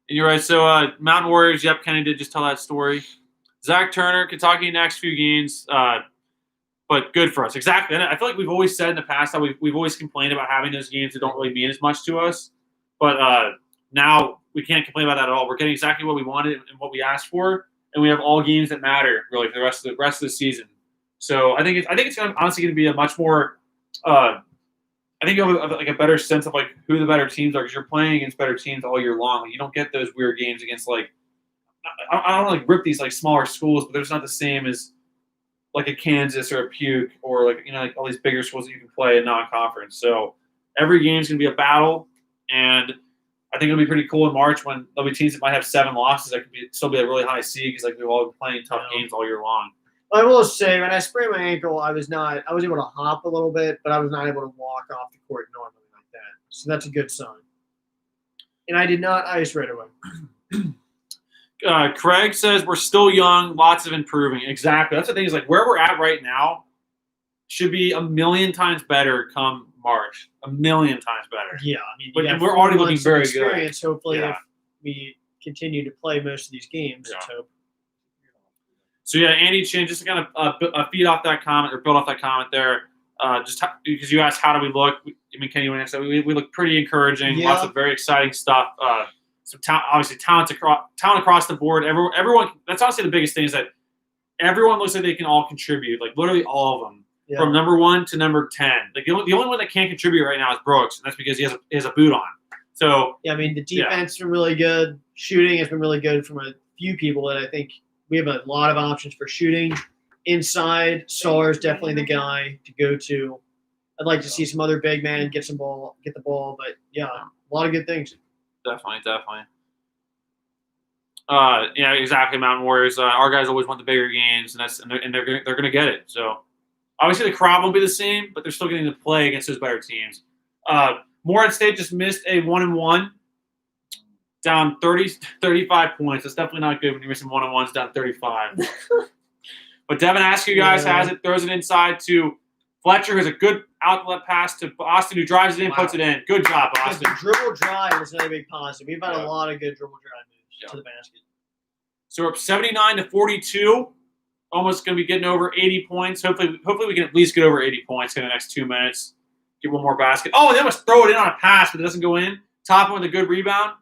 And you're right. So Mountain Warriors. Yep, Kenny did just tell that story. Zach Turner, Kentucky next few games, but good for us. Exactly. And I feel like we've always said in the past that we've always complained about having those games that don't really mean as much to us. But now we can't complain about that at all. We're getting exactly what we wanted and what we asked for, and we have all games that matter really for the rest of the season. So I think it's honestly going to be a much more. I think you'll have like a better sense of like who the better teams are because you're playing against better teams all year long. Like, you don't get those weird games against like. I don't like rip these like smaller schools, but they're just not the same as like a Kansas or a Puke or like like all these bigger schools that you can play in non-conference. So every game's gonna be a battle, and I think it'll be pretty cool in March when there'll be teams that might have 7 losses that could still be a really high seed because like we've all been playing tough games all year long. I will say when I sprained my ankle, I was able to hop a little bit, but I was not able to walk off the court normally like that. So that's a good sign. And I did not ice right away. Craig says we're still young, lots of improving. Exactly. That's the thing is like where we're at right now should be a million times better come March. A million times better. Yeah, I mean, but we're already looking very good. Hopefully, if we continue to play most of these games, let's hope. So yeah, Andy Chin, just to kind of feed off that comment or build off that comment there, because you asked how do we look. I mean, Kenny, we look pretty encouraging. Yeah. Lots of very exciting stuff. Some obviously talent across the board. Everyone. That's honestly the biggest thing is that everyone looks like they can all contribute. Like literally all of them, from number 1 to number 10. Like the only one that can't contribute right now is Brooks, and that's because he has a boot on. So yeah, I mean the defense has been really good. Shooting has been really good from a few people, and I think we have a lot of options for shooting. Inside, Star is definitely the guy to go to. I'd like to see some other big men get the ball, but yeah, a lot of good things. Definitely. Yeah, exactly. Mountain Warriors. Our guys always want the bigger games, and they're going to get it. So obviously the crowd won't be the same, but they're still getting to play against those better teams. Morehead State just missed a 1-1, down 35 points. That's definitely not good when you're missing 1-1s down 35. But Devin Askew, guys, has it, throws it inside to Fletcher, who has a good outlet pass to Boston, who drives it in, puts it in. Good job, Boston. The dribble drive is another big positive. We've had a lot of good dribble drive moves to the basket. So we're up 79-42. Almost going to be getting over 80 points. Hopefully we can at least get over 80 points in the next 2 minutes. Get one more basket. Oh, they almost throw it in on a pass, but it doesn't go in. Toppin with a good rebound.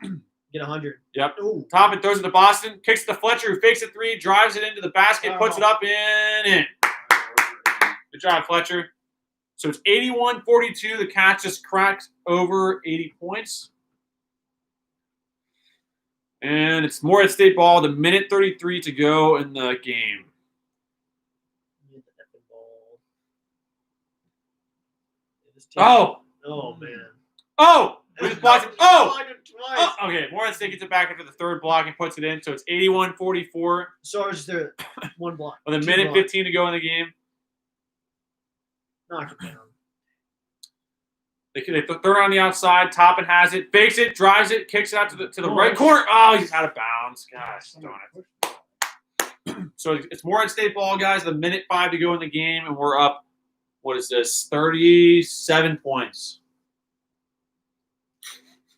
Get 100. Yep. Ooh. Toppin throws it to Boston. Kicks it to Fletcher, who fakes a 3, drives it into the basket, puts it up in. Good job, Fletcher. So it's 81-42. The Cats just cracked over 80 points. And it's Morehead State ball, the minute 33 to go in the game. Oh, man. Oh! We just blocked it. Oh! Okay, Morehead State gets it back after the third block and puts it in. So it's 81-44. So it's there one block. With a minute 15 to go in the game. Knock it down. They throw it on the outside. Toppin has it, fakes it, drives it, kicks it out to the right corner. Oh, he's out of bounds. Gosh, darn it. So it's Morehead State ball, guys. The minute 5 to go in the game, and we're up what is this? 37 points.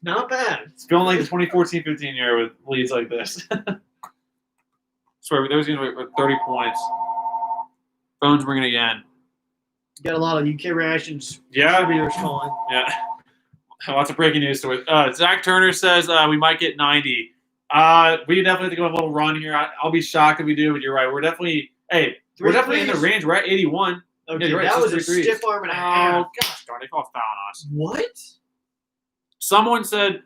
Not bad. It's feeling like the 2014-15 year with leads like this. Swear, there was going to be 30 points. Phone's ringing again. Got a lot of UK reactions. Yeah. Contributors calling. Yeah. Lots of breaking news to it. Zach Turner says we might get 90. We definitely have to go on a little run here. I'll be shocked if we do, but you're right. We're definitely in the range. We're at 81. Okay, yeah, right. that was a 63. stiff arm and a half. Oh, gosh darn, they call foul on us. What? Someone said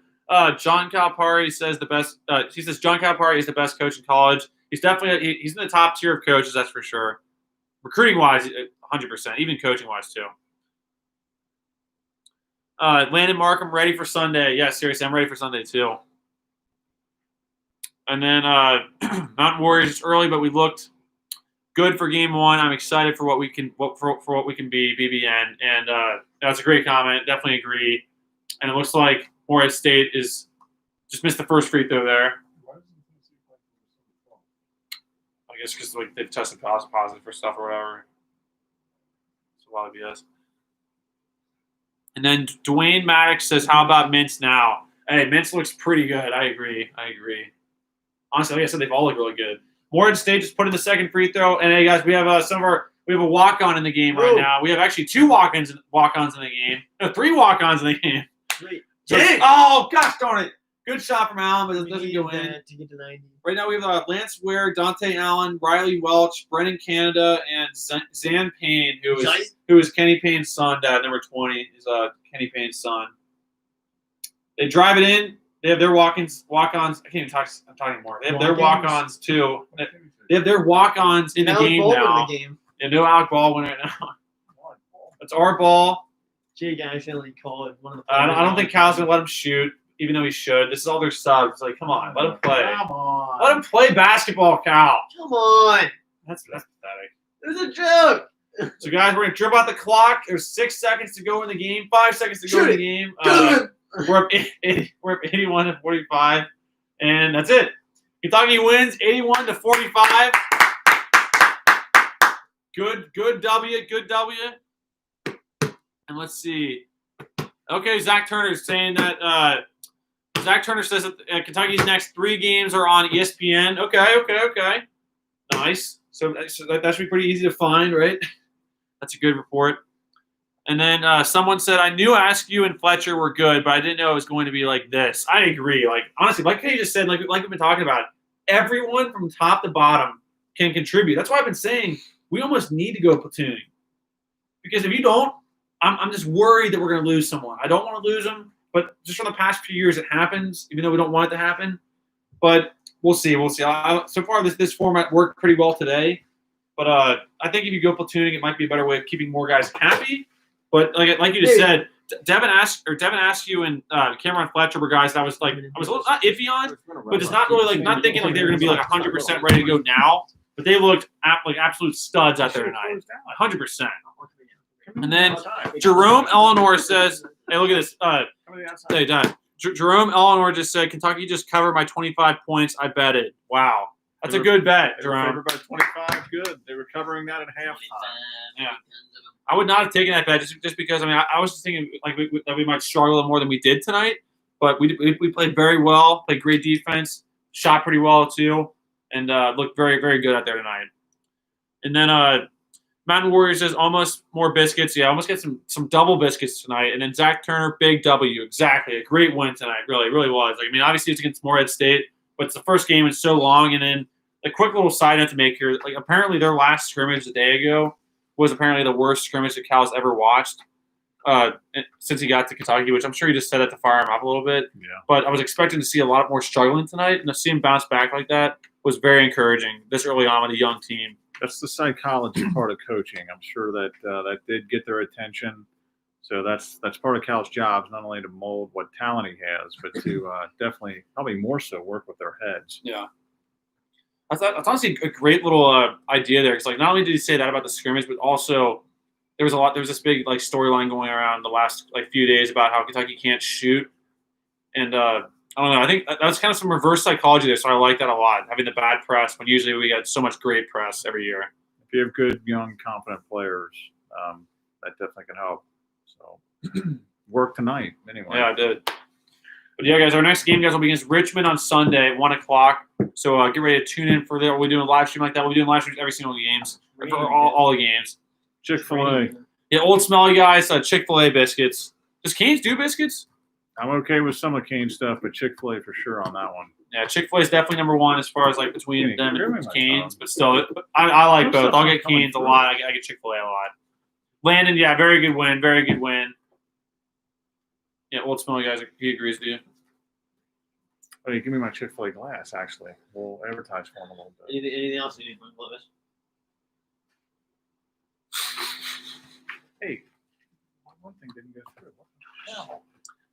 John Calipari says the best. He says John Calipari is the best coach in college. He's definitely he's in the top tier of coaches, that's for sure. Recruiting wise, 100%. Even coaching wise too. Landon Markham ready for Sunday. Yeah, seriously, I'm ready for Sunday too. And then Mountain Warriors is early, but we looked good for game one. I'm excited for what we can for what we can be, BBN. And that's a great comment. Definitely agree. And it looks like Morehead State is just missed the first free throw there. I guess because like they've tested positive for stuff or whatever. It's a lot of BS. And then Dwayne Maddox says, "How about Mintz now?" Hey, Mintz looks pretty good. I agree. Honestly, like I said, they've all looked really good. Morehead State just put in the second free throw, and hey guys, we have we have a walk-on in the game right now. We have actually 2 walk-ons in the game. No, 3 walk-ons in the game. Great. Oh gosh darn it! Good shot from Allen, but it doesn't go in. To get to 90. Right now we have Lance Ware, Dante Allen, Riley Welch, Brennan Canada, and Zan Payne, who is Kenny Payne's son. Dad, number 20 is Kenny Payne's son. They drive it in. They have their walk-ons. I can't even talk. I'm talking more. They have their walk-ons too. They have their walk-ons in the game now. And no Alec Baldwin right now. It's our ball. Jake accidentally called one of the. I don't think Cal's gonna let him shoot, even though he should. This is all their subs. Like, come on, let him play. Come on. Let him play basketball, Cal. Come on. That's pathetic. It was a joke. So, guys, we're gonna dribble out the clock. There's 6 seconds to go in the game. 5 seconds to go in the game. We're up 81 to 45, and that's it. Kentucky wins 81-45. Good W. And let's see. Okay, Zach Turner is saying that. Zach Turner says that Kentucky's next 3 games are on ESPN. Okay. Nice. So that should be pretty easy to find, right? That's a good report. And then someone said, I knew Askew and Fletcher were good, but I didn't know it was going to be like this. I agree. Like, honestly, like Kay just said, like we've been talking about, everyone from top to bottom can contribute. That's why I've been saying we almost need to go platooning. Because if you don't, I'm just worried that we're going to lose someone. I don't want to lose them, but just from the past few years, it happens, even though we don't want it to happen. But we'll see. So far, this format worked pretty well today. But I think if you go platooning, it might be a better way of keeping more guys happy. But like you just said, Devin Askew and Cameron Fletcher were guys that I was a little not iffy on, but just not really not thinking like they were going to be like 100% ready to go now. But they looked like absolute studs out there tonight, 100%. And then Jerome Eleanor says, "Hey, look at this. Hey, Dad. Jerome Eleanor just said Kentucky just covered my 25 points. I bet it. Wow, that's a good bet, Jerome. By 25, good. They were covering that at halftime. Yeah. I would not have taken that bet just because I was just thinking like we might struggle a little more than we did tonight, but we played very well, played great defense, shot pretty well too, and looked very very good out there tonight. And then Mountain Warriors says almost more biscuits. Yeah, almost get some double biscuits tonight. And then Zach Turner, big W, exactly a great win tonight. Really was. Like, I mean, obviously it's against Morehead State, but it's the first game in so long. And then a quick little side note to make here, like apparently their last scrimmage a day ago was apparently the worst scrimmage that Cal's ever watched since he got to Kentucky, which I'm sure he just said that to fire him up a little bit. Yeah. But I was expecting to see a lot more struggling tonight, and to see him bounce back like that was very encouraging this early on with a young team. That's the psychology part of coaching. I'm sure that that did get their attention. So that's part of Cal's job, not only to mold what talent he has, but to definitely, probably more so, work with their heads. Yeah. That's honestly a great little idea there. Because like not only did he say that about the scrimmage, but also there was this big like storyline going around the last like few days about how Kentucky can't shoot, and I don't know. I think that's kind of some reverse psychology there. So I like that a lot. Having the bad press when usually we get so much great press every year. If you have good, young, confident players, that definitely can help. So work tonight anyway. Yeah, I did. But yeah, guys, our next game, guys, will be against Richmond on Sunday, 1 o'clock. So get ready to tune in for that. We're doing a live stream like that. We're doing live streams every single games for all the games. Chick-fil-A. Yeah, Old Smelly guys, Chick-fil-A biscuits. Does Cane's do biscuits? I'm okay with some of Kane stuff, but Chick-fil-A for sure on that one. Yeah, Chick-fil-A is definitely number one as far as like between Yeah, them give me and my Cane's. phone. But still, I like Those both. stuff I'll are get coming Cane's a through. lot. I get Chick-fil-A a lot. Landon, yeah, very good win. Very good win. Yeah, Old Smelly guys, he agrees with you. Hey, give me my Chick-fil-A glass, actually. We'll advertise for them a little bit. Anything else you need from Lewis? Hey, one thing didn't go through. What the hell?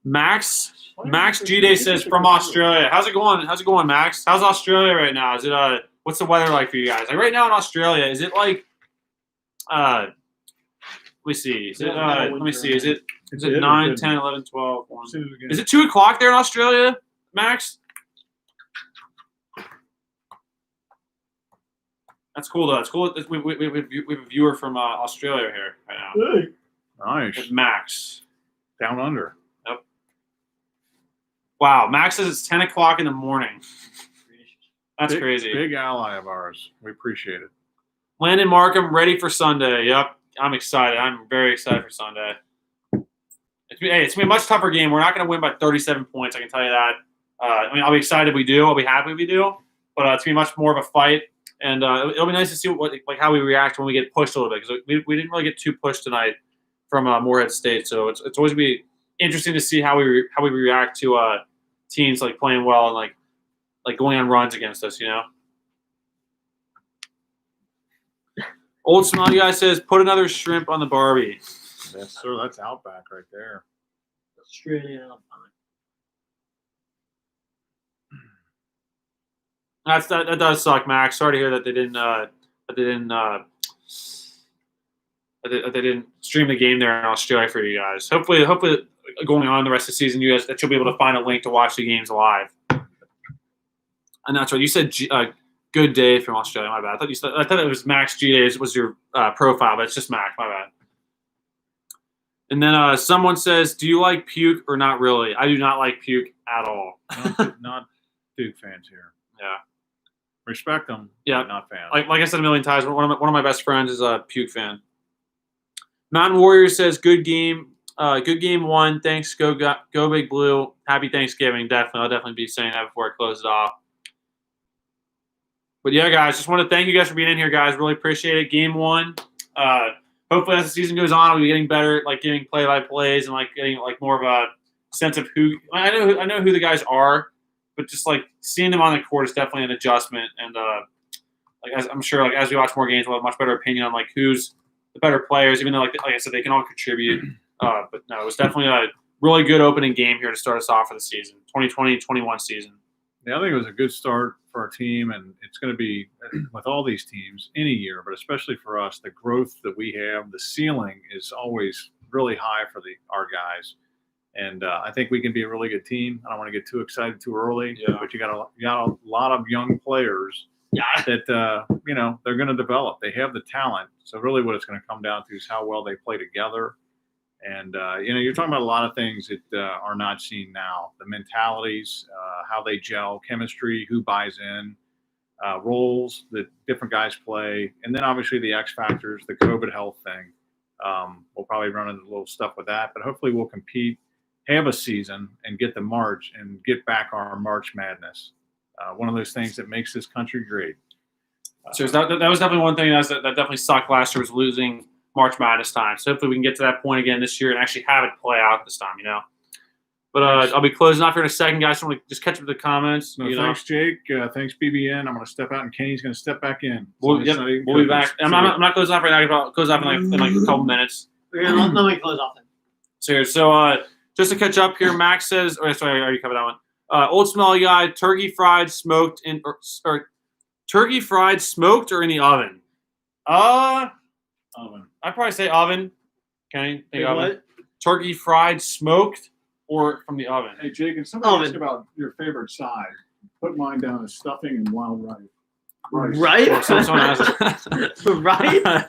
Max G-Day says from Australia. How's it going? How's it going, Max? How's Australia right now? Is it what's the weather like for you guys? Like right now in Australia, is it like let me see. Is it let me see. Is it 9, 10, 11, 12, 1? Is it 2 o'clock there in Australia, Max? That's cool though. That's cool. We have a viewer from Australia here right now. Nice. It's Max. Down under. Yep. Wow. Max says it's 10 o'clock in the morning. That's crazy. Big ally of ours. We appreciate it. Landon Markham ready for Sunday. Yep. I'm excited. I'm very excited for Sunday. It's going to be a much tougher game. We're not going to win by 37 points. I can tell you that. I mean, I'll be excited if we do. I'll be happy if we do. But it's going to be much more of a fight. And it'll be nice to see how we react when we get pushed a little bit. Because we didn't really get too pushed tonight from Morehead State. So it's always going to be interesting to see how we react to teams like playing well and like going on runs against us, you know. Old Smiley guy says, put another shrimp on the Barbie. Yes, sir. That's Outback right there. Australia. That does suck, Max. Sorry to hear that they didn't stream the game there in Australia for you guys. Hopefully, going on the rest of the season, you guys that you'll be able to find a link to watch the games live. And that's right. You said good day from Australia. My bad. I thought it was Max G Day was your profile, but it's just Max. My bad. And then someone says, "Do you like puke or not really?" I do not like puke at all. Not Duke fans here. Yeah. Respect them. Yeah. But not fans. Like I said a million times, one of my best friends is a puke fan. Mountain Warrior says, "Good game, good game one. Thanks, go Big Blue. Happy Thanksgiving. Definitely, I'll definitely be saying that before I close it off." But yeah, guys, just want to thank you guys for being in here, guys. Really appreciate it. Game one. Hopefully, as the season goes on, we'll be getting better, like giving play-by-plays and like getting like more of a sense of who. I know who the guys are, but just like seeing them on the court is definitely an adjustment. And I'm sure, like as we watch more games, we'll have a much better opinion on like who's the better players. Even though, like I said, they can all contribute. But no, it was definitely a really good opening game here to start us off for the season, 2020-21 season. Yeah, I think it was a good start for our team, and it's going to be with all these teams any year, but especially for us, the growth that we have, the ceiling is always really high for our guys. And I think we can be a really good team. I don't want to get too excited too early, but you got a lot of young players that they're going to develop. They have the talent. So really, what it's going to come down to is how well they play together. And you're talking about a lot of things that are not seen now: the mentalities, how they gel, chemistry, who buys in, roles that different guys play, and then obviously the X factors, the COVID health thing. We'll probably run into a little stuff with that, but hopefully we'll compete, have a season, and get the March and get back our March madness. One of those things that makes this country great. So that was definitely one thing that definitely sucked last year, was losing March Madness time. So hopefully we can get to that point again this year and actually have it play out this time, you know. But I'll be closing off here in a second, guys. So I'm going to just catch up with the comments. Thanks, Jake. Thanks, BBN. I'm going to step out, and Kenny's going to step back in. We'll be back. I'm not closing off right now. I'll close off in like a couple minutes. Let me close off then. So just to catch up here, Max says, sorry, I already covered that one. Old Smelly guy, turkey fried, smoked, or turkey fried, smoked, or in the oven? Oven. I'd probably say oven. Kenny, think oven. What? Turkey fried, smoked, or from the oven? Hey, Jake, and somebody asked about your favorite side. Put mine down as stuffing and wild rice. Right? Or someone has. Right? And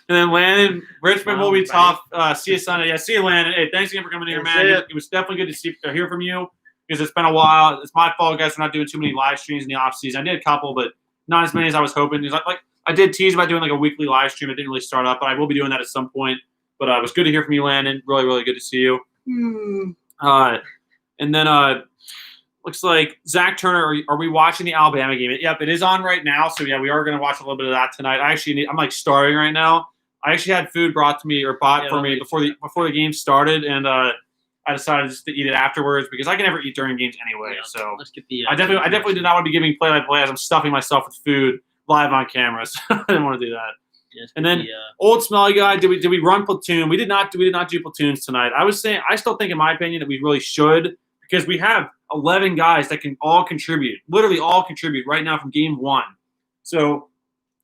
then Landon, Richmond will be Right. tough. See you Sunday. Yeah, see you, Landon. Hey, thanks again for coming in here, Yeah, man. see ya. It was definitely good to hear from you because it's been a while. It's my fault, guys, for not doing too many live streams in the off season. I did a couple, but not as many as I was hoping. Like I did tease about doing like a weekly live stream. It didn't really start up, but I will be doing that at some point. But it was good to hear from you, Landon. Really, really good to see you. And then looks like Zach Turner. Are we watching the Alabama game? Yep, it is on right now. So yeah, we are going to watch a little bit of that tonight. I'm like starving right now. I actually had food bought for me before the game started, and I decided just to eat it afterwards because I can never eat during games anyway. Yeah, so let's get the. I definitely did not want to be giving play-by-play as I'm stuffing myself with food live on camera. So I didn't want to do that. And then old smelly guy, did we run platoon? We did not do platoons tonight. I still think in my opinion that we really should because we have 11 guys that can all contribute, literally all contribute right now from game one. So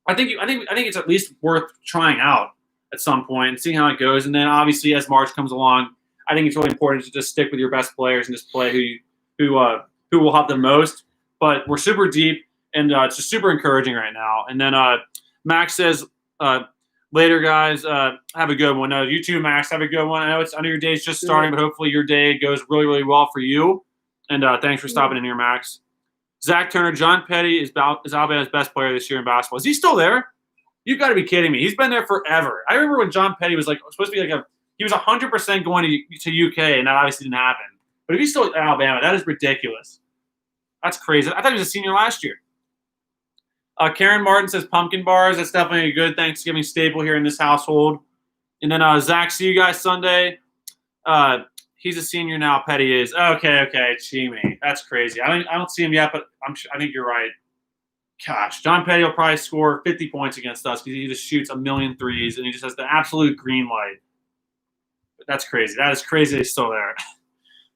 I think it's at least worth trying out at some point and seeing how it goes. And then obviously as March comes along, I think it's really important to just stick with your best players and just play who will help the most. But we're super deep and it's just super encouraging right now. And then Max says. Later, guys, have a good one. You too, Max. Have a good one. I know I know your day's just starting, but hopefully your day goes really, really well for you. And thanks for stopping in here, Max. Zach Turner, John Petty is Alabama's best player this year in basketball. Is he still there? You've got to be kidding me. He's been there forever. I remember when John Petty was supposed to be he was 100% going to UK, and that obviously didn't happen. But if he's still at Alabama, that is ridiculous. That's crazy. I thought he was a senior last year. Karen Martin says pumpkin bars. That's definitely a good Thanksgiving staple here in this household. And then Zach, see you guys Sunday. He's a senior now. Petty is. Okay. Chimney. That's crazy. I don't see him yet, but I think you're right. Gosh, John Petty will probably score 50 points against us because he just shoots a million threes and he just has the absolute green light. But that's crazy. That is crazy he's still there.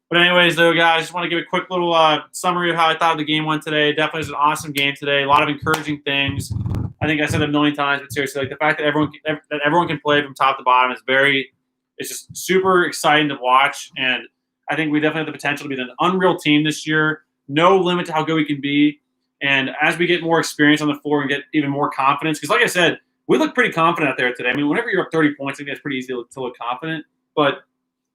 But anyways, though, guys, just want to give a quick little summary of how I thought the game went today. Definitely was an awesome game today. A lot of encouraging things. I think I said it a million times, but seriously, like the fact that everyone can play from top to bottom is it's just super exciting to watch. And I think we definitely have the potential to be an unreal team this year. No limit to how good we can be. And as we get more experience on the floor and get even more confidence, because like I said, we look pretty confident out there today. I mean, whenever you're up 30 points, I think it's pretty easy to look confident. But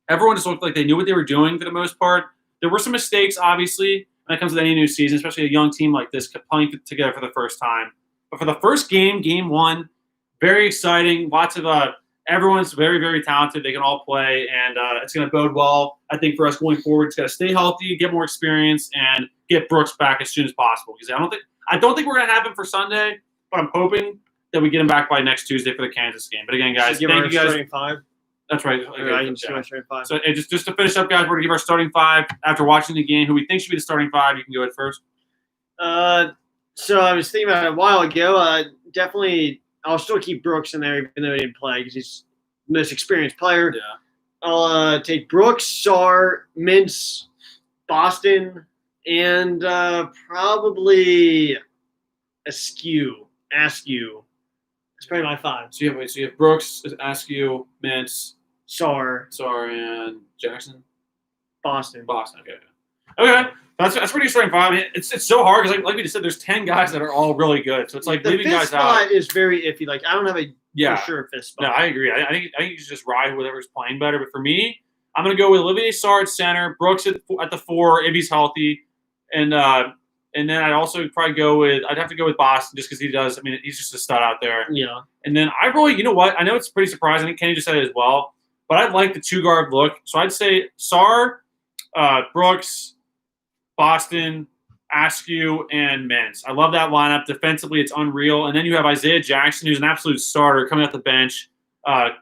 everyone just looked like they knew what they were doing for the most part. There were some mistakes, obviously, when it comes to any new season, especially a young team like this playing together for the first time. But for the first game one, very exciting. Lots of everyone's very, very talented. They can all play, and it's going to bode well, I think, for us going forward. It's got to stay healthy, get more experience, and get Brooks back as soon as possible. Because I don't think we're going to have him for Sunday, but I'm hoping that we get him back by next Tuesday for the Kansas game. But again, guys, thank you guys. Five. That's right. I can see my starting five. So just to finish up, guys, we're going to give our starting five after watching the game. Who we think should be the starting five. You can go ahead first. So I was thinking about it a while ago. Definitely, I'll still keep Brooks in there even though he didn't play because he's the most experienced player. Yeah. I'll take Brooks, Sarr, Mintz, Boston, and probably Askew. That's probably my five. So you have Brooks, Askew, Mintz, Sarr, and Jackson. Boston. Okay. That's pretty starting five. I mean, it's so hard because like we just said, there's 10 guys that are all really good. So it's like the leaving fifth guys spot out is very iffy. Like I don't have a for sure fifth spot. No, I agree. I think you should just ride whoever's playing better. But for me, I'm gonna go with Olivier Sarr at center, Brooks at the 4 if he's healthy, and then I'd also probably I'd have to go with Boston just because he does. I mean, he's just a stud out there. Yeah. And then I really, you know what? I know it's pretty surprising. I think Kenny just said it as well. But I like the 2-guard look. So I'd say Sarr, Brooks, Boston, Askew, and Mintz. I love that lineup. Defensively, it's unreal. And then you have Isaiah Jackson, who's an absolute starter coming off the bench.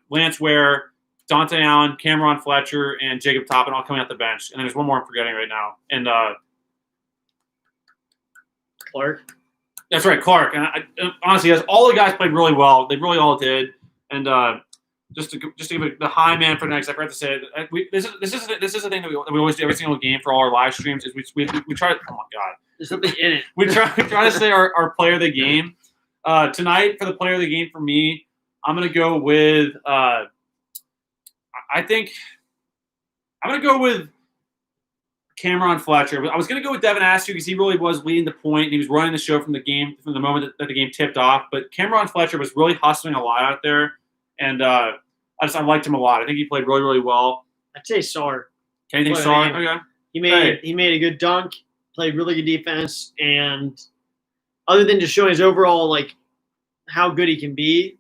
Lance Ware, Dante Allen, Cameron Fletcher, and Jacob Toppin all coming off the bench. And then there's one more I'm forgetting right now. And Clark. That's right, Clark. And honestly, guys, all the guys played really well. They really all did. And just to give it the high man for the next, I forgot to say it. This is the thing that we always do every single game for all our live streams is we try. Oh my god, there's something in it. We try to say our player of the game. Tonight for the player of the game for me, I'm gonna go with. I think I'm gonna go with Cameron Fletcher. I was going to go with Devin Askew because he really was leading the point. And he was running the show from the moment that the game tipped off. But Cameron Fletcher was really hustling a lot out there, and I liked him a lot. I think he played really, really well. I'd say Sar. Anything Sar? Okay. He made a good dunk, played really good defense, and other than just showing his overall like how good he can be,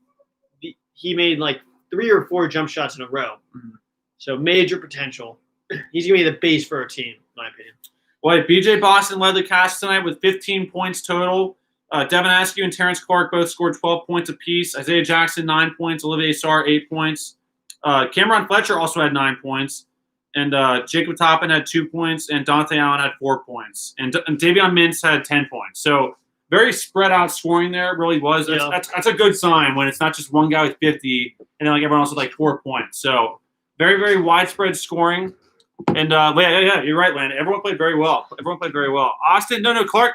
he made like 3 or 4 jump shots in a row. Mm-hmm. So major potential. He's gonna be the base for our team, in my opinion. Well, BJ Boston led the cast tonight with 15 points total. Devin Askew and Terrence Clark both scored 12 points apiece. Isaiah Jackson 9 points. Olivier Sarr 8 points. Cameron Fletcher also had 9 points. And Jacob Toppin had 2 points, and Dante Allen had 4 points. And Davion Mintz had 10 points. So very spread out scoring there. It really was. Yeah. That's a good sign when it's not just one guy with 50 and then like everyone else with like 4 points. So very, very widespread scoring. And yeah, you're right, Landon. Everyone played very well. Austin, no, Clark.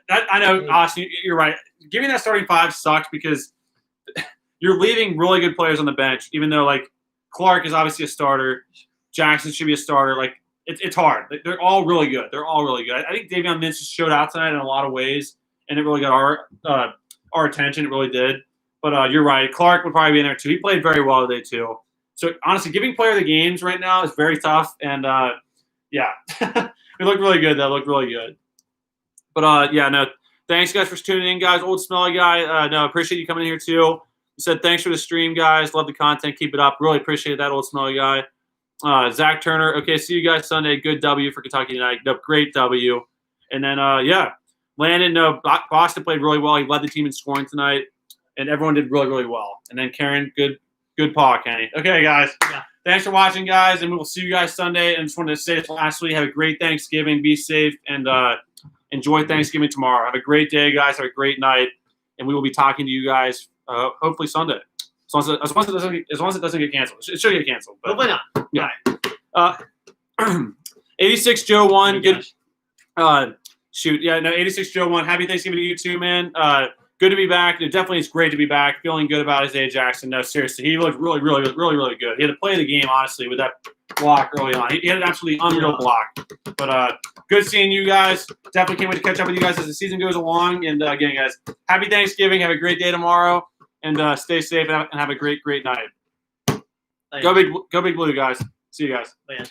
I know, Austin, you're right. Giving that starting 5 sucks because you're leaving really good players on the bench, even though like Clark is obviously a starter. Jackson should be a starter. Like it's hard. They're all really good. I think Davion Mintz just showed out tonight in a lot of ways, and it really got our attention. It really did. But you're right. Clark would probably be in there too. He played very well today too. So honestly, giving player the games right now is very tough. And yeah, it looked really good. That looked really good. But yeah, no, thanks guys for tuning in, guys. Old Smelly guy, no, appreciate you coming in here too. He said thanks for the stream, guys. Love the content. Keep it up. Really appreciate that, Old Smelly guy. Zach Turner. Okay, see you guys Sunday. Good W for Kentucky tonight. No, great W. And then yeah, Landon. No, Boston played really well. He led the team in scoring tonight, and everyone did really, really well. And then Karen, good paw, Kenny. Okay, guys. Yeah. Thanks for watching, guys, and we will see you guys Sunday. And just wanted to say this lastly, have a great Thanksgiving. Be safe and enjoy Thanksgiving tomorrow. Have a great day, guys. Have a great night, and we will be talking to you guys hopefully Sunday. As long as it doesn't get canceled. It should get canceled. But, Hopefully not. Yeah. 86 Joe 1. Good. Shoot. Yeah, no, 86 Joe 1. Happy Thanksgiving to you too, man. Good to be back. It definitely is great to be back. Feeling good about Isaiah Jackson. No, seriously. He looked really, really, really, really good. He had to play the game, honestly, with that block early on. He had an absolutely unreal block. But good seeing you guys. Definitely can't wait to catch up with you guys as the season goes along. And again, guys, happy Thanksgiving. Have a great day tomorrow. And stay safe and have a great, great night. Go Big Blue, guys. See you guys. Man.